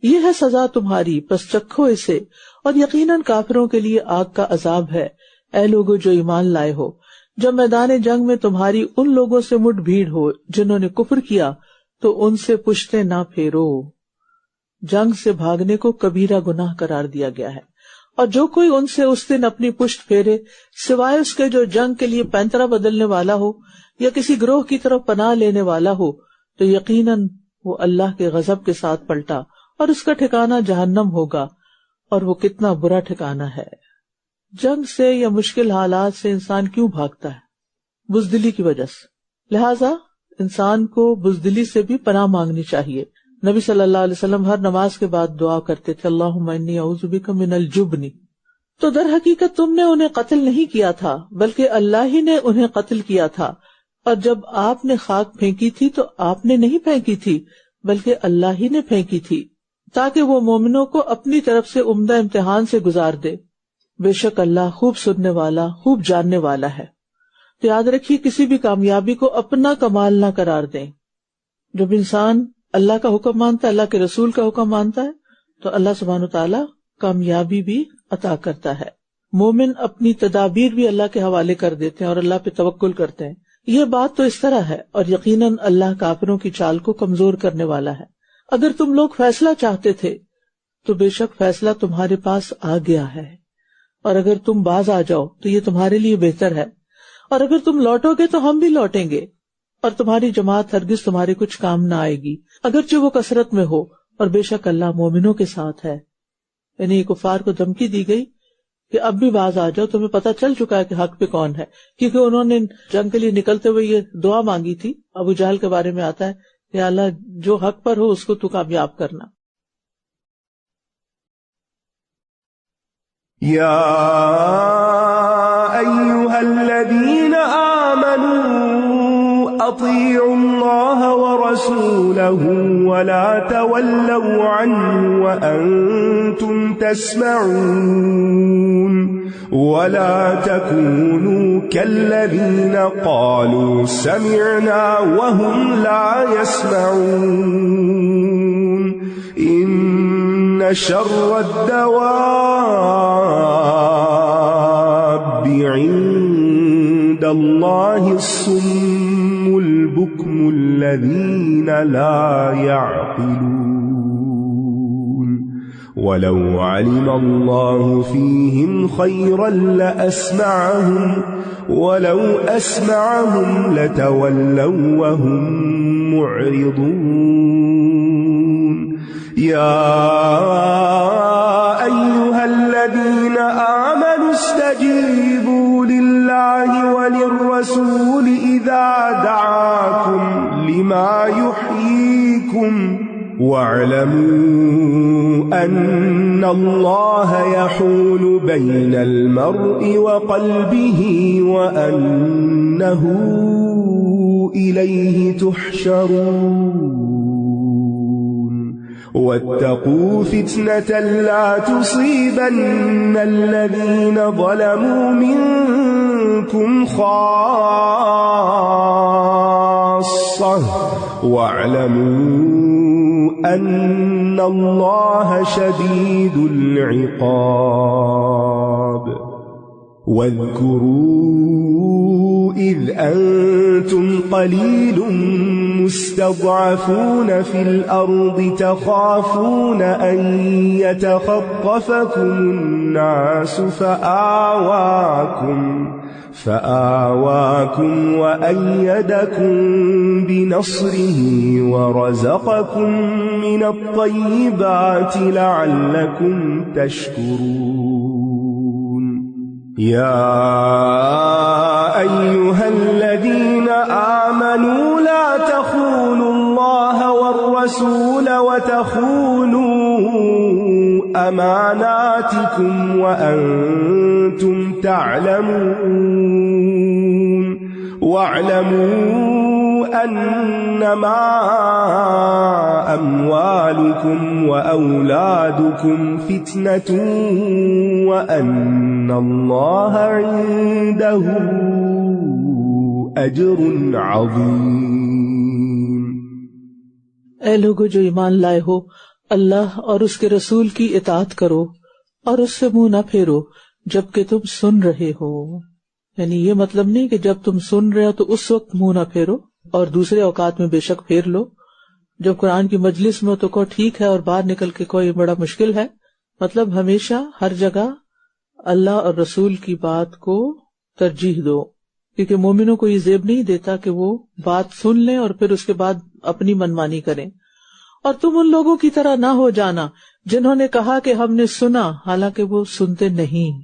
یہ ہے سزا تمہاری، پس چکھو اسے، اور یقیناً کافروں کے لیے آگ کا عذاب ہے۔ اے لوگو جو ایمان لائے ہو، جب میدان جنگ میں تمہاری ان لوگوں سے مٹ بھیڑ ہو جنہوں نے کفر کیا تو ان سے پشتیں نہ پھیرو۔ جنگ سے بھاگنے کو کبیرہ گناہ قرار دیا گیا ہے، اور جو کوئی ان سے اس دن اپنی پشت پھیرے سوائے اس کے جو جنگ کے لیے پینترا بدلنے والا ہو یا کسی گروہ کی طرف پناہ لینے والا ہو تو یقیناً وہ اللہ کے غضب کے ساتھ پلٹا اور اس کا ٹھکانہ جہنم ہوگا، اور وہ کتنا برا ٹھکانہ ہے۔ جنگ سے یا مشکل حالات سے انسان کیوں بھاگتا ہے؟ بزدلی کی وجہ سے۔ لہٰذا انسان کو بزدلی سے بھی پناہ مانگنی چاہیے۔ نبی صلی اللہ علیہ وسلم ہر نماز کے بعد دعا کرتے تھے، اللہم انی اعوذ بک من الجبن۔ تو در حقیقت تم نے انہیں قتل نہیں کیا تھا بلکہ اللہ ہی نے انہیں قتل کیا تھا، اور جب آپ نے خاک پھینکی تھی تو آپ نے نہیں پھینکی تھی بلکہ اللہ ہی نے پھینکی تھی، تاکہ وہ مومنوں کو اپنی طرف سے عمدہ امتحان سے گزار دے۔ بے شک اللہ خوب سننے والا، خوب جاننے والا ہے۔ تو یاد رکھیے کسی بھی کامیابی کو اپنا کمال نہ قرار دیں۔ جب انسان اللہ کا حکم مانتا ہے، اللہ کے رسول کا حکم مانتا ہے، تو اللہ سبحانہ وتعالی کامیابی بھی عطا کرتا ہے۔ مومن اپنی تدابیر بھی اللہ کے حوالے کر دیتے ہیں اور اللہ پہ توکل کرتے ہیں۔ یہ بات تو اس طرح ہے، اور یقیناً اللہ کافروں کی چال کو کمزور کرنے والا ہے۔ اگر تم لوگ فیصلہ چاہتے تھے تو بے شک فیصلہ تمہارے پاس آ گیا ہے، اور اگر تم باز آ جاؤ تو یہ تمہارے لیے بہتر ہے، اور اگر تم لوٹو گے تو ہم بھی لوٹیں گے، اور تمہاری جماعت ہرگز تمہارے کچھ کام نہ آئے گی اگرچہ وہ کثرت میں ہو، اور بے شک اللہ مومنوں کے ساتھ ہے۔ یعنی کفار کو دھمکی دی گئی کہ اب بھی باز آ جاؤ، تمہیں پتہ چل چکا ہے کہ حق پہ کون ہے، کیونکہ انہوں نے جنگ کے لیے نکلتے ہوئے یہ دعا مانگی تھی۔ ابو جہل کے بارے میں آتا ہے کہ اللہ جو حق پر ہو اس کو تو کامیاب کرنا۔ یا ایھا الذین آمنوا اطیعوا اللہ ورسولہ ولا تولوا عنہ وانتم تسمعون ولا تكونوا كالذین قالوا سمعنا وهم لا يسمعون ان شر الدواب عند الله الصم البكم الذين لا يعقلون ولو علم الله فيهم خيرا لأسمعهم ولو أسمعهم لتولوا وهم معرضون يا أيها الذين آمنوا استجيبوا لله وللرسول إذا دعاكم لما يحييكم واعلموا أن الله يحول بين المرء وقلبه وأنه إليه تحشرون واتقوا فتنة لا تصيبن الذين ظلموا منكم خاصة واعلموا أن الله شديد العقاب واذكروا إذ أنتم قليل مستضعفون في الأرض تخافون أن يتخطفكم الناس فآواكم وأيدكم بنصره ورزقكم من الطيبات لعلكم تشكرون يا أيها الذين آمنوا لا تخونوا الله والرسول وتخونوا أماناتكم وأنتم تعلمون واعلموا أنما أموالكم وأولادكم فتنة وأن الله عنده أجر عظيم۔ اے لوگو جو ایمان لائے ہو، اللہ اور اس کے رسول کی اطاعت کرو اور اس سے منہ نہ پھیرو جبکہ تم سن رہے ہو۔ یعنی یہ مطلب نہیں کہ جب تم سن رہے ہو تو اس وقت منہ نہ پھیرو اور دوسرے اوقات میں بے شک پھیر لو۔ جب قرآن کی مجلس میں تو کوئی ٹھیک ہے اور باہر نکل کے کوئی بڑا مشکل ہے، مطلب ہمیشہ ہر جگہ اللہ اور رسول کی بات کو ترجیح دو، کیونکہ مومنوں کو یہ زیب نہیں دیتا کہ وہ بات سن لیں اور پھر اس کے بعد اپنی منمانی کریں۔ اور تم ان لوگوں کی طرح نہ ہو جانا جنہوں نے کہا کہ ہم نے سنا حالانکہ وہ سنتے نہیں۔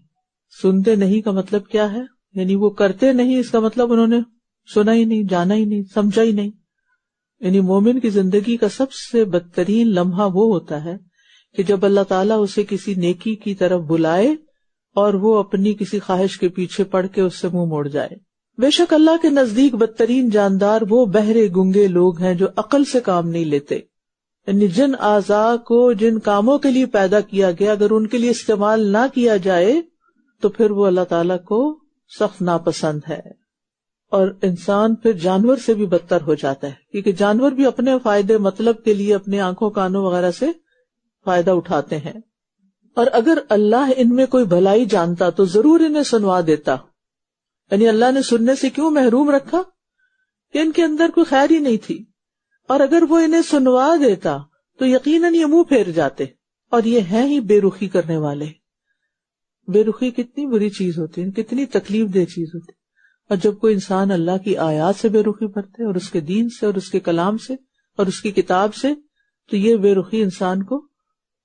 سنتے نہیں کا مطلب کیا ہے؟ یعنی وہ کرتے نہیں، اس کا مطلب انہوں نے سنا ہی نہیں، جانا ہی نہیں، سمجھا ہی نہیں۔ یعنی مومن کی زندگی کا سب سے بدترین لمحہ وہ ہوتا ہے کہ جب اللہ تعالیٰ اسے کسی نیکی کی طرف بلائے اور وہ اپنی کسی خواہش کے پیچھے پڑ کے اس سے منہ موڑ جائے۔ بے شک اللہ کے نزدیک بدترین جاندار وہ بہرے گنگے لوگ ہیں جو عقل سے کام نہیں لیتے۔ یعنی جن اعضاء کو جن کاموں کے لیے پیدا کیا گیا اگر ان کے لیے استعمال نہ کیا جائے تو پھر وہ اللہ تعالیٰ کو سخت ناپسند ہے، اور انسان پھر جانور سے بھی بدتر ہو جاتا ہے، کیونکہ جانور بھی اپنے فائدے مطلب کے لیے اپنے آنکھوں کانوں وغیرہ سے فائدہ اٹھاتے ہیں، اور اگر اللہ ان میں کوئی بھلائی جانتا تو ضرور انہیں سنوا دیتا۔ یعنی اللہ نے سننے سے کیوں محروم رکھا کہ ان کے اندر کوئی خیر ہی نہیں تھی، اور اگر وہ انہیں سنوا دیتا تو یقیناً یہ منہ پھیر جاتے، اور یہ ہیں ہی بے رخی کرنے والے۔ بے رخی کتنی بری چیز ہوتی ہے، کتنی تکلیف دہ چیز ہوتی ہے، اور جب کوئی انسان اللہ کی آیات سے بے رخی برتے اور اس کے دین سے اور اس کے کلام سے اور اس کی کتاب سے، تو یہ بے رخی انسان کو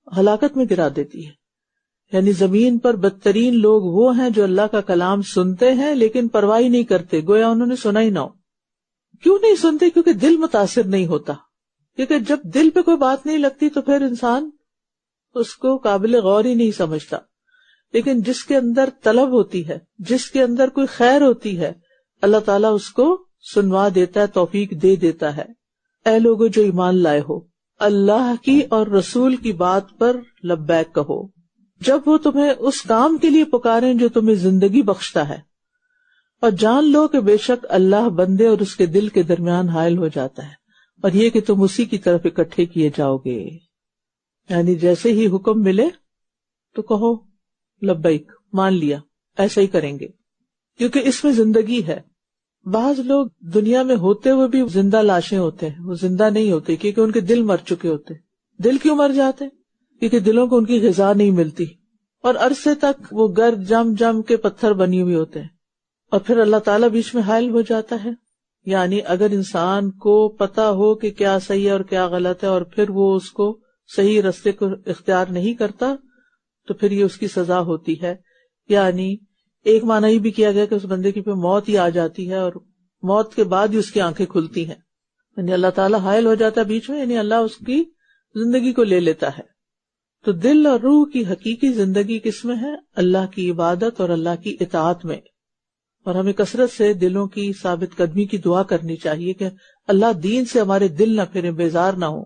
ہلاکت میں گرا دیتی ہے۔ یعنی زمین پر بدترین لوگ وہ ہیں جو اللہ کا کلام سنتے ہیں لیکن پرواہ نہیں کرتے، گویا انہوں نے سنا ہی نہ ہو۔ کیوں نہیں سنتے؟ کیونکہ دل متاثر نہیں ہوتا، کیونکہ جب دل پہ کوئی بات نہیں لگتی تو پھر انسان اس کو قابل غور ہی نہیں سمجھتا۔ لیکن جس کے اندر طلب ہوتی ہے، جس کے اندر کوئی خیر ہوتی ہے، اللہ تعالیٰ اس کو سنوا دیتا ہے، توفیق دے دیتا ہے۔ اے لوگو جو ایمان لائے ہو، اللہ کی اور رسول کی بات پر لبیک کہو جب وہ تمہیں اس کام کے لیے پکاریں جو تمہیں زندگی بخشتا ہے، اور جان لو کہ بے شک اللہ بندے اور اس کے دل کے درمیان حائل ہو جاتا ہے، اور یہ کہ تم اسی کی طرف اکٹھے کیے جاؤ گے۔ یعنی جیسے ہی حکم ملے تو کہو لبیک، مان لیا، ایسا ہی کریں گے، کیونکہ اس میں زندگی ہے۔ بعض لوگ دنیا میں ہوتے ہوئے بھی زندہ لاشیں ہوتے ہیں، وہ زندہ نہیں ہوتے کیونکہ ان کے دل مر چکے ہوتے۔ دل کیوں مر جاتے؟ کیونکہ دلوں کو ان کی غذا نہیں ملتی، اور عرصے تک وہ گرد جم جم کے پتھر بنی ہوئی ہوتے ہیں، اور پھر اللہ تعالیٰ بیچ میں حائل ہو جاتا ہے۔ یعنی اگر انسان کو پتا ہو کہ کیا صحیح ہے اور کیا غلط ہے، اور پھر وہ اس کو صحیح راستے کو اختیار نہیں کرتا، تو پھر یہ اس کی سزا ہوتی ہے۔ یعنی ایک معنی یہ بھی کیا گیا کہ اس بندے کی پہ موت ہی آ جاتی ہے، اور موت کے بعد ہی اس کی آنکھیں کھلتی ہیں۔ یعنی اللہ تعالیٰ حائل ہو جاتا ہے بیچ میں، یعنی اللہ اس کی زندگی کو لے لیتا ہے۔ تو دل اور روح کی حقیقی زندگی کس میں ہے؟ اللہ کی عبادت اور اللہ کی اطاعت میں۔ اور ہمیں کثرت سے دلوں کی ثابت قدمی کی دعا کرنی چاہیے کہ اللہ دین سے ہمارے دل نہ پھریں، بیزار نہ ہوں۔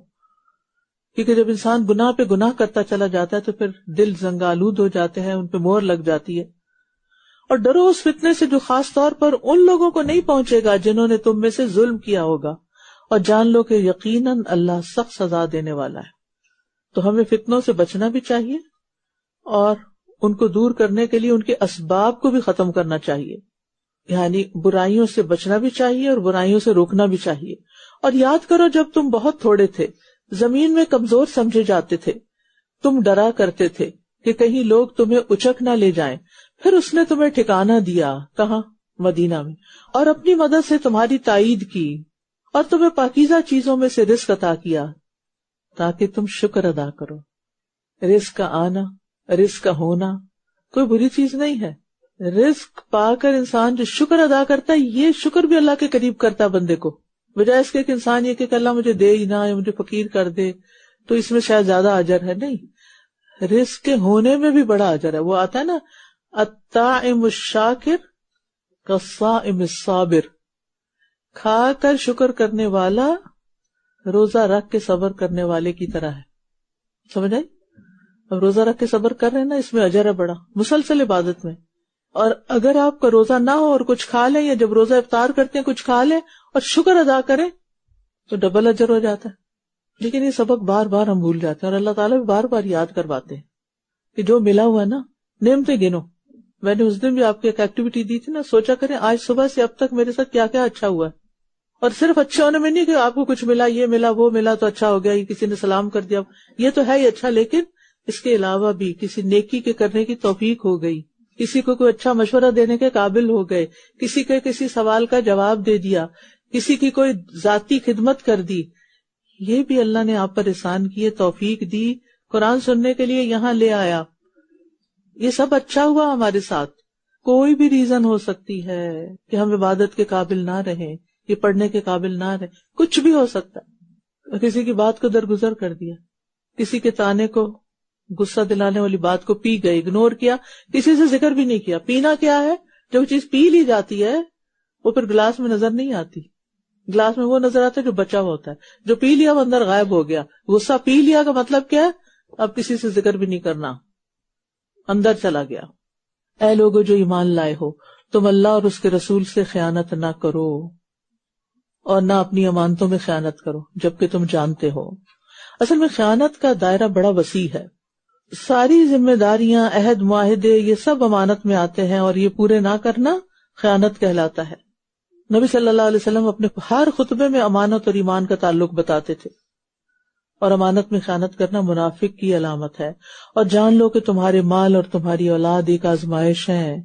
کیونکہ جب انسان گناہ پہ گناہ کرتا چلا جاتا ہے تو پھر دل زنگالود ہو جاتے ہیں، ان پہ مہر لگ جاتی ہے. اور ڈرو اس فتنے سے جو خاص طور پر ان لوگوں کو نہیں پہنچے گا جنہوں نے تم میں سے ظلم کیا ہوگا، اور جان لو کہ یقیناً اللہ سخت سزا دینے والا ہے. تو ہمیں فتنوں سے بچنا بھی چاہیے اور ان کو دور کرنے کے لیے ان کے اسباب کو بھی ختم کرنا چاہیے. یعنی برائیوں سے بچنا بھی چاہیے اور برائیوں سے روکنا بھی چاہیے. اور یاد کرو جب تم بہت تھوڑے تھے، زمین میں کمزور سمجھے جاتے تھے، تم ڈرا کرتے تھے کہ کہیں لوگ تمہیں اچک نہ لے جائیں، پھر اس نے تمہیں ٹھکانہ دیا. کہاں؟ مدینہ میں. اور اپنی مدد سے تمہاری تائید کی اور تمہیں پاکیزہ چیزوں میں سے رزق عطا کیا تاکہ تم شکر ادا کرو. رزق کا آنا، رزق کا ہونا کوئی بری چیز نہیں ہے. رزق پا کر انسان جو شکر ادا کرتا ہے، یہ شکر بھی اللہ کے قریب کرتا ہے بندے کو، بجائے اس کے کہ انسان یہ کہ اللہ مجھے دے ہی نہ، یا مجھے فقیر کر دے تو اس میں شاید زیادہ اجر ہے. نہیں، رزق کے ہونے میں بھی بڑا اجر ہے. وہ آتا ہے نا، الطاعم الشاکر کالصائم الصابر، کھا کر شکر کرنے والا روزہ رکھ کے صبر کرنے والے کی طرح ہے. سمجھ آئی؟ اب روزہ رکھ کے صبر کر رہے ہیں نا، اس میں اجر ہے بڑا، مسلسل عبادت میں. اور اگر آپ کا روزہ نہ ہو اور کچھ کھا لیں، یا جب روزہ افطار کرتے ہیں کچھ کھا لیں اور شکر ادا کریں تو ڈبل اجر ہو جاتا ہے. لیکن یہ سبق بار بار ہم بھول جاتے ہیں، اور اللہ تعالیٰ بھی بار بار یاد کرواتے ہیں کہ جو ملا ہوا نا، نعمتیں گنو. میں نے اس دن بھی آپ کو ایک ایکٹیویٹی دی تھی نا، سوچا کریں آج صبح سے اب تک میرے ساتھ کیا کیا اچھا ہوا ہے. اور صرف اچھا ہونے میں نہیں کہ آپ کو کچھ ملا، یہ ملا وہ ملا تو اچھا ہو گیا، یہ کسی نے سلام کر دیا، یہ تو ہے ہی اچھا، لیکن اس کے علاوہ بھی کسی نیکی کے کرنے کی توفیق ہو گئی، کسی کو کوئی اچھا مشورہ دینے کے قابل ہو گئے، کسی کے کسی سوال کا جواب دے دیا، کسی کی کوئی ذاتی خدمت کر دی. یہ بھی اللہ نے آپ پر احسان کیے، توفیق دی، قرآن سننے کے لیے یہاں لے آیا. یہ سب اچھا ہوا ہمارے ساتھ. کوئی بھی ریزن ہو سکتی ہے کہ ہم عبادت کے قابل نہ رہیں، یہ پڑھنے کے قابل نہ رہیں، کچھ بھی ہو سکتا ہے. کسی کی بات کو درگزر کر دیا، کسی کے تانے کو، غصہ دلانے والی بات کو پی گئے، اگنور کیا، کسی سے ذکر بھی نہیں کیا. پینا کیا ہے؟ جو چیز پی لی جاتی ہے وہ پھر گلاس میں نظر نہیں آتی. گلاس میں وہ نظر آتا ہے جو بچا ہوا ہوتا ہے، جو پی لیا وہ اندر غائب ہو گیا. غصہ پی لیا کا مطلب کیا ہے؟ اب کسی سے ذکر بھی نہیں کرنا، اندر چلا گیا. اے لوگو جو ایمان لائے ہو، تم اللہ اور اس کے رسول سے خیانت نہ کرو اور نہ اپنی امانتوں میں خیانت کرو جبکہ تم جانتے ہو. اصل میں خیانت کا دائرہ بڑا وسیع ہے. ساری ذمہ داریاں، عہد، معاہدے، یہ سب امانت میں آتے ہیں، اور یہ پورے نہ کرنا خیانت کہلاتا ہے. نبی صلی اللہ علیہ وسلم اپنے ہر خطبے میں امانت اور ایمان کا تعلق بتاتے تھے، اور امانت میں خیانت کرنا منافق کی علامت ہے. اور جان لو کہ تمہارے مال اور تمہاری اولاد ایک آزمائش ہے،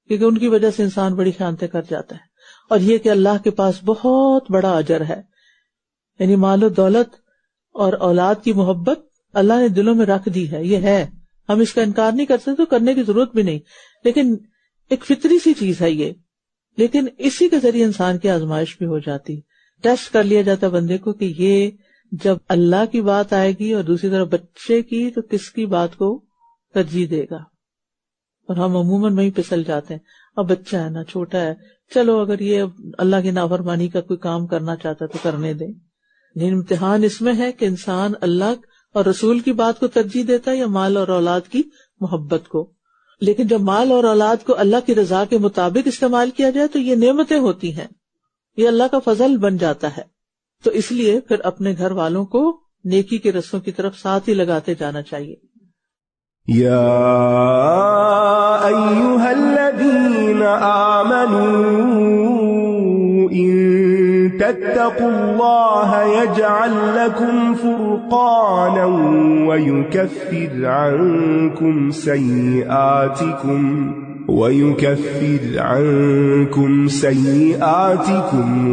کیونکہ ان کی وجہ سے انسان بڑی خیانتیں کر جاتا ہے. اور یہ کہ اللہ کے پاس بہت بڑا اجر ہے. یعنی مال و دولت اور اولاد کی محبت اللہ نے دلوں میں رکھ دی ہے، یہ ہے، ہم اس کا انکار نہیں کر سکتے، تو کرنے کی ضرورت بھی نہیں، لیکن ایک فطری سی چیز ہے یہ. لیکن اسی کے ذریعے انسان کی آزمائش بھی ہو جاتی، ٹیسٹ کر لیا جاتا بندے کو کہ یہ جب اللہ کی بات آئے گی اور دوسری طرف بچے کی، تو کس کی بات کو ترجیح دے گا. اور ہم عموماً وہیں پھسل جاتے ہیں، اب بچہ ہے نا، چھوٹا ہے، چلو اگر یہ اللہ کی نافرمانی کا کوئی کام کرنا چاہتا تو کرنے دیں. لیکن امتحان اس میں ہے کہ انسان اللہ اور رسول کی بات کو ترجیح دیتا ہے یا مال اور اولاد کی محبت کو. لیکن جب مال اور اولاد کو اللہ کی رضا کے مطابق استعمال کیا جائے تو یہ نعمتیں ہوتی ہیں، یہ اللہ کا فضل بن جاتا ہے. تو اس لیے پھر اپنے گھر والوں کو نیکی کے رستوں کی طرف ساتھ ہی لگاتے جانا چاہیے. یا ایھا الذین آمنوا ان تتقوا اللہ یجعل لکم فرقانا ویکفر عنکم سیئاتکم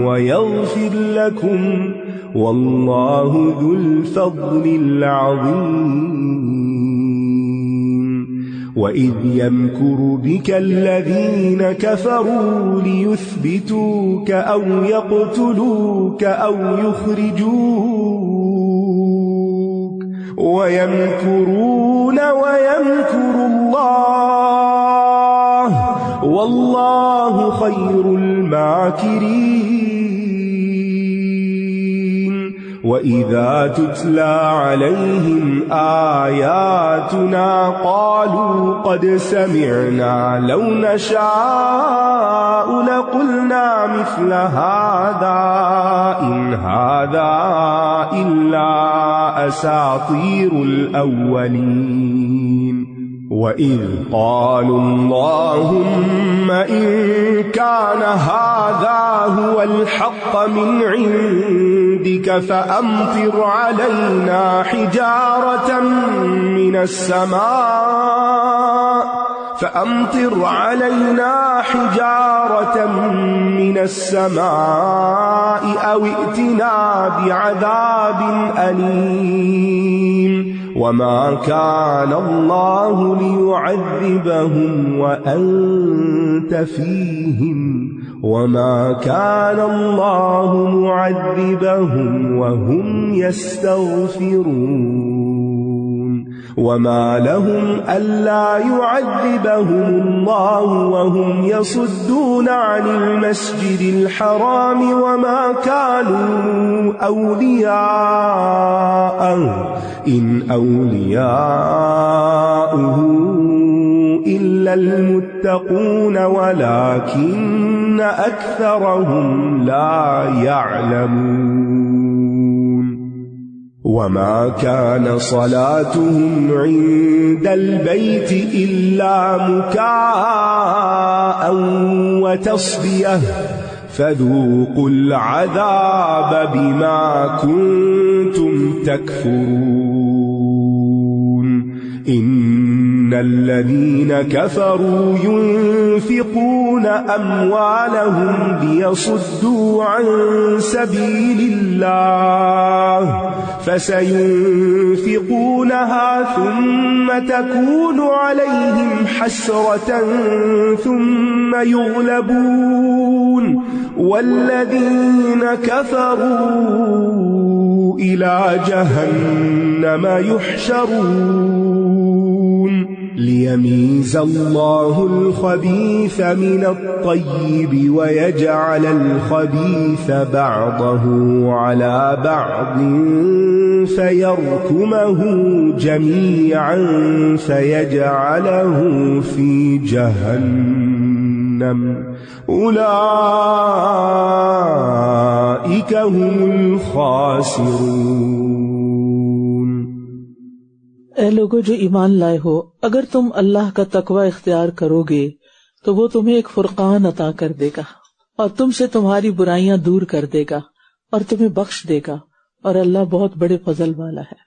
ویغفر لکم واللہ ذو الفضل العظیم. وَإِذْ يَمْكُرُ بِكَ الَّذِينَ كَفَرُوا لِيُثْبِتُوكَ أَوْ يَقْتُلُوكَ أَوْ يُخْرِجُوكَ وَيَمْكُرُونَ وَيَمْكُرُ اللَّهُ وَاللَّهُ خَيْرُ الْمَاكِرِينَ. وَإِذَا تُتْلَى عَلَيْهِمْ آيَاتُنَا قَالُوا قَدْ سَمِعْنَا لَوْ نَشَاءُ لَقُلْنَا مِثْلَ هَذَا إِنْ هَذَا إِلَّا أَسَاطِيرُ الْأَوَّلِينَ وَإِذْ قَالُوا اللَّهُمَّ إِنْ كَانَ هَذَا هُوَ الْحَقَّ مِنْ عِنْدِكَ فَأَمْطِرْ عَلَيْنَا حِجَارَةً مِنَ السَّمَاءِ أَوْ ائْتِنَا بِعَذَابٍ أَلِيمٍ وَمَا كَانَ اللَّهُ لِيُعَذِّبَهُمْ وَأَنْتَ فِيهِمْ وَمَا كَانَ اللَّهُ مُعَذِّبَهُمْ وَهُمْ يَسْتَغْفِرُونَ وَمَا لَهُمْ أَلَّا يُعَذِّبَهُمُ اللَّهُ وَهُمْ يَصُدُّونَ عَنِ الْمَسْجِدِ الْحَرَامِ وَمَا كَانُوا أَوْلِيَاءَهُ إِنْ أَوْلِيَاؤُهُ إِلَّا الْمُتَّقُونَ وَلَكِنَّ أَكْثَرَهُمْ لَا يَعْلَمُونَ وَمَا كَانَ صَلَاتُهُمْ عِندَ الْبَيْتِ إِلَّا مُكَاءً وَتَصْدِيَةً فَذُوقُوا الْعَذَابَ بِمَا كُنتُمْ تَكْفُرُونَ إِنَّ الَّذِينَ كَفَرُوا يُنْفِقُونَ أَمْوَالَهُمْ لِيَصُدُّوا عَنْ سَبِيلِ اللَّهِ فَسَيُنْفِقُونَهَا ثُمَّ تَكُونُ عَلَيْهِمْ حَسْرَةً ثُمَّ يُغْلَبُونَ وَالَّذِينَ كَفَرُوا إِلَى جَهَنَّمَ يُحْشَرُونَ لِيَمِيزَ اللَّهُ الْخَبِيثَ مِنَ الطَّيِّبِ وَيَجْعَلَ الْخَبِيثَ بَعْضَهُ عَلَى بَعْضٍ فَيَرْكُمَهُ جَمِيعًا فَيَجْعَلَهُ فِي جَهَنَّمَ أُولَئِكَ هُمُ الْخَاسِرُونَ۔ اے لوگو جو ایمان لائے ہو، اگر تم اللہ کا تقوی اختیار کرو گے تو وہ تمہیں ایک فرقان عطا کر دے گا اور تم سے تمہاری برائیاں دور کر دے گا اور تمہیں بخش دے گا، اور اللہ بہت بڑے فضل والا ہے۔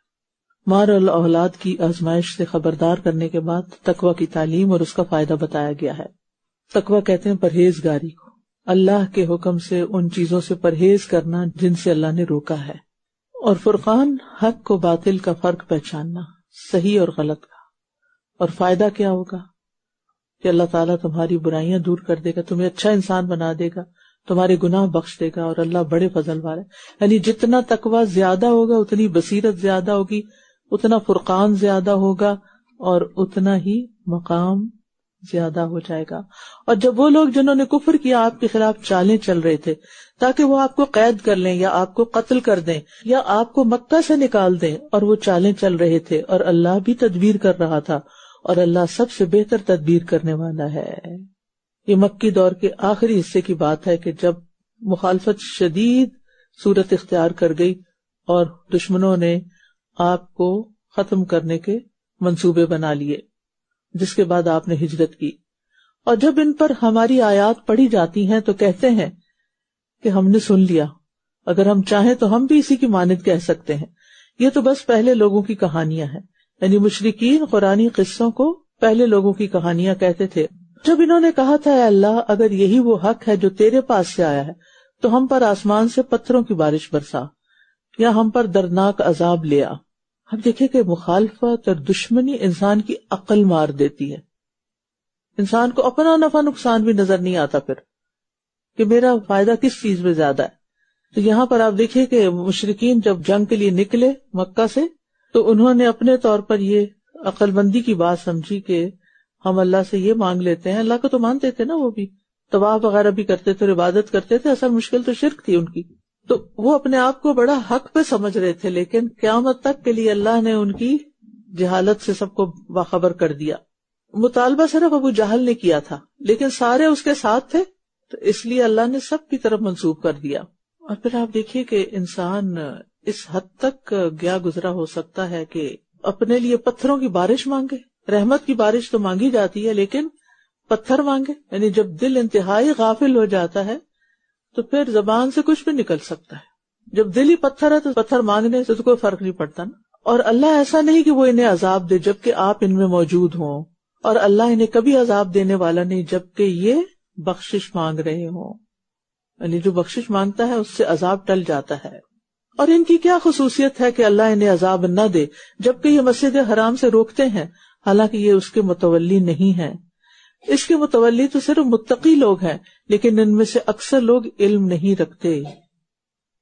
مال اور اولاد کی آزمائش سے خبردار کرنے کے بعد تقوی کی تعلیم اور اس کا فائدہ بتایا گیا ہے۔ تقوی کہتے ہیں پرہیزگاری کو، اللہ کے حکم سے ان چیزوں سے پرہیز کرنا جن سے اللہ نے روکا ہے، اور فرقان حق و باطل کا فرق پہچاننا، صحیح اور غلط کا۔ اور فائدہ کیا ہوگا کہ اللہ تعالیٰ تمہاری برائیاں دور کر دے گا، تمہیں اچھا انسان بنا دے گا، تمہارے گناہ بخش دے گا، اور اللہ بڑے فضل والا ہے۔ یعنی جتنا تقوی زیادہ ہوگا اتنی بصیرت زیادہ ہوگی، اتنا فرقان زیادہ ہوگا، اور اتنا ہی مقام زیادہ ہو جائے گا۔ اور جب وہ لوگ جنہوں نے کفر کیا آپ کے خلاف چالیں چل رہے تھے تاکہ وہ آپ کو قید کر لیں یا آپ کو قتل کر دیں یا آپ کو مکہ سے نکال دیں، اور وہ چالیں چل رہے تھے، اور اللہ بھی تدبیر کر رہا تھا، اور اللہ سب سے بہتر تدبیر کرنے والا ہے۔ یہ مکی دور کے آخری حصے کی بات ہے کہ جب مخالفت شدید صورت اختیار کر گئی اور دشمنوں نے آپ کو ختم کرنے کے منصوبے بنا لیے، جس کے بعد آپ نے ہجرت کی۔ اور جب ان پر ہماری آیات پڑھی جاتی ہیں تو کہتے ہیں کہ ہم نے سن لیا، اگر ہم چاہیں تو ہم بھی اسی کی مانند کہہ سکتے ہیں۔ یہ تو بس پہلے لوگوں کی کہانیاں ہیں، یعنی مشرکین قرآنی قصوں کو پہلے لوگوں کی کہانیاں کہتے تھے۔ جب انہوں نے کہا تھا اے اللہ اگر یہی وہ حق ہے جو تیرے پاس سے آیا ہے تو ہم پر آسمان سے پتھروں کی بارش برسا یا ہم پر دردناک عذاب لیا۔ اب دیکھیں کہ مخالفت اور دشمنی انسان کی عقل مار دیتی ہے، انسان کو اپنا نفع نقصان بھی نظر نہیں آتا پھر کہ میرا فائدہ کس چیز میں زیادہ ہے۔ تو یہاں پر آپ دیکھیں کہ مشرکین جب جنگ کے لیے نکلے مکہ سے تو انہوں نے اپنے طور پر یہ عقل مندی کی بات سمجھی کہ ہم اللہ سے یہ مانگ لیتے ہیں، اللہ کو تو مانتے تھے نا، وہ بھی طواف وغیرہ بھی کرتے تھے، عبادت کرتے تھے، اصل مشکل تو شرک تھی ان کی، تو وہ اپنے آپ کو بڑا حق پہ سمجھ رہے تھے، لیکن قیامت تک کے لیے اللہ نے ان کی جہالت سے سب کو باخبر کر دیا. مطالبہ صرف ابو جہل نے کیا تھا، لیکن سارے اس کے ساتھ تھے، تو اس لیے اللہ نے سب کی طرف منسوب کر دیا. اور پھر آپ دیکھیے کہ انسان اس حد تک گیا گزرا ہو سکتا ہے کہ اپنے لیے پتھروں کی بارش مانگے. رحمت کی بارش تو مانگی جاتی ہے، لیکن پتھر مانگے. یعنی جب دل انتہائی غافل ہو جاتا ہے تو پھر زبان سے کچھ بھی نکل سکتا ہے. جب دل ہی پتھر ہے تو پتھر مانگنے سے تو کوئی فرق نہیں پڑتا نا. اور اللہ ایسا نہیں کہ وہ انہیں عذاب دے جبکہ آپ ان میں موجود ہوں، اور اللہ انہیں کبھی عذاب دینے والا نہیں جبکہ یہ بخشش مانگ رہے ہوں. یعنی جو بخشش مانگتا ہے اس سے عذاب ٹل جاتا ہے. اور ان کی کیا خصوصیت ہے کہ اللہ انہیں عذاب نہ دے جبکہ یہ مسجد حرام سے روکتے ہیں، حالانکہ یہ اس کے متولی نہیں ہیں. اس کے متولی تو صرف متقی لوگ ہیں، لیکن ان میں سے اکثر لوگ علم نہیں رکھتے.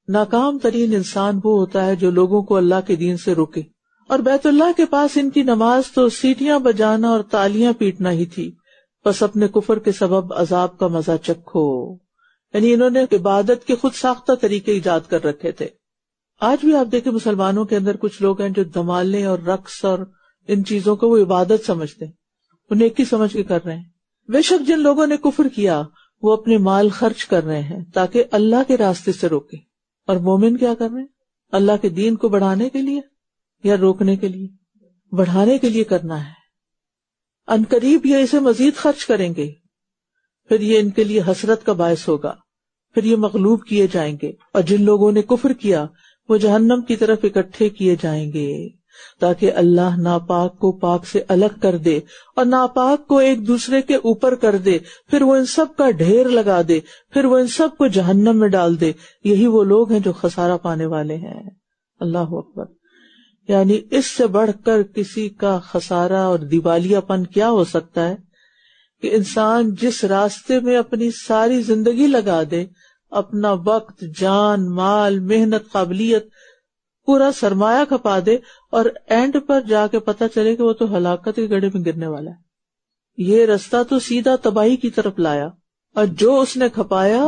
ناکام ترین انسان وہ ہوتا ہے جو لوگوں کو اللہ کے دین سے روکے. اور بیت اللہ کے پاس ان کی نماز تو سیٹیاں بجانا اور تالیاں پیٹنا ہی تھی. بس اپنے کفر کے سبب عذاب کا مزہ چکھو. یعنی انہوں نے عبادت کے خود ساختہ طریقے ایجاد کر رکھے تھے. آج بھی آپ دیکھیں مسلمانوں کے اندر کچھ لوگ ہیں جو دھمالے اور رقص اور ان چیزوں کو وہ عبادت سمجھتے ہیں، وہ نیکی سمجھ کے کر رہے ہیں. بے شک جن لوگوں نے کفر کیا وہ اپنے مال خرچ کر رہے ہیں تاکہ اللہ کے راستے سے روکے. اور مومن کیا کر رہے ہیں؟ اللہ کے دین کو بڑھانے کے لیے یا روکنے کے لیے؟ بڑھانے کے لیے کرنا ہے. ان قریب یہ اسے مزید خرچ کریں گے، پھر یہ ان کے لیے حسرت کا باعث ہوگا، پھر یہ مغلوب کیے جائیں گے. اور جن لوگوں نے کفر کیا وہ جہنم کی طرف اکٹھے کیے جائیں گے تاکہ اللہ ناپاک کو پاک سے الگ کر دے اور ناپاک کو ایک دوسرے کے اوپر کر دے، پھر وہ ان سب کا ڈھیر لگا دے، پھر وہ ان سب کو جہنم میں ڈال دے. یہی وہ لوگ ہیں جو خسارہ پانے والے ہیں. اللہ اکبر. یعنی اس سے بڑھ کر کسی کا خسارہ اور دیوالیہ پن کیا ہو سکتا ہے کہ انسان جس راستے میں اپنی ساری زندگی لگا دے، اپنا وقت، جان، مال، محنت، قابلیت، پورا سرمایہ کھپا دے، اور اینڈ پر جا کے پتہ چلے کہ وہ تو ہلاکت کے گڑھے میں گرنے والا ہے. یہ رستہ تو سیدھا تباہی کی طرف لایا، اور جو اس نے کھپایا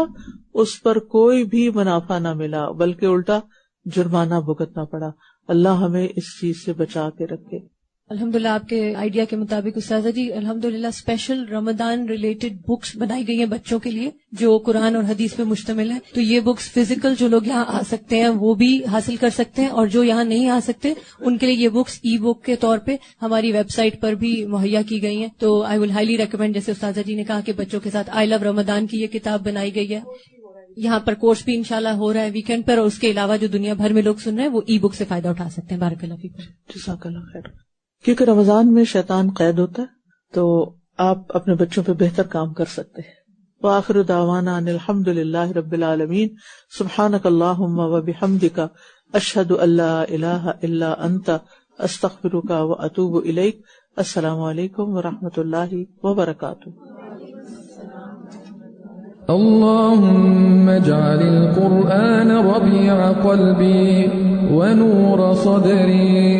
اس پر کوئی بھی منافع نہ ملا بلکہ الٹا جرمانہ بھگتنا پڑا. اللہ ہمیں اس چیز سے بچا کے رکھے. الحمدللہ آپ کے آئیڈیا کے مطابق استاذہ جی الحمدللہ اسپیشل رمضان ریلیٹڈ بکس بنائی گئی ہیں بچوں کے لیے جو قرآن اور حدیث پہ مشتمل ہیں. تو یہ بکس فزیکل جو لوگ یہاں آ سکتے ہیں وہ بھی حاصل کر سکتے ہیں، اور جو یہاں نہیں آ سکتے ان کے لیے یہ بکس ای بک کے طور پہ ہماری ویب سائٹ پر بھی مہیا کی گئی ہیں. تو آئی ول ہائیلی ریکمینڈ، جیسے استاذہ جی نے کہا کہ بچوں کے ساتھ آئی لو رمضان کی یہ کتاب بنائی گئی ہے. یہاں پر کورس بھی انشاءاللہ ہو رہا ہے ویکینڈ پر، اور اس کے علاوہ جو دنیا بھر میں لوگ سن رہے ہیں وہ ای بک سے فائدہ اٹھا سکتے ہیں. بارک اللہ فیکم. جزاک اللہ خیر. کیونکہ رمضان میں شیطان قید ہوتا ہے تو آپ اپنے بچوں پہ بہتر کام کر سکتے ہیں. وآخر دعوانا ان الحمدللہ رب العالمین. سبحانک اللہم وبحمدک، اشہد ان لا الہ الا انت، استغفرک واتوب الیک. السلام علیکم ورحمۃ اللہ وبرکاتہ. اللهم اجعل القرآن ربيع قلبي ونور صدري.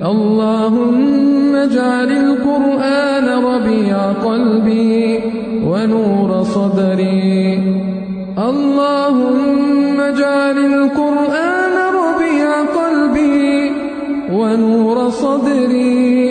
اللهم اجعل القرآن ربيع قلبي ونور صدري. اللهم اجعل القرآن ربيع قلبي ونور صدري.